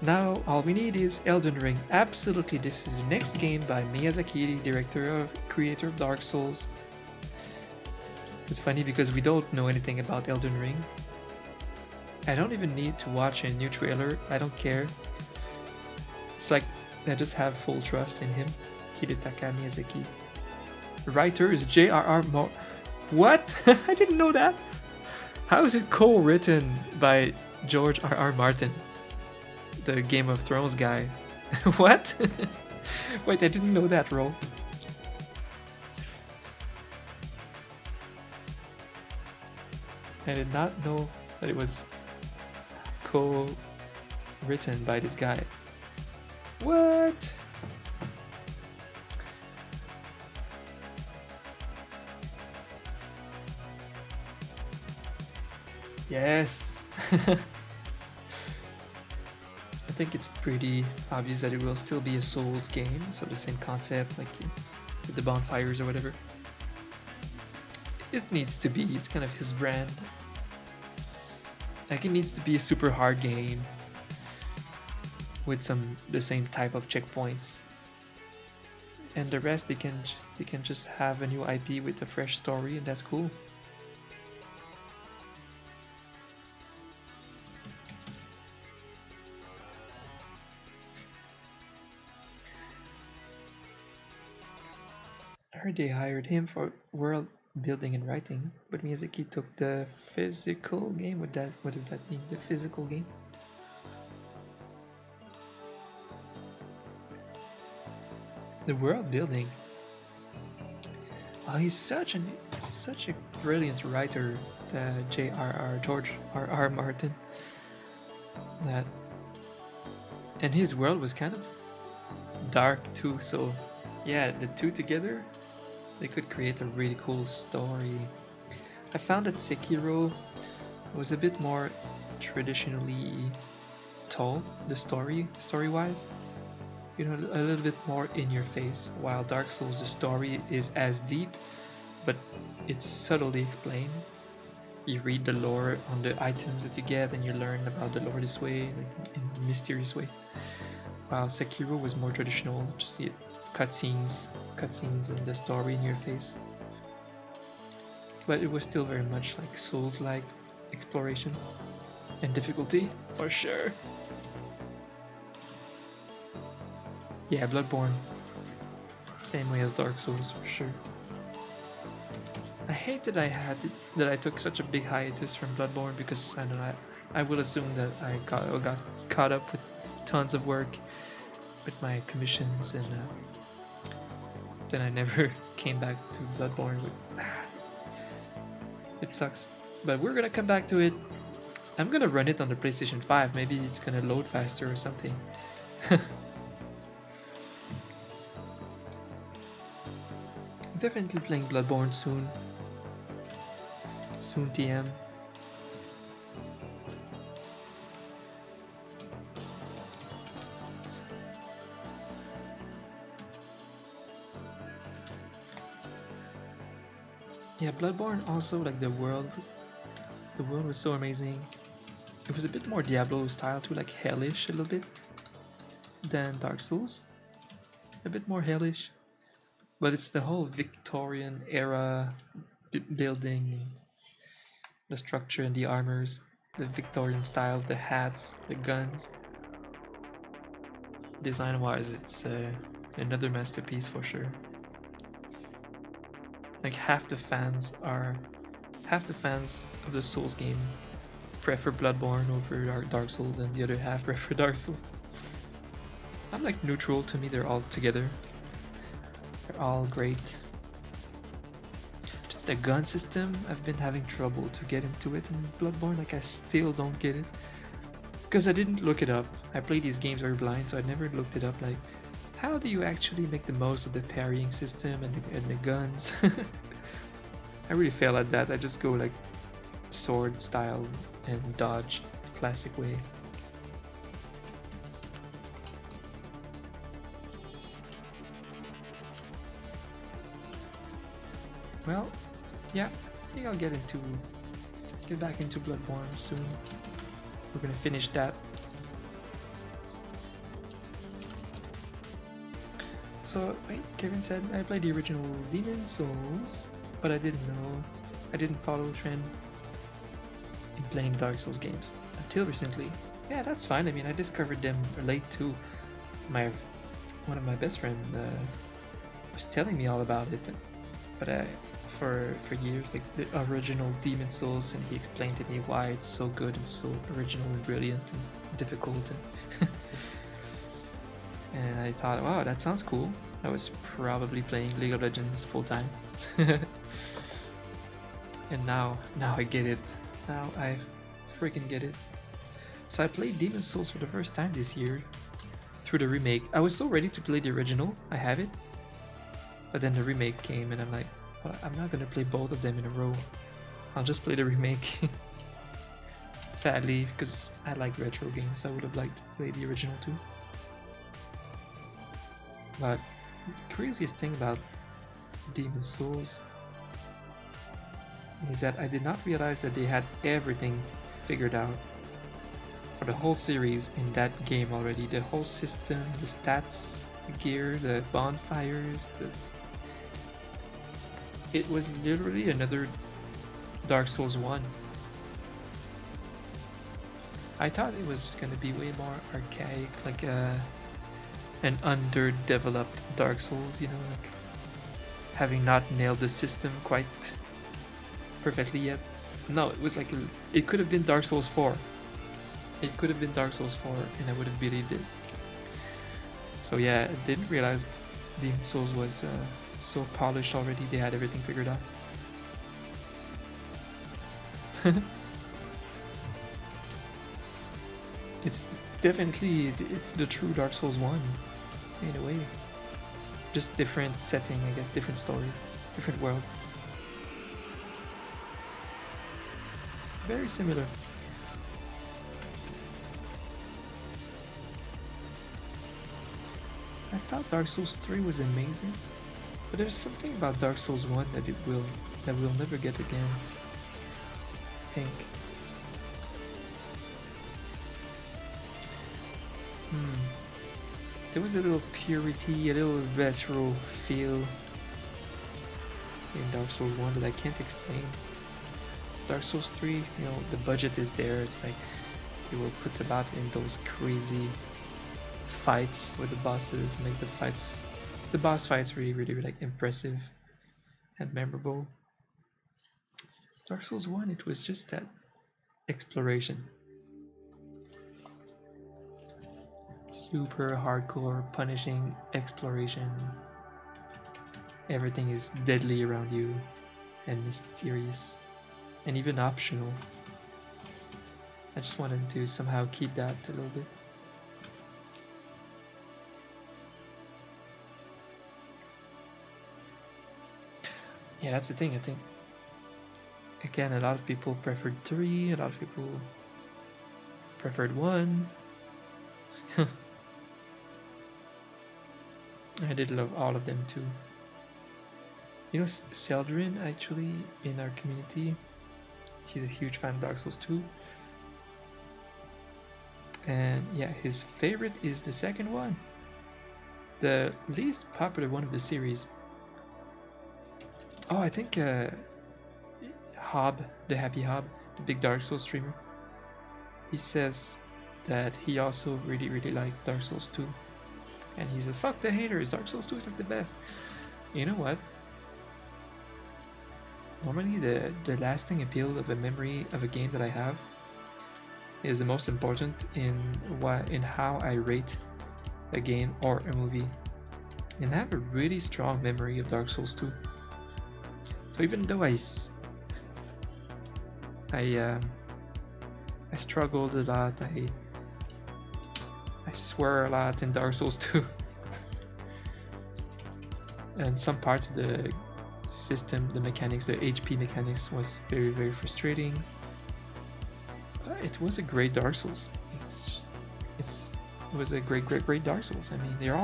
Now all we need is Elden Ring. Absolutely, this is the next game by Miyazaki, the creator of Dark Souls. It's funny because we don't know anything about Elden Ring. I don't even need to watch a new trailer. I don't care. It's like I just have full trust in him. Hidetaka Miyazaki. The writer is J.R.R. What? I didn't know that. How is it co-written by George R.R. Martin, the Game of Thrones guy? What? Wait, I didn't know that, Ro. I did not know that it was co-written by this guy. What? Yes. I think it's pretty obvious that it will still be a Souls game, so the same concept, like with the bonfires or whatever. It needs to be, it's kind of his brand. Like, it needs to be a super hard game with the same type of checkpoints, and the rest they can just have a new IP with a fresh story, and that's cool. I heard they hired him for world building and writing, but Miyazaki took the physical game. What does that mean? The physical game? The world building. Oh, he's such a brilliant writer, George R.R. Martin. And his world was kind of dark too. So, yeah, the two together, they could create a really cool story. I found that Sekiro was a bit more traditionally told, the story-wise. You know, a little bit more in your face, while Dark Souls, the story is as deep, but it's subtly explained. You read the lore on the items that you get, and you learn about the lore this way, like in a mysterious way. While Sekiro was more traditional, just see cutscenes and the story in your face. But it was still very much like Souls-like exploration and difficulty, for sure. Yeah, Bloodborne. Same way as Dark Souls, for sure. I hate that I took such a big hiatus from Bloodborne, because I don't know, I will assume that I got caught up with tons of work with my commissions, and then I never came back to Bloodborne. It sucks, but we're gonna come back to it. I'm gonna run it on the PlayStation 5. Maybe it's gonna load faster or something. Definitely playing Bloodborne soon. Soon, TM. Yeah, Bloodborne also, like the world was so amazing. It was a bit more Diablo style too, like hellish a little bit than Dark Souls. A bit more hellish, but it's the whole Victorian era building, the structure and the armors, the Victorian style, the hats, the guns. Design-wise, it's another masterpiece for sure. Like half the fans of the Souls game prefer Bloodborne over Dark Souls, and the other half prefer Dark Souls. I'm like neutral. To me, they're all together. They're all great. Just the gun system, I've been having trouble to get into it in Bloodborne. Like I still don't get it because I didn't look it up. I play these games very blind, so I never looked it up. Like, how do you actually make the most of the parrying system and the guns? I really fail at that. I just go like sword style and dodge, classic way. Well, yeah, I think I'll get back into Bloodborne soon. We're gonna finish that. So, right, Kevin said I played the original Demon Souls, but I didn't follow trend in playing Dark Souls games until recently. Yeah, that's fine. I mean, I discovered them late too. One of my best friends was telling me all about it, but for years, like the original Demon Souls, and he explained to me why it's so good and so original and brilliant and difficult, and and I thought, wow, that sounds cool. I was probably playing League of Legends full time, and now I get it. Now I freaking get it. So I played Demon Souls for the first time this year through the remake. I was so ready to play the original. I have it, but then the remake came, and I'm like, well, I'm not gonna play both of them in a row. I'll just play the remake. Sadly, because I like retro games, I would have liked to play the original too. But the craziest thing about Demon Souls is that I did not realize that they had everything figured out for the whole series in that game already. The whole system, the stats, the gear, the bonfires, it was literally another Dark Souls 1. I thought it was gonna be way more archaic, like an underdeveloped Dark Souls, you know, like having not nailed the system quite perfectly yet. No, it was like it could have been Dark Souls 4. It could have been Dark Souls 4, and I would have believed it. So yeah, I didn't realize Demon Souls was so polished already. They had everything figured out. It's definitely it's the true Dark Souls 1 in a way. Just different setting, I guess, different story, different world. Very similar. I thought Dark Souls 3 was amazing, but there's something about Dark Souls 1 that we'll never get again. I think. There was a little purity, a little retro feel in Dark Souls 1 that I can't explain. Dark Souls 3, you know, the budget is there. It's like you will put a lot in those crazy fights with the bosses, make the boss fights really like impressive and memorable. Dark Souls 1, it was just that exploration. Super hardcore, punishing exploration. Everything is deadly around you and mysterious and even optional. I just wanted to somehow keep that a little bit. Yeah, that's the thing. I think, again, a lot of people preferred 3, a lot of people preferred 1. I did love all of them too. You know, Seldrin, actually, in our community, he's a huge fan of Dark Souls 2. And yeah, his favorite is the second one. The least popular one of the series. Oh, I think Hob, the Happy Hob, the big Dark Souls streamer, he says that he also really liked Dark Souls 2. And he said, fuck the haters, Dark Souls 2 is like the best. You know what? Normally the lasting appeal of a memory of a game that I have is the most important in how I rate a game or a movie. And I have a really strong memory of Dark Souls 2. So even though I struggled a lot, I swear a lot in Dark Souls 2. And some parts of the system, the mechanics, the HP mechanics was very frustrating. But it was a great Dark Souls. It was a great Dark Souls. I mean, they're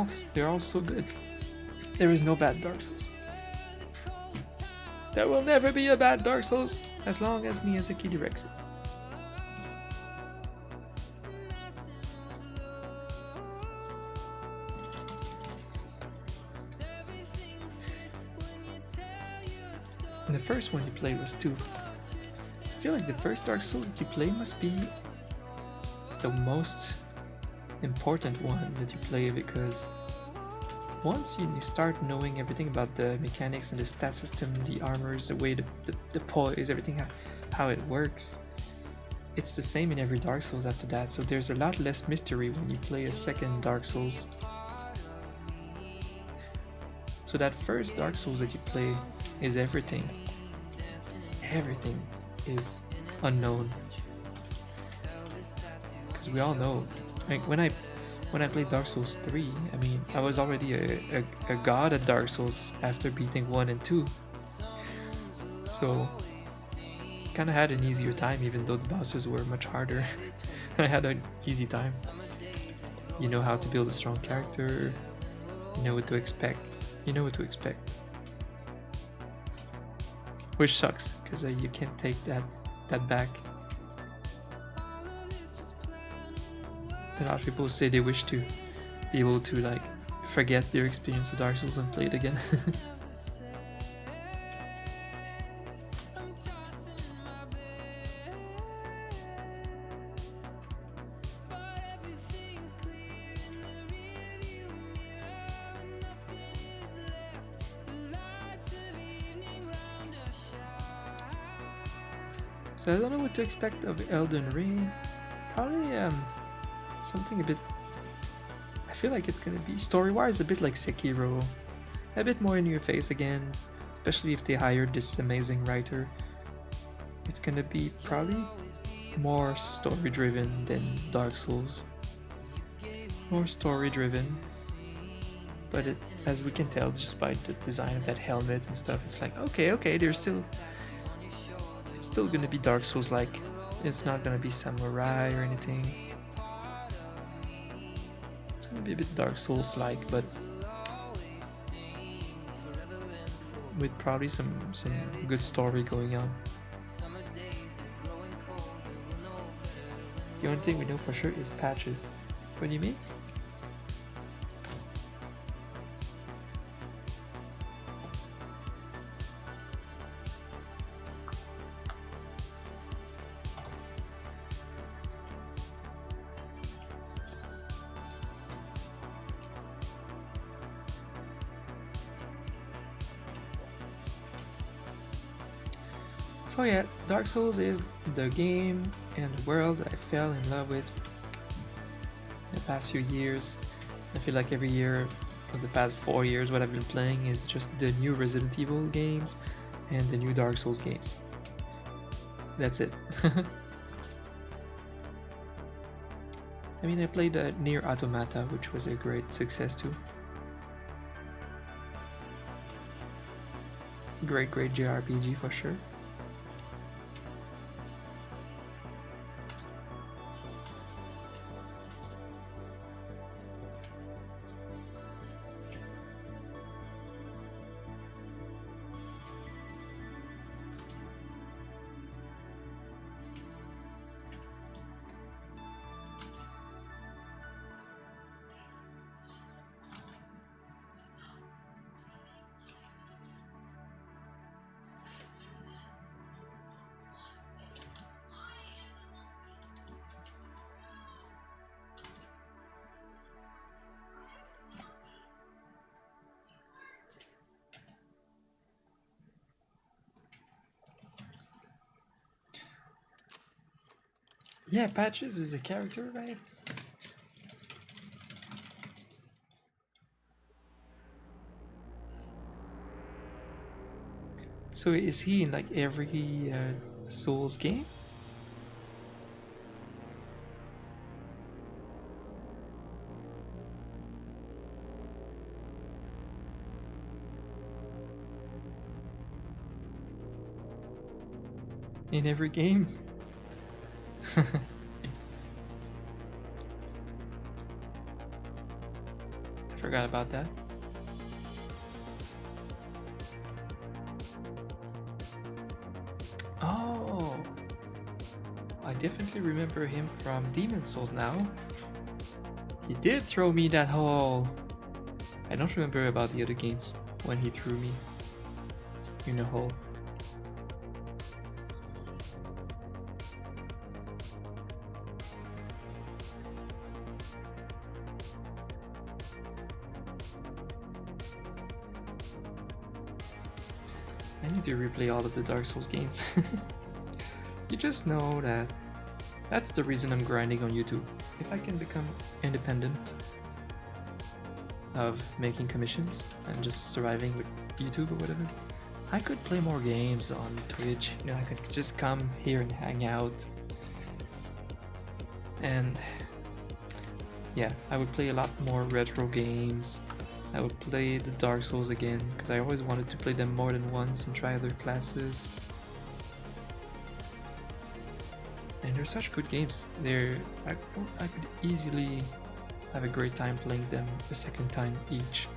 all so good. There is no bad Dark Souls. There will never be a bad Dark Souls as long as Miyazaki directs it. And the first one you played was 2. I feel like the first Dark Souls that you play must be the most important one that you play, because once you start knowing everything about the mechanics and the stat system, the armors, the way the poise, everything, how it works, it's the same in every Dark Souls after that. So there's a lot less mystery when you play a second Dark Souls. So that first Dark Souls that you play is everything. Everything is unknown. Because we all know, like when I played Dark Souls 3, I mean, I was already a god at Dark Souls after beating 1 and 2. So kind of had an easier time, even though the bosses were much harder. I had an easy time. You know how to build a strong character. You know what to expect. Which sucks, because you can't take that back. A lot of people say they wish to be able to like forget their experience of Dark Souls and play it again. So I don't know what to expect of Elden Ring. Probably something a bit, I feel like it's gonna be story-wise a bit like Sekiro, a bit more in your face again, especially if they hired this amazing writer. It's gonna be probably more story-driven than Dark Souls. More story-driven, but as we can tell just by the design of that helmet and stuff, it's like okay, it's still gonna be Dark Souls like. It's not gonna be samurai or anything. It's gonna be a bit Dark Souls like, but with probably some good story going on. The only thing we know for sure is patches. What do you mean? So yeah, Dark Souls is the game and the world I fell in love with in the past few years. I feel like every year of the past 4 years what I've been playing is just the new Resident Evil games and the new Dark Souls games. That's it. I mean, I played Nier Automata, which was a great success too. Great JRPG for sure. Yeah, Patches is a character, right? So is he in like every Souls game? In every game? I forgot about that. Oh, I definitely remember him from Demon Souls now. He did throw me that hole. I don't remember about the other games when he threw me in a hole. I need to replay all of the Dark Souls games. You just know that that's the reason I'm grinding on YouTube. If I can become independent of making commissions and just surviving with YouTube or whatever, I could play more games on Twitch. You know, I could just come here and hang out. And yeah, I would play a lot more retro games. I would play the Dark Souls again because I always wanted to play them more than once and try other classes. And they're such good games. I could easily have a great time playing them a second time each.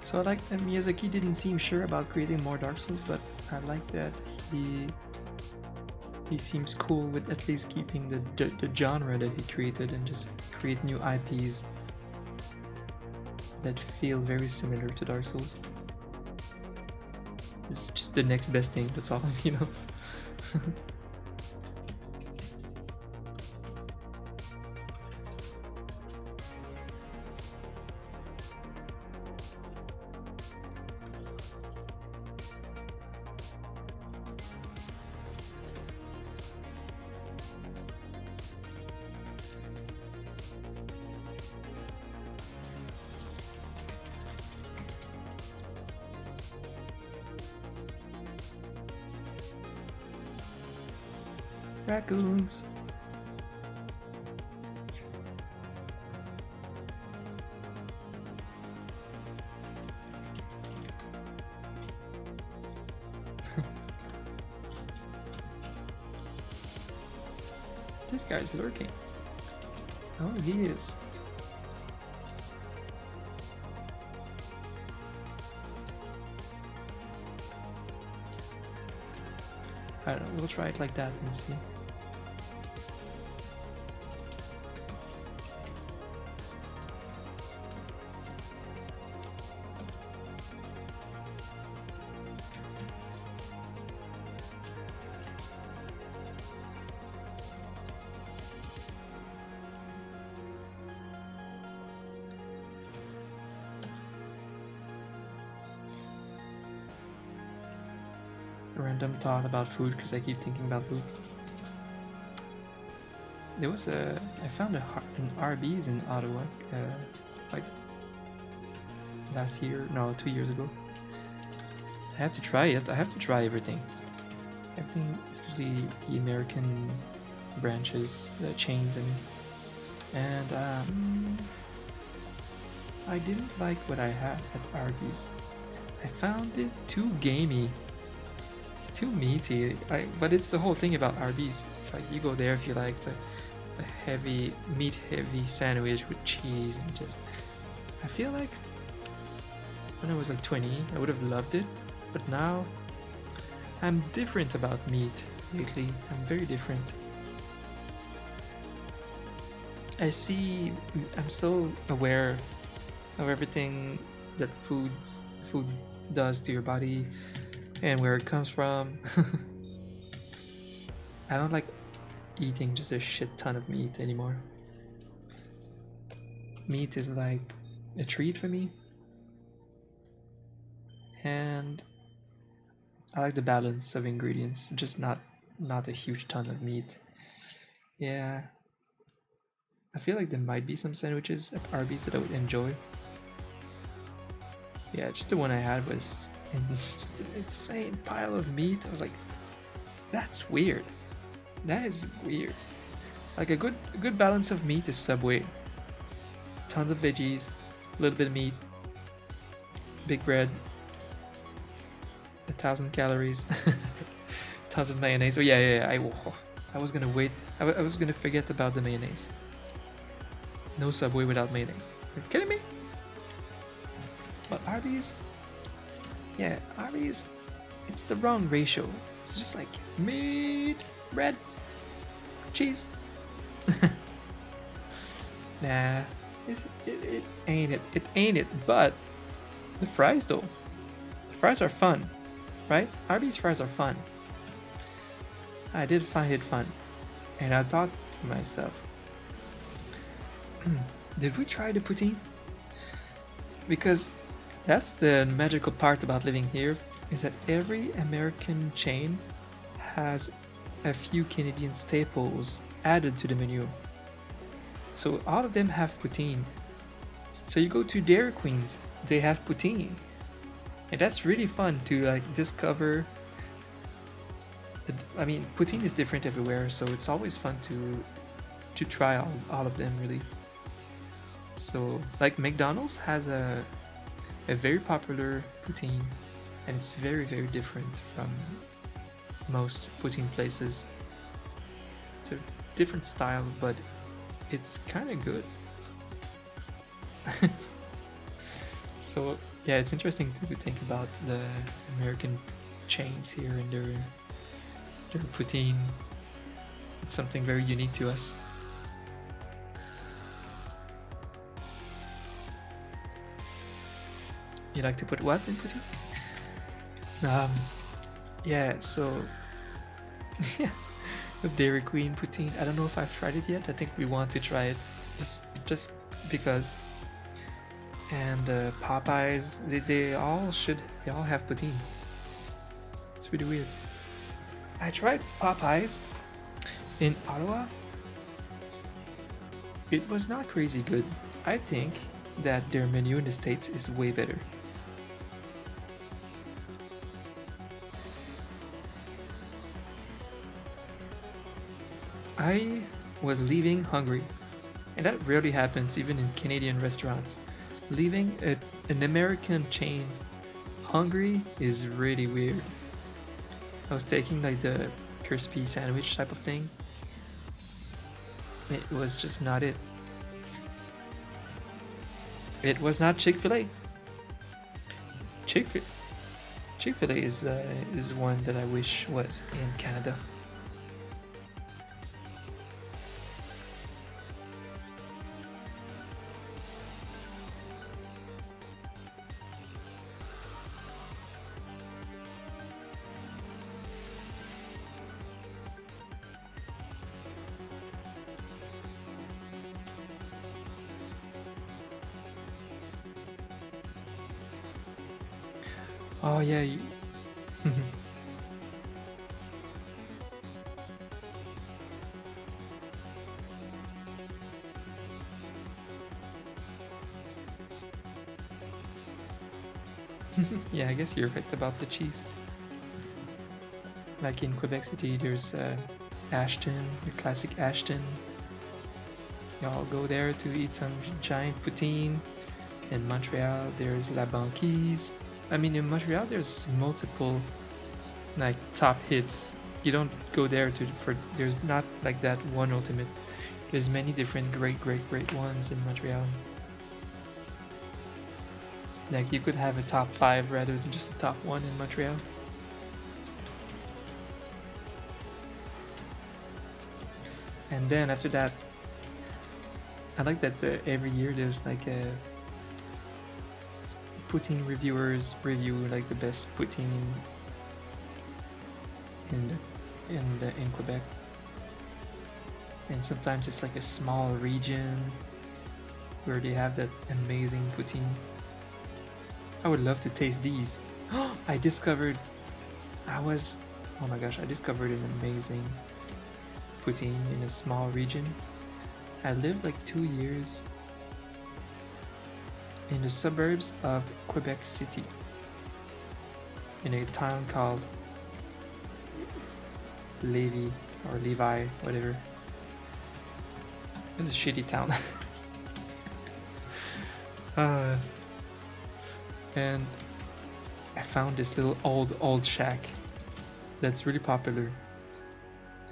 So I like that Miyazaki didn't seem sure about creating more Dark Souls, but I like that he seems cool with at least keeping the genre that he created and just create new IPs that feel very similar to Dark Souls. It's just the next best thing, that's all, you know. Raccoons. This guy's lurking. Oh, he is. I don't know, we'll try it like that and see. Random thought about food because I keep thinking about food. There was I found an Arby's in Ottawa, like last year, no, 2 years ago. I have to try it. I have to try everything, especially the American branches, the chains, and I didn't like what I had at Arby's. I found it too gamey. Too meaty, but it's the whole thing about Arby's. It's like you go there if you like the meat-heavy sandwich with cheese and just. I feel like when I was like 20, I would have loved it, but now I'm different about meat lately. I'm very different. I'm so aware of everything that food does to your body and where it comes from. I don't like eating just a shit ton of meat anymore. Meat is like a treat for me, and I like the balance of ingredients, just not a huge ton of meat. Yeah, I feel like there might be some sandwiches at Arby's that I would enjoy. Yeah, just the one I had was, and it's just an insane pile of meat. I was like, that's weird. That is weird. Like a good balance of meat is Subway. Tons of veggies, a little bit of meat, big bread, 1,000 calories, tons of mayonnaise. Oh yeah. I was gonna wait. I was gonna forget about the mayonnaise. No Subway without mayonnaise. Are you kidding me? But Arby's, yeah, Arby's, it's the wrong ratio. It's just like meat, bread, cheese. Nah, it ain't it. It ain't it. But the fries though, the fries are fun, right? Arby's fries are fun. I did find it fun, and I thought to myself, did we try the poutine? Because that's the magical part about living here, is that every American chain has a few Canadian staples added to the menu. So all of them have poutine. So you go to Dairy Queens, they have poutine. And that's really fun to like discover. I mean, poutine is different everywhere, so it's always fun to try all of them really. So like McDonald's has a very popular poutine, and it's very different from most poutine places. It's a different style, but it's kind of good. So yeah, it's interesting to think about the American chains here and their poutine. It's something very unique to us. You like to put what in poutine? Yeah, so yeah, the Dairy Queen poutine. I don't know if I've tried it yet. I think we want to try it, just because. And Popeyes, they all have poutine. It's really weird. I tried Popeyes in Ottawa. It was not crazy good. I think that their menu in the States is way better. I was leaving hungry, and that rarely happens even in Canadian restaurants. Leaving an American chain hungry is really weird. I was taking like the crispy sandwich type of thing. It was just not it. It was not Chick-fil-A. Chick-fil-A is one that I wish was in Canada. Oh yeah. Yeah, I guess you're right about the cheese. Like in Quebec City, there's Ashton, the classic Ashton. Y'all go there to eat some giant poutine. In Montreal, there's La Banquise. I mean, in Montreal, there's multiple like top hits. You don't go there there's not like that one ultimate. There's many different great ones in Montreal. Like you could have a top 5 rather than just a top 1 in Montreal. And then after that, I like that every year there's like a poutine reviewers review like the best poutine in in Quebec, and sometimes it's like a small region where they have that amazing poutine. I would love to taste these. I discovered oh my gosh, I discovered an amazing poutine in a small region. I lived like 2 years in the suburbs of Quebec City, in a town called Lévis or Levi, whatever. It was a shitty town. And I found this little old shack that's really popular,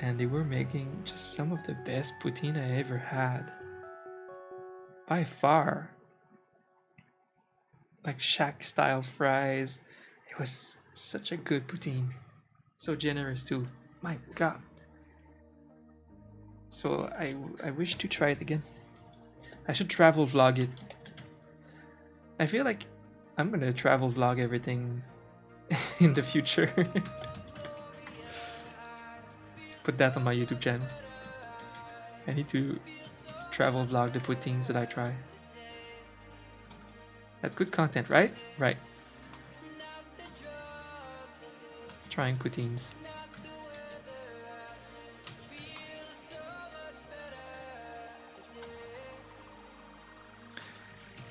and they were making just some of the best poutine I ever had, by far. Like shack style fries. It was such a good poutine, so generous too. My god. So I wish to try it again. I should travel vlog it. I feel like I'm gonna travel vlog everything in the future. Put that on my YouTube channel. I need to travel vlog the poutines that I try. That's good content, right? Right. Trying poutines.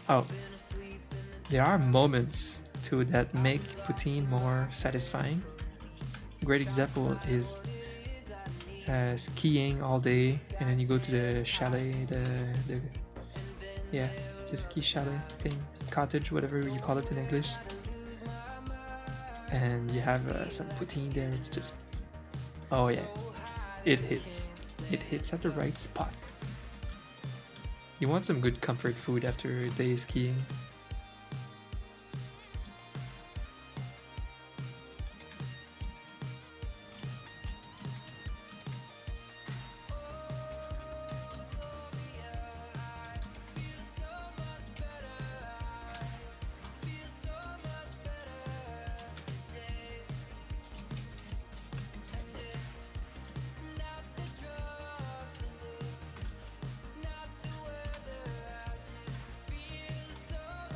Oh, there are moments too that make poutine more satisfying. A great example is skiing all day, and then you go to the chalet, the ski chalet thing, cottage, whatever you call it in English, and you have some poutine there. It's just, oh yeah, it hits at the right spot. You want some good comfort food after a day skiing.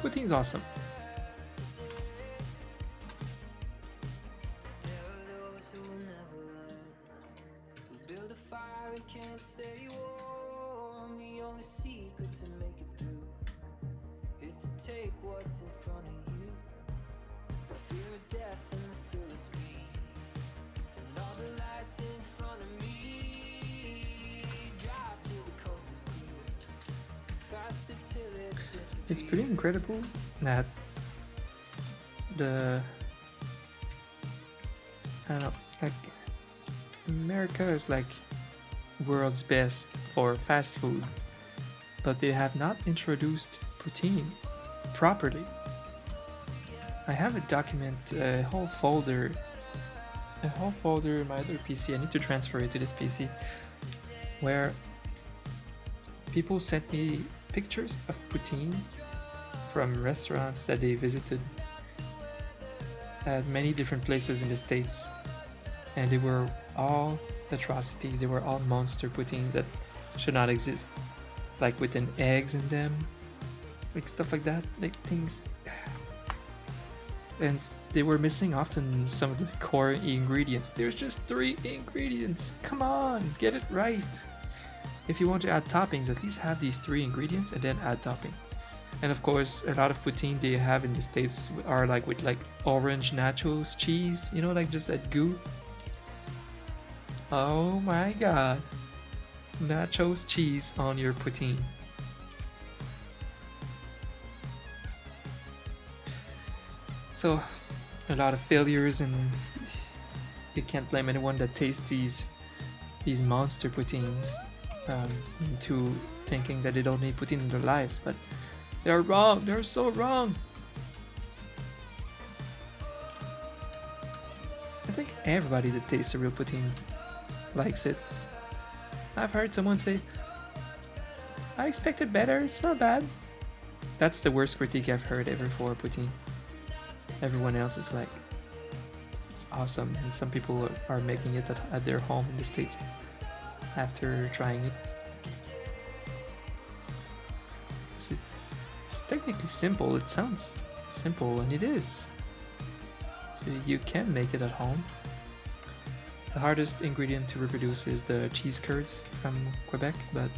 Poutine's awesome. It's pretty incredible that I don't know, like America is like world's best for fast food, but they have not introduced poutine properly. I have a document, a whole folder in my other PC. I need to transfer it to this PC, where people sent me pictures of poutine from restaurants that they visited at many different places in the States, and they were all atrocities. They were all monster poutines that should not exist, like with an eggs in them, like stuff like that, like things. And they were missing often some of the core ingredients. There's just 3 ingredients. Come on, get it right. If you want to add toppings, at least have these 3 ingredients and then add topping. And of course, a lot of poutine they have in the States are like with like orange nachos cheese, you know, like just that goo. Oh my god. Nachos cheese on your poutine. So, a lot of failures, and you can't blame anyone that tastes these monster poutines into thinking that they don't need poutine in their lives, but they're wrong. They're so wrong. I think everybody that tastes a real poutine likes it. I've heard someone say, I expected better, it's not bad. That's the worst critique I've heard ever for poutine. Everyone else is like, It's awesome, and some people are making it at their home in the States after trying it. It's technically simple. It sounds simple, and it is. So you can make it at home. The hardest ingredient to reproduce is the cheese curds from Quebec, but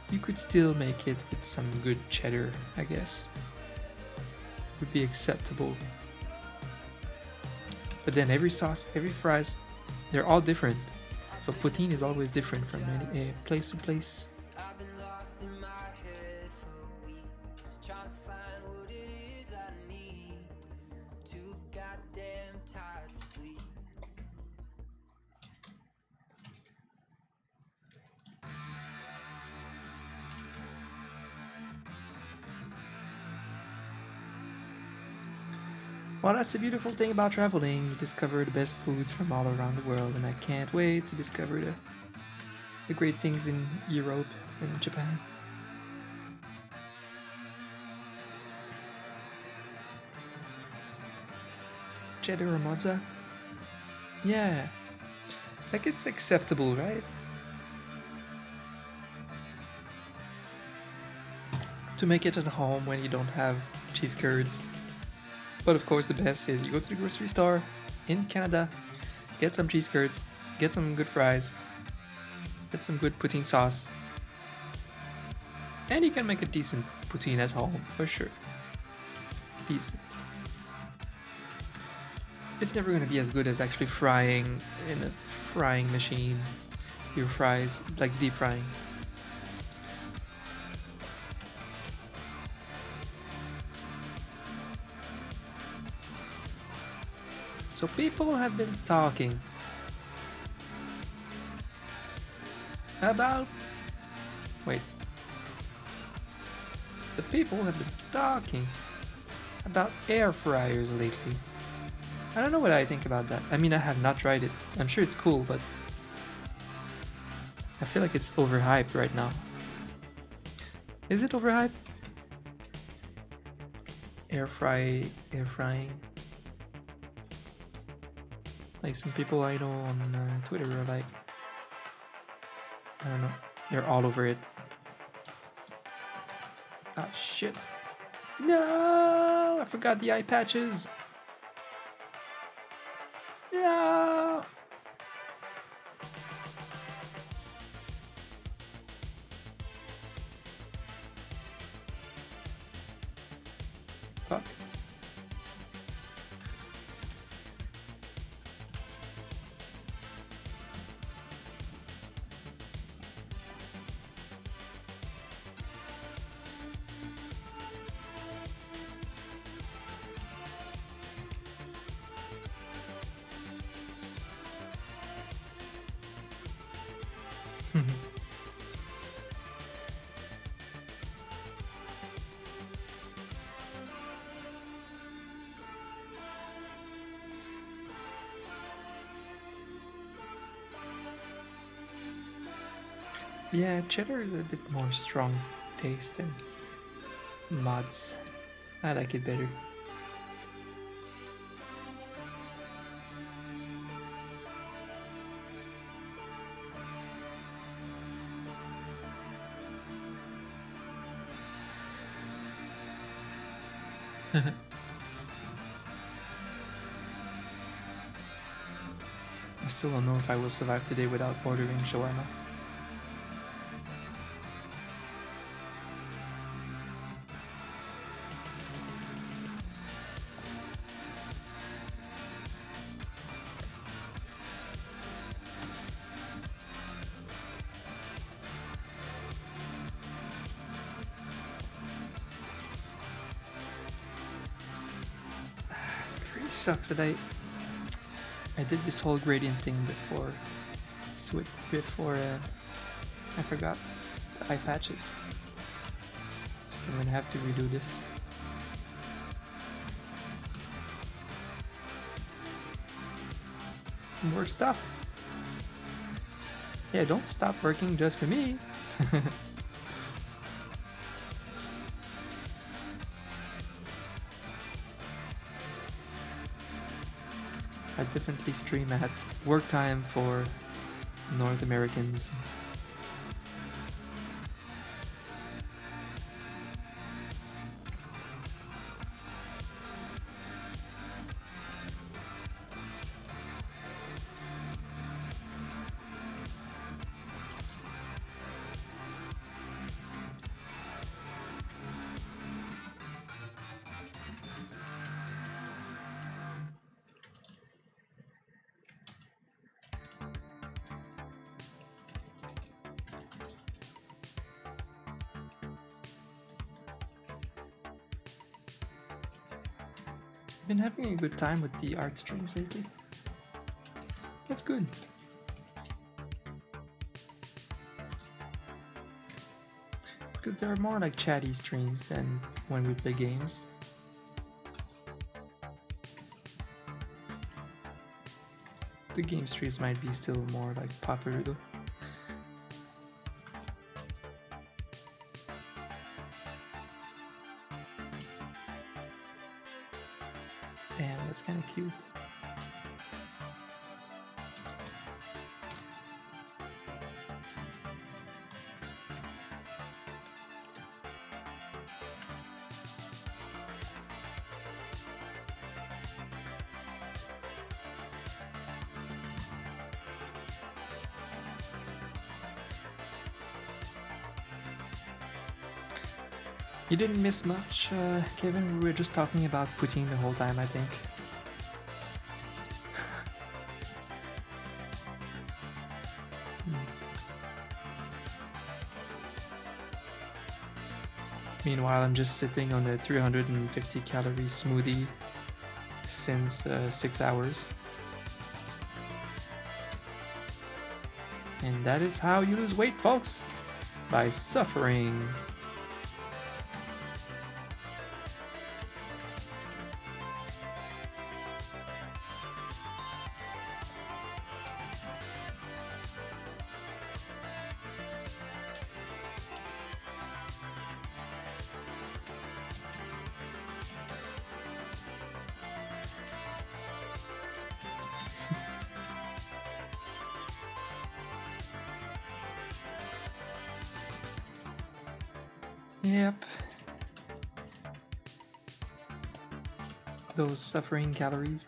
you could still make it with some good cheddar, I guess. Would be acceptable. But then every sauce, every fries, they're all different. So poutine is always different from any place to place. Well, that's the beautiful thing about traveling. You discover the best foods from all around the world, and I can't wait to discover the great things in Europe and Japan. Cheddar or mozza? Yeah. Like it's acceptable, right? To make it at home when you don't have cheese curds. But of course the best is you go to the grocery store in Canada, get some cheese curds, get some good fries, get some good poutine sauce, and you can make a decent poutine at home for sure. Decent. It's never gonna be as good as actually frying in a frying machine your fries, like deep frying. So people have been talking about... Wait. The people have been talking about air fryers lately. I don't know what I think about that. I mean, I have not tried it. I'm sure it's cool, but I feel like it's overhyped right now. Is it overhyped? Air frying. Like some people I know on Twitter are like, I don't know, they're all over it. Ah, shit. No, I forgot the eye patches. No. Fuck. Yeah, cheddar is a bit more strong taste than mods. I like it better. I still don't know if I will survive today without ordering shawarma. It really sucks that I did this whole gradient thing before I forgot the eye patches. So I'm gonna have to redo this. More stuff. Yeah, don't stop working just for me. I definitely stream at work time for North Americans. Been having a good time with the art streams lately. That's good. Because they're more like chatty streams than when we play games. The game streams might be still more like popular though. Damn, that's kind of cute. You didn't miss much, Kevin. We were just talking about Putin the whole time, I think. Meanwhile, I'm just sitting on a 350 calorie smoothie since 6 hours. And that is how you lose weight, folks. By suffering. Yep. Those suffering calories.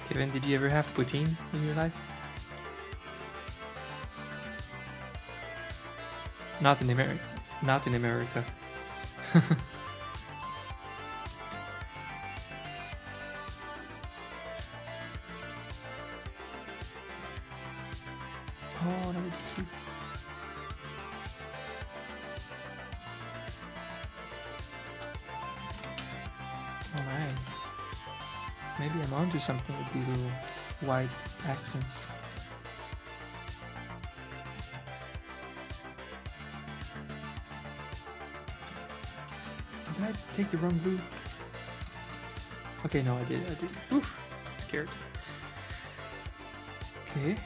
Kevin, did you ever have poutine in your life? Not in America. Not in America. Oh, that would be cute. Alright. Maybe I'm onto something with these little white accents. Did I take the wrong route? Okay, no, I did. Oof, scared. Okay.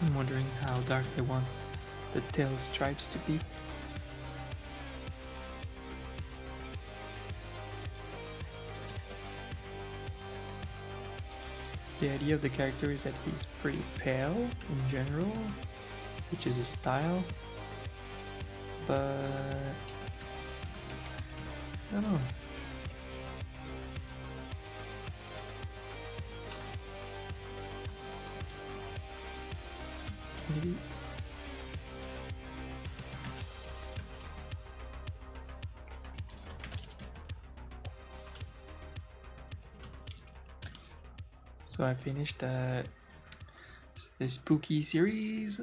I'm wondering how dark I want the tail stripes to be. The idea of the character is that he's pretty pale in general, which is a style, but I don't know. Maybe. So I finished the spooky series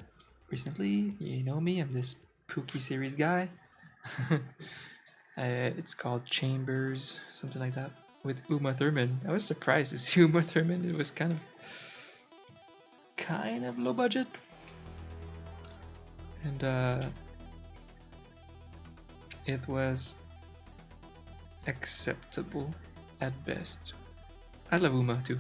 recently. You know me, I'm this spooky series guy. It's called Chambers, something like that, with Uma Thurman. I was surprised to see Uma Thurman. It was kind of low budget, and it was acceptable at best. I love Uma too.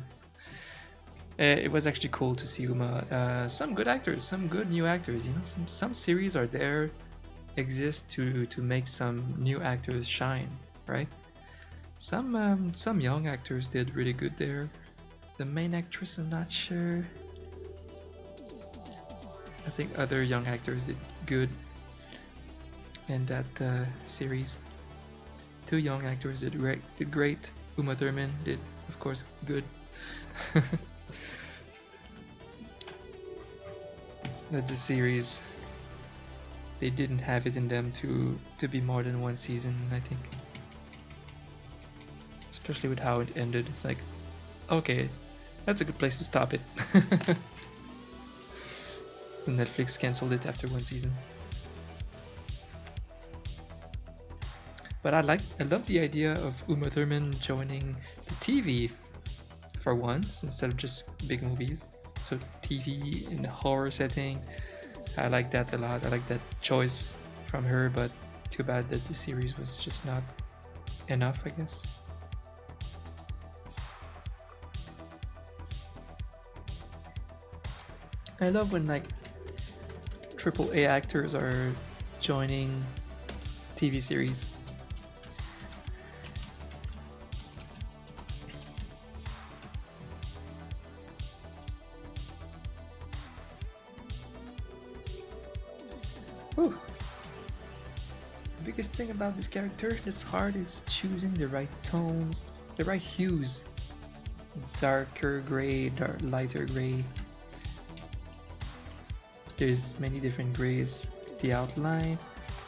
It was actually cool to see Uma. Some good actors, some good new actors. You know, some series are there, exist to make some new actors shine, right? Some young actors did really good there. The main actress, I'm not sure. I think other young actors did good in that series. Two young actors did great. Uma Thurman did, of course, good. The series, they didn't have it in them to be more than one season, I think. Especially with how it ended, it's like, okay, that's a good place to stop it. Netflix cancelled it after one season. But I love the idea of Uma Thurman joining the TV for once instead of just big movies. So TV in a horror setting, I like that a lot. I like that choice from her, but too bad that the series was just not enough, I guess. I love when like AAA actors are joining TV series. Whew. The biggest thing about this character that's hard is choosing the right tones, the right hues. Darker gray, lighter gray. There's many different grays. The outline,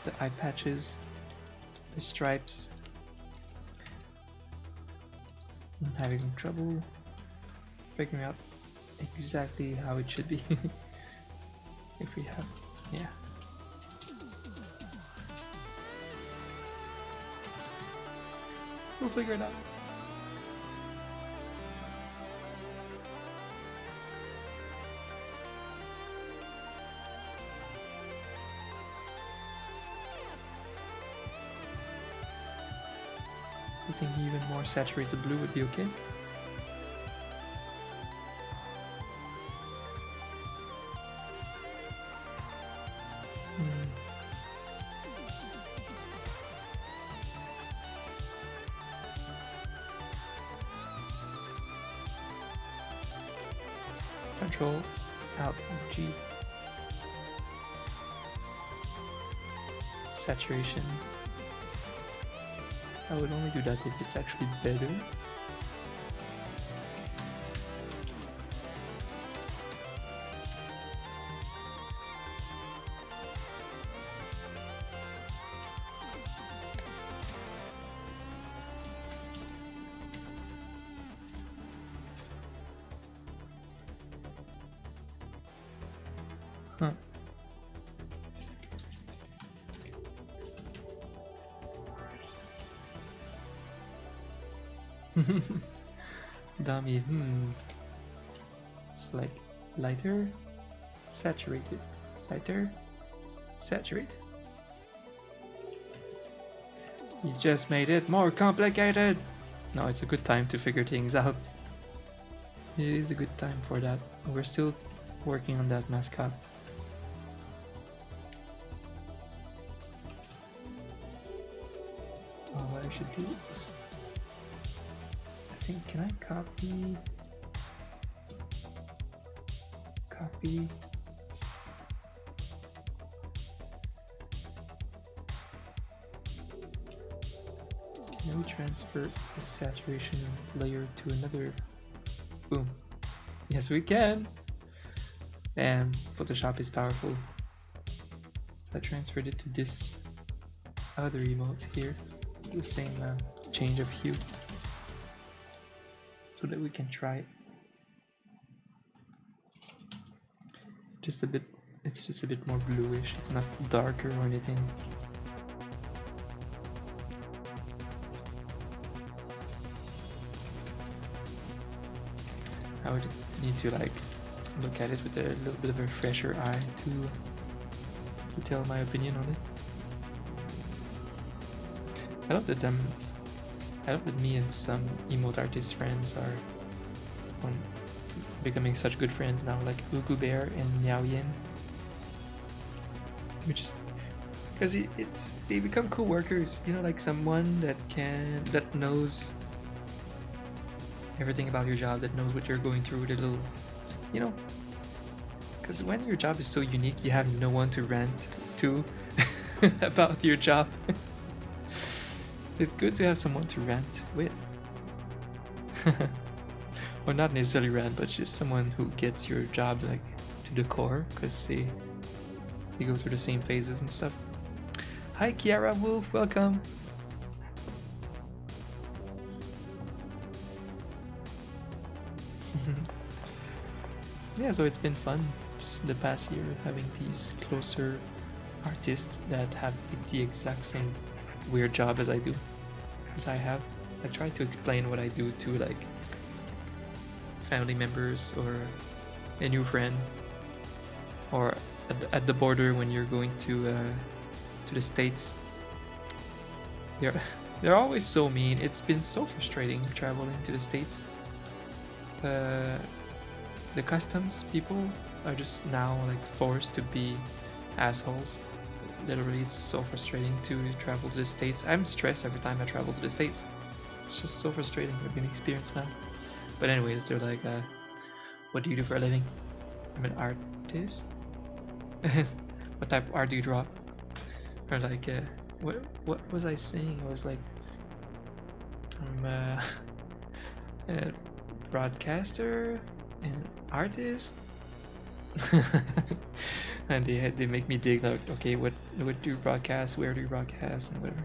the eye patches, the stripes. I'm having trouble figuring out exactly how it should be. If we have, yeah. We'll figure it out. I think even more saturated blue would be okay. Control Alt G. Saturation. I would only do that if it's actually better. Huh. Dummy, It's like lighter, saturated, lighter, saturated. You just made it more complicated! No, it's a good time to figure things out. It is a good time for that. We're still working on that mascot. What I should do is, I think, can I copy? Can we transfer the saturation layer to another? Boom. Yes, we can. And Photoshop is powerful. So I transferred it to this other emote here, the same change of hue, so that we can try it. Just a bit. It's just a bit more bluish. It's not darker or anything. I would need to like look at it with a little bit of a fresher eye to tell my opinion on it. I love that me and some emote artist friends are becoming such good friends now, like Ugu Bear and Miao Yin. Which is because they become co-workers, you know, like someone that knows everything about your job, that knows what you're going through, the little, you know, because when your job is so unique, you have no one to rant to about your job. It's good to have someone to rant with. Or not necessarily rant, but just someone who gets your job like to the core, because they go through the same phases and stuff. Hi Keravel, welcome. Yeah, so it's been fun just the past year having these closer artists that have the exact same weird job as I do, as I have. I try to explain what I do to like family members or a new friend, or at the border when you're going to the States. They're always so mean. It's been so frustrating traveling to the States. The customs people are just now like forced to be assholes. Literally, it's so frustrating to travel to the States. I'm stressed every time I travel to the States. It's just so frustrating. I've been experienced now. But anyways, they're like, what do you do for a living? I'm an artist. What type of art do you draw? Or like, what was I saying? I was like, I'm a broadcaster, an artist. And they make me dig like, okay, what do you broadcast, where do you broadcast, and whatever.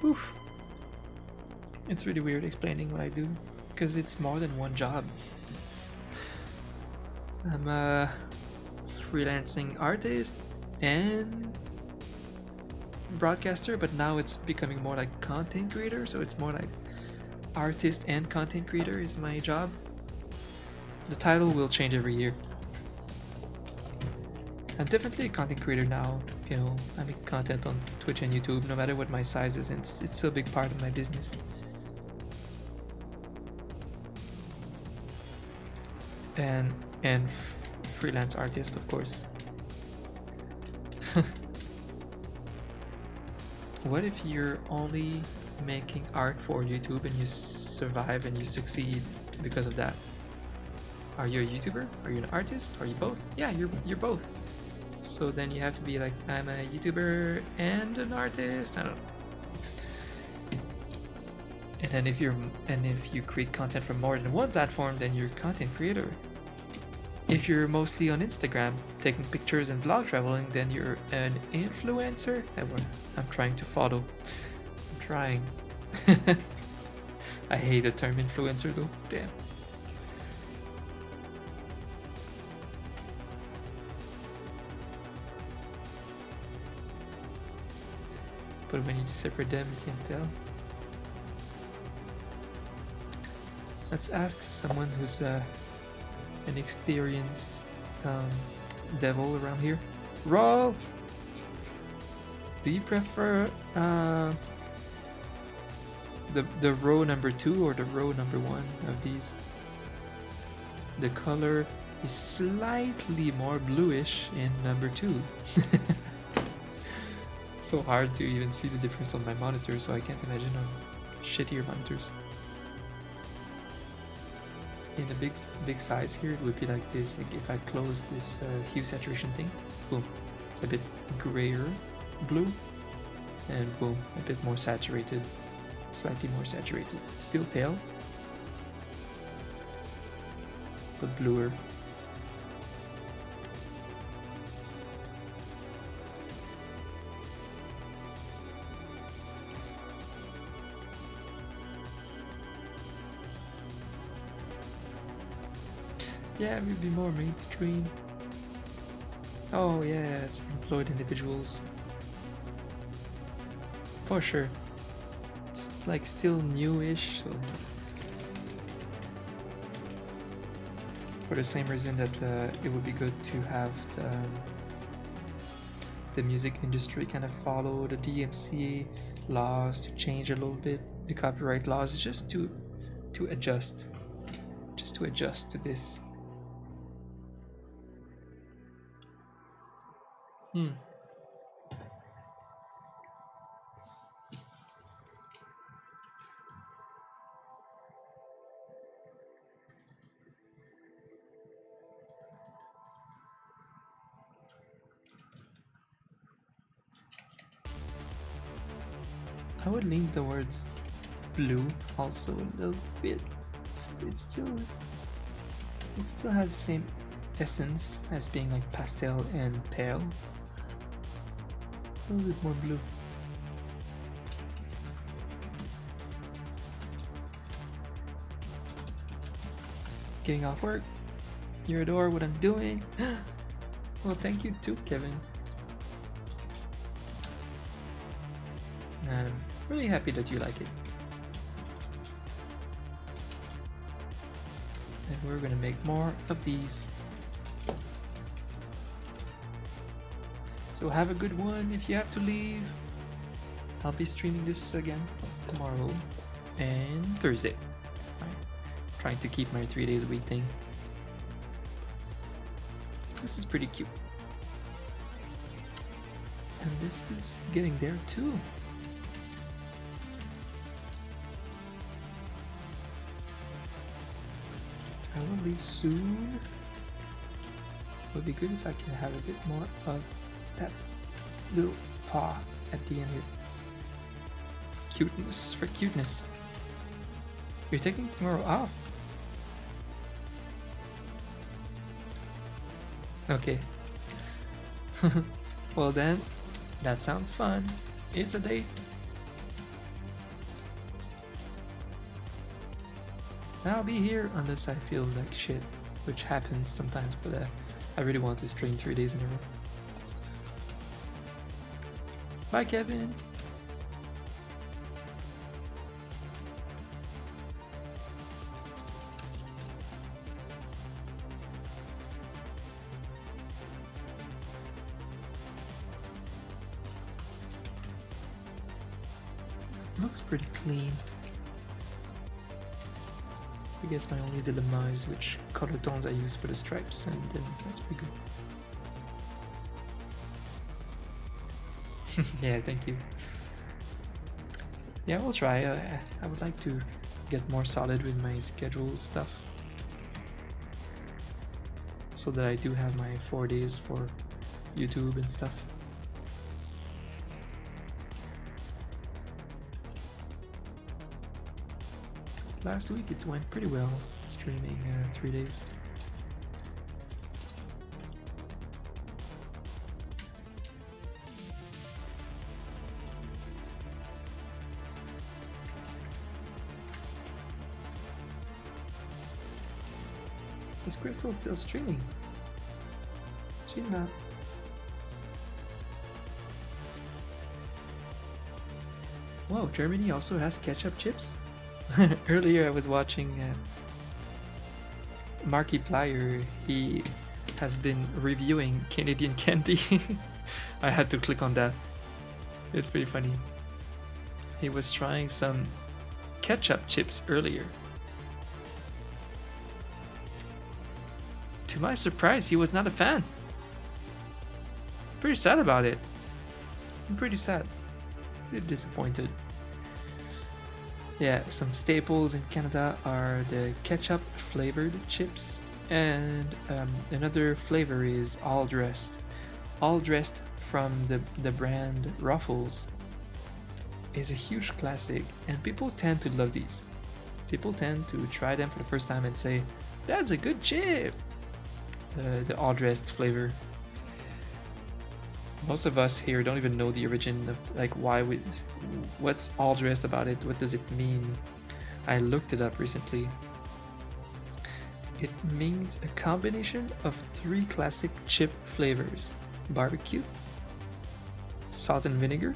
Oof. It's really weird explaining what I do, because it's more than one job. I'm a freelancing artist and broadcaster, but now it's becoming more like content creator, so it's more like artist and content creator is my job. The title will change every year. I'm definitely a content creator now, you know, I make content on Twitch and YouTube, no matter what my size is, and it's still a big part of my business. And freelance artist, of course. What if you're only making art for YouTube and you survive and you succeed because of that? Are you a YouTuber? Are you an artist? Are you both? Yeah, you're both. So then you have to be like, I'm a YouTuber and an artist. I don't know. And then if you create content from more than one platform, then you're a content creator. If you're mostly on Instagram, taking pictures and vlog traveling, then you're an influencer. I'm trying to follow. I'm trying. I hate the term influencer though. Damn. But when you separate them, you can tell. Let's ask someone who's an experienced devil around here. Rolf! Do you prefer the row number 2 or the row number 1 of these? The color is slightly more bluish in number 2. It's so hard to even see the difference on my monitor, so I can't imagine on shittier monitors. In a big size here, it would be like this. Like if I close this hue saturation thing, boom, it's a bit grayer blue, and boom, a bit more saturated, slightly more saturated. Still pale, but bluer. Yeah, we'd be more mainstream. Oh yeah, it's employed individuals. For sure. It's like still newish, so for the same reason that it would be good to have the music industry kind of follow the DMCA laws, to change a little bit the copyright laws, just to adjust, to this. I would lean towards blue also a little bit. It still has the same essence as being like pastel and pale. A little bit more blue. Getting off work. You adore what I'm doing. Well, thank you too, Kevin. I'm really happy that you like it. And we're gonna make more of these. So have a good one if you have to leave. I'll be streaming this again tomorrow and Thursday. Right. Trying to keep my 3 days a week thing. This is pretty cute. And this is getting there too. I will leave soon. It would be good if I can have a bit more of that little paw at the end here. Cuteness for cuteness. You're taking tomorrow off. Okay. Well then, that sounds fun. It's a date. I'll be here unless I feel like shit, which happens sometimes, but I really want to stream 3 days in a row. Bye, Kevin. Looks pretty clean. I guess my only dilemma is which color tones I use for the stripes, and then that's pretty good. Yeah, thank you. Yeah, we'll try. I would like to get more solid with my schedule stuff, so that I do have my 4 days for YouTube and stuff. Last week it went pretty well, streaming 3 days. Is Crystal still streaming? She's not. Whoa, Germany also has ketchup chips? Earlier I was watching Markiplier. He has been reviewing Canadian candy. I had to click on that. It's pretty funny. He was trying some ketchup chips earlier. to my surprise, he was not a fan. Pretty sad about it. I'm pretty sad. Pretty disappointed. Yeah, some staples in Canada are the ketchup flavored chips, and another flavor is all dressed. All dressed from the brand Ruffles is a huge classic, and people tend to love these. People tend to try them for the first time and say, "That's a good chip." The all dressed flavor. Most of us here don't even know the origin of like what's all dressed about it. What does it mean? I looked it up recently. It means a combination of 3 classic chip flavors: barbecue, salt and vinegar,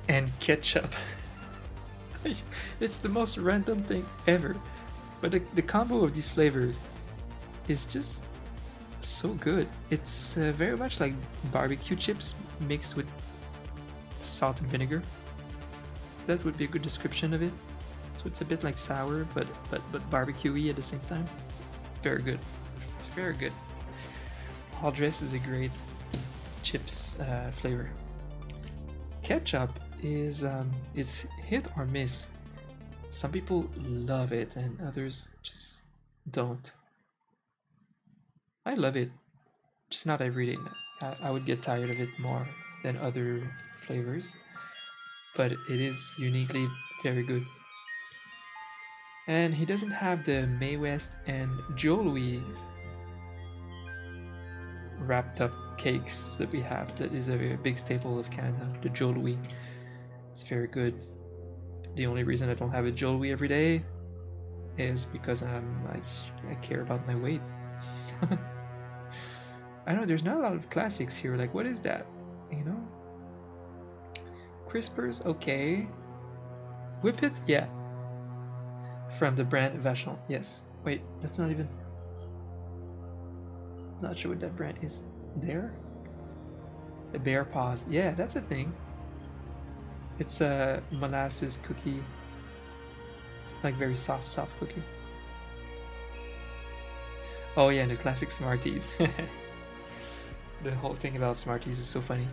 and ketchup. It's the most random thing ever, but the combo of these flavors is just so good. It's very much like barbecue chips mixed with salt and vinegar. That would be a good description of it. So it's a bit like sour, but barbecue-y at the same time. Very good, very good. All dressed is a great chips flavor. Ketchup is hit or miss. Some people love it and others just don't. I love it, just not every day. I would get tired of it more than other flavors, but it is uniquely very good. And he doesn't have the Mae West and Joe Louis wrapped up cakes that we have. That is a very big staple of Canada, the Joe Louis. It's very good. The only reason I don't have a Joe Louis every day is because I care about my weight. I know there's not a lot of classics here. Like, what is that? You know? Crispers, okay. Whippet, yeah. From the brand Vachon, yes. Wait, that's not even... Not sure what that brand is. There? The Bear Paws, yeah, that's a thing. It's a molasses cookie. Like very soft cookie. Oh yeah, and the classic Smarties. The whole thing about Smarties is so funny.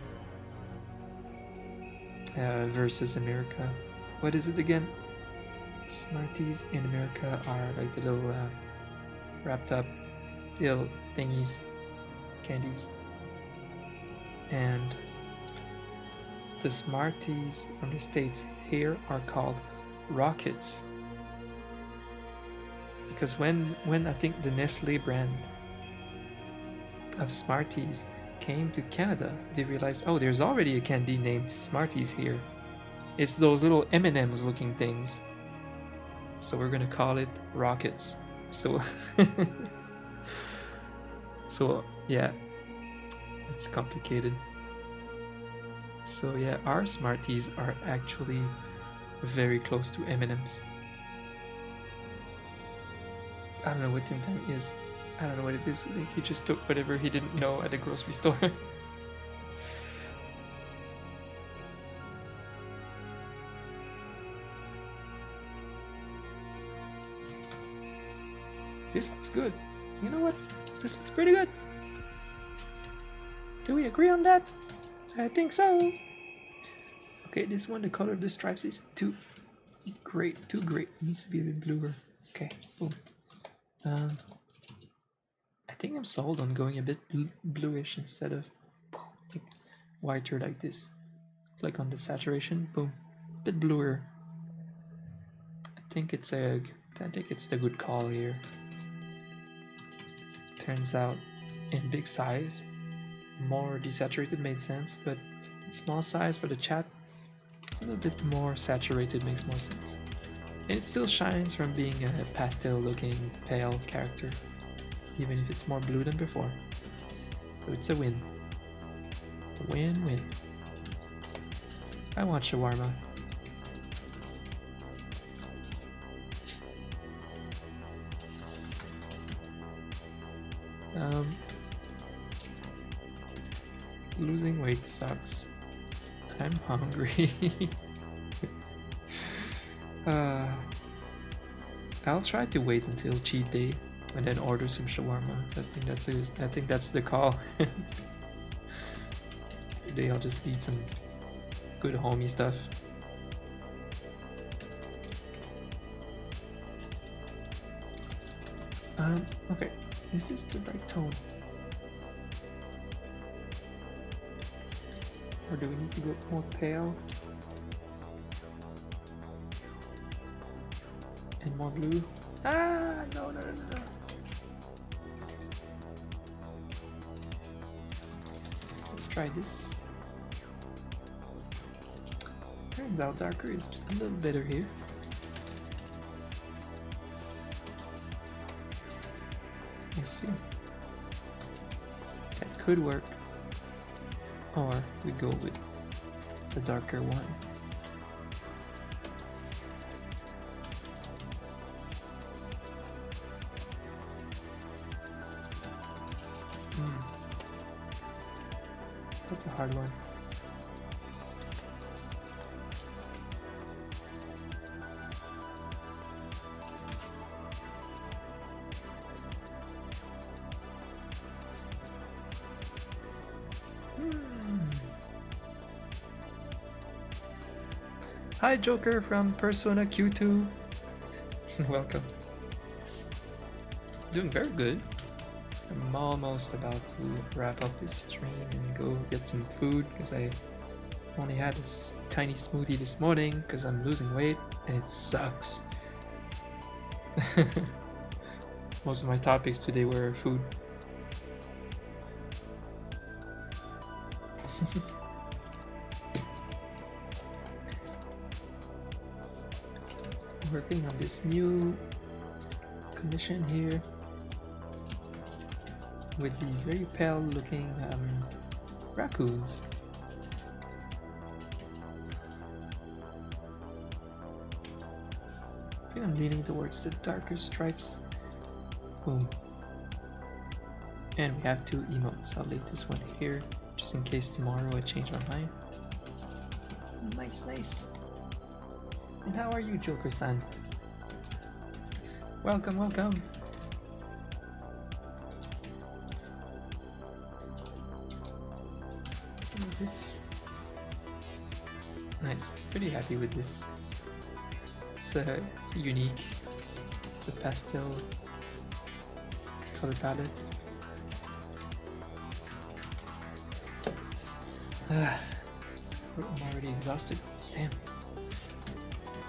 Versus America. What is it again? Smarties in America are like the little wrapped up little thingies, candies. And the Smarties from the States here are called Rockets. Because when I think the Nestle brand of Smarties came to Canada, they realized, oh, there's already a candy named Smarties here. It's those little M&Ms looking things. So we're gonna call it Rockets. So, so yeah, it's complicated. So yeah, our Smarties are actually very close to M&Ms. I don't know what Tim Tam is. I don't know what it is. He just took whatever he didn't know at the grocery store. This looks good. You know what? This looks pretty good. Do we agree on that? I think so. Okay, this one, the color of the stripes is too great. It needs to be a bit bluer. Okay, boom. I think I'm sold on going a bit bluish instead of like whiter like this. Like on the saturation, boom, a bit bluer. I think it's the good call here. Turns out, in big size, more desaturated made sense, but in small size for the chat, a little bit more saturated makes more sense. And it still shines from being a pastel-looking, pale character, even if it's more blue than before. So it's a win. It's a win-win. I want shawarma. Losing weight sucks. I'm hungry. I'll try to wait until cheat day. and then order some shawarma. I think that's the call. Today I'll just eat some good homey stuff. Okay, is this the right tone? Or do we need to go more pale? And more blue? Ah, no. Let's try this. Turns out darker is a little better here. I see. That could work. Or we go with the darker one. That's a hard one. Hi Joker from Persona Q2. Welcome. Doing very good. I'm almost about to wrap up this stream and go get some food because I only had this tiny smoothie this morning because I'm losing weight and it sucks. Most of my topics today were food. Working on this new commission here with these very pale looking raccoons. I think I'm leaning towards the darker stripes. Boom. And we have 2 emotes. I'll leave this one here just in case tomorrow I change my mind. Nice. And how are you, Joker-san? Welcome. This. Nice. Pretty happy with this. It's unique. It's a pastel color palette. I'm already exhausted. Damn.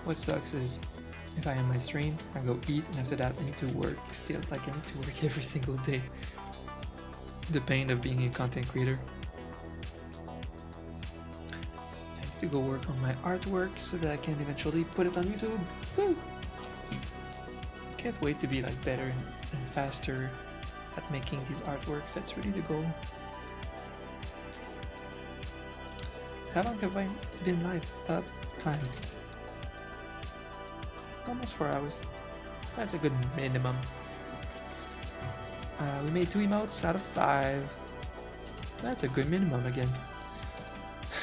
What sucks is if I end my stream, I go eat, and after that I need to work still. Like I need to work every single day. The pain of being a content creator. I need to go work on my artwork so that I can eventually put it on YouTube. Woo! Can't wait to be like better and faster at making these artworks. That's really the goal. How long have I been live? Time. Almost 4 hours. That's a good minimum. We made 2 emotes out of 5. That's a good minimum again.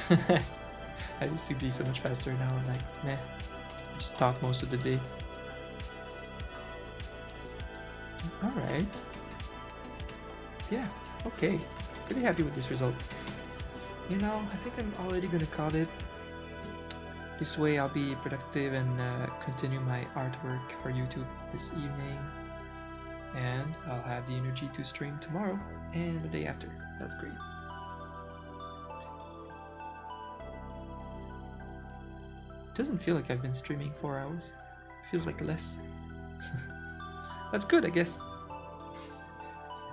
I used to be so much faster. Now I'm like, meh. Just talk most of the day. Alright. Yeah, okay. Pretty happy with this result. You know, I think I'm already gonna call it. This way I'll be productive and continue my artwork for YouTube this evening. And I'll have the energy to stream tomorrow and the day after. That's great. Doesn't feel like I've been streaming 4 hours. It feels like less. That's good, I guess.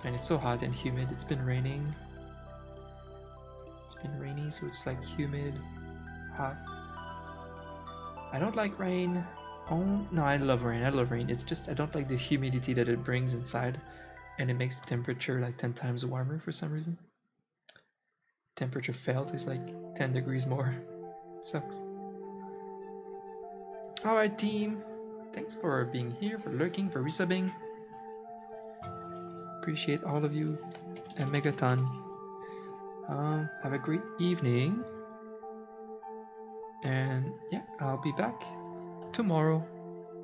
And it's so hot and humid. It's been raining. It's been rainy, so it's like humid, hot. I don't like rain. Oh no, I love rain. It's just I don't like the humidity that it brings inside, and it makes the temperature like 10 times warmer for some reason. Temperature felt is like 10 degrees more. It sucks. Alright team, thanks for being here, for lurking, for resubbing. Appreciate all of you a megaton. Have a great evening. And yeah, I'll be back tomorrow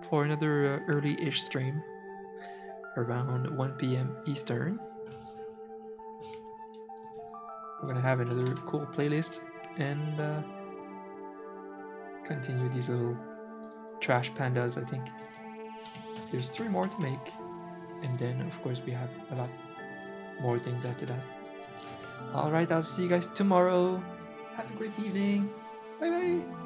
for another early-ish stream. around 1 p.m. Eastern. We're gonna have another cool playlist and continue these little trash pandas, I think. There's 3 more to make, and then of course we have a lot more things after that. Alright, I'll see you guys tomorrow. Have a great evening. Bye bye.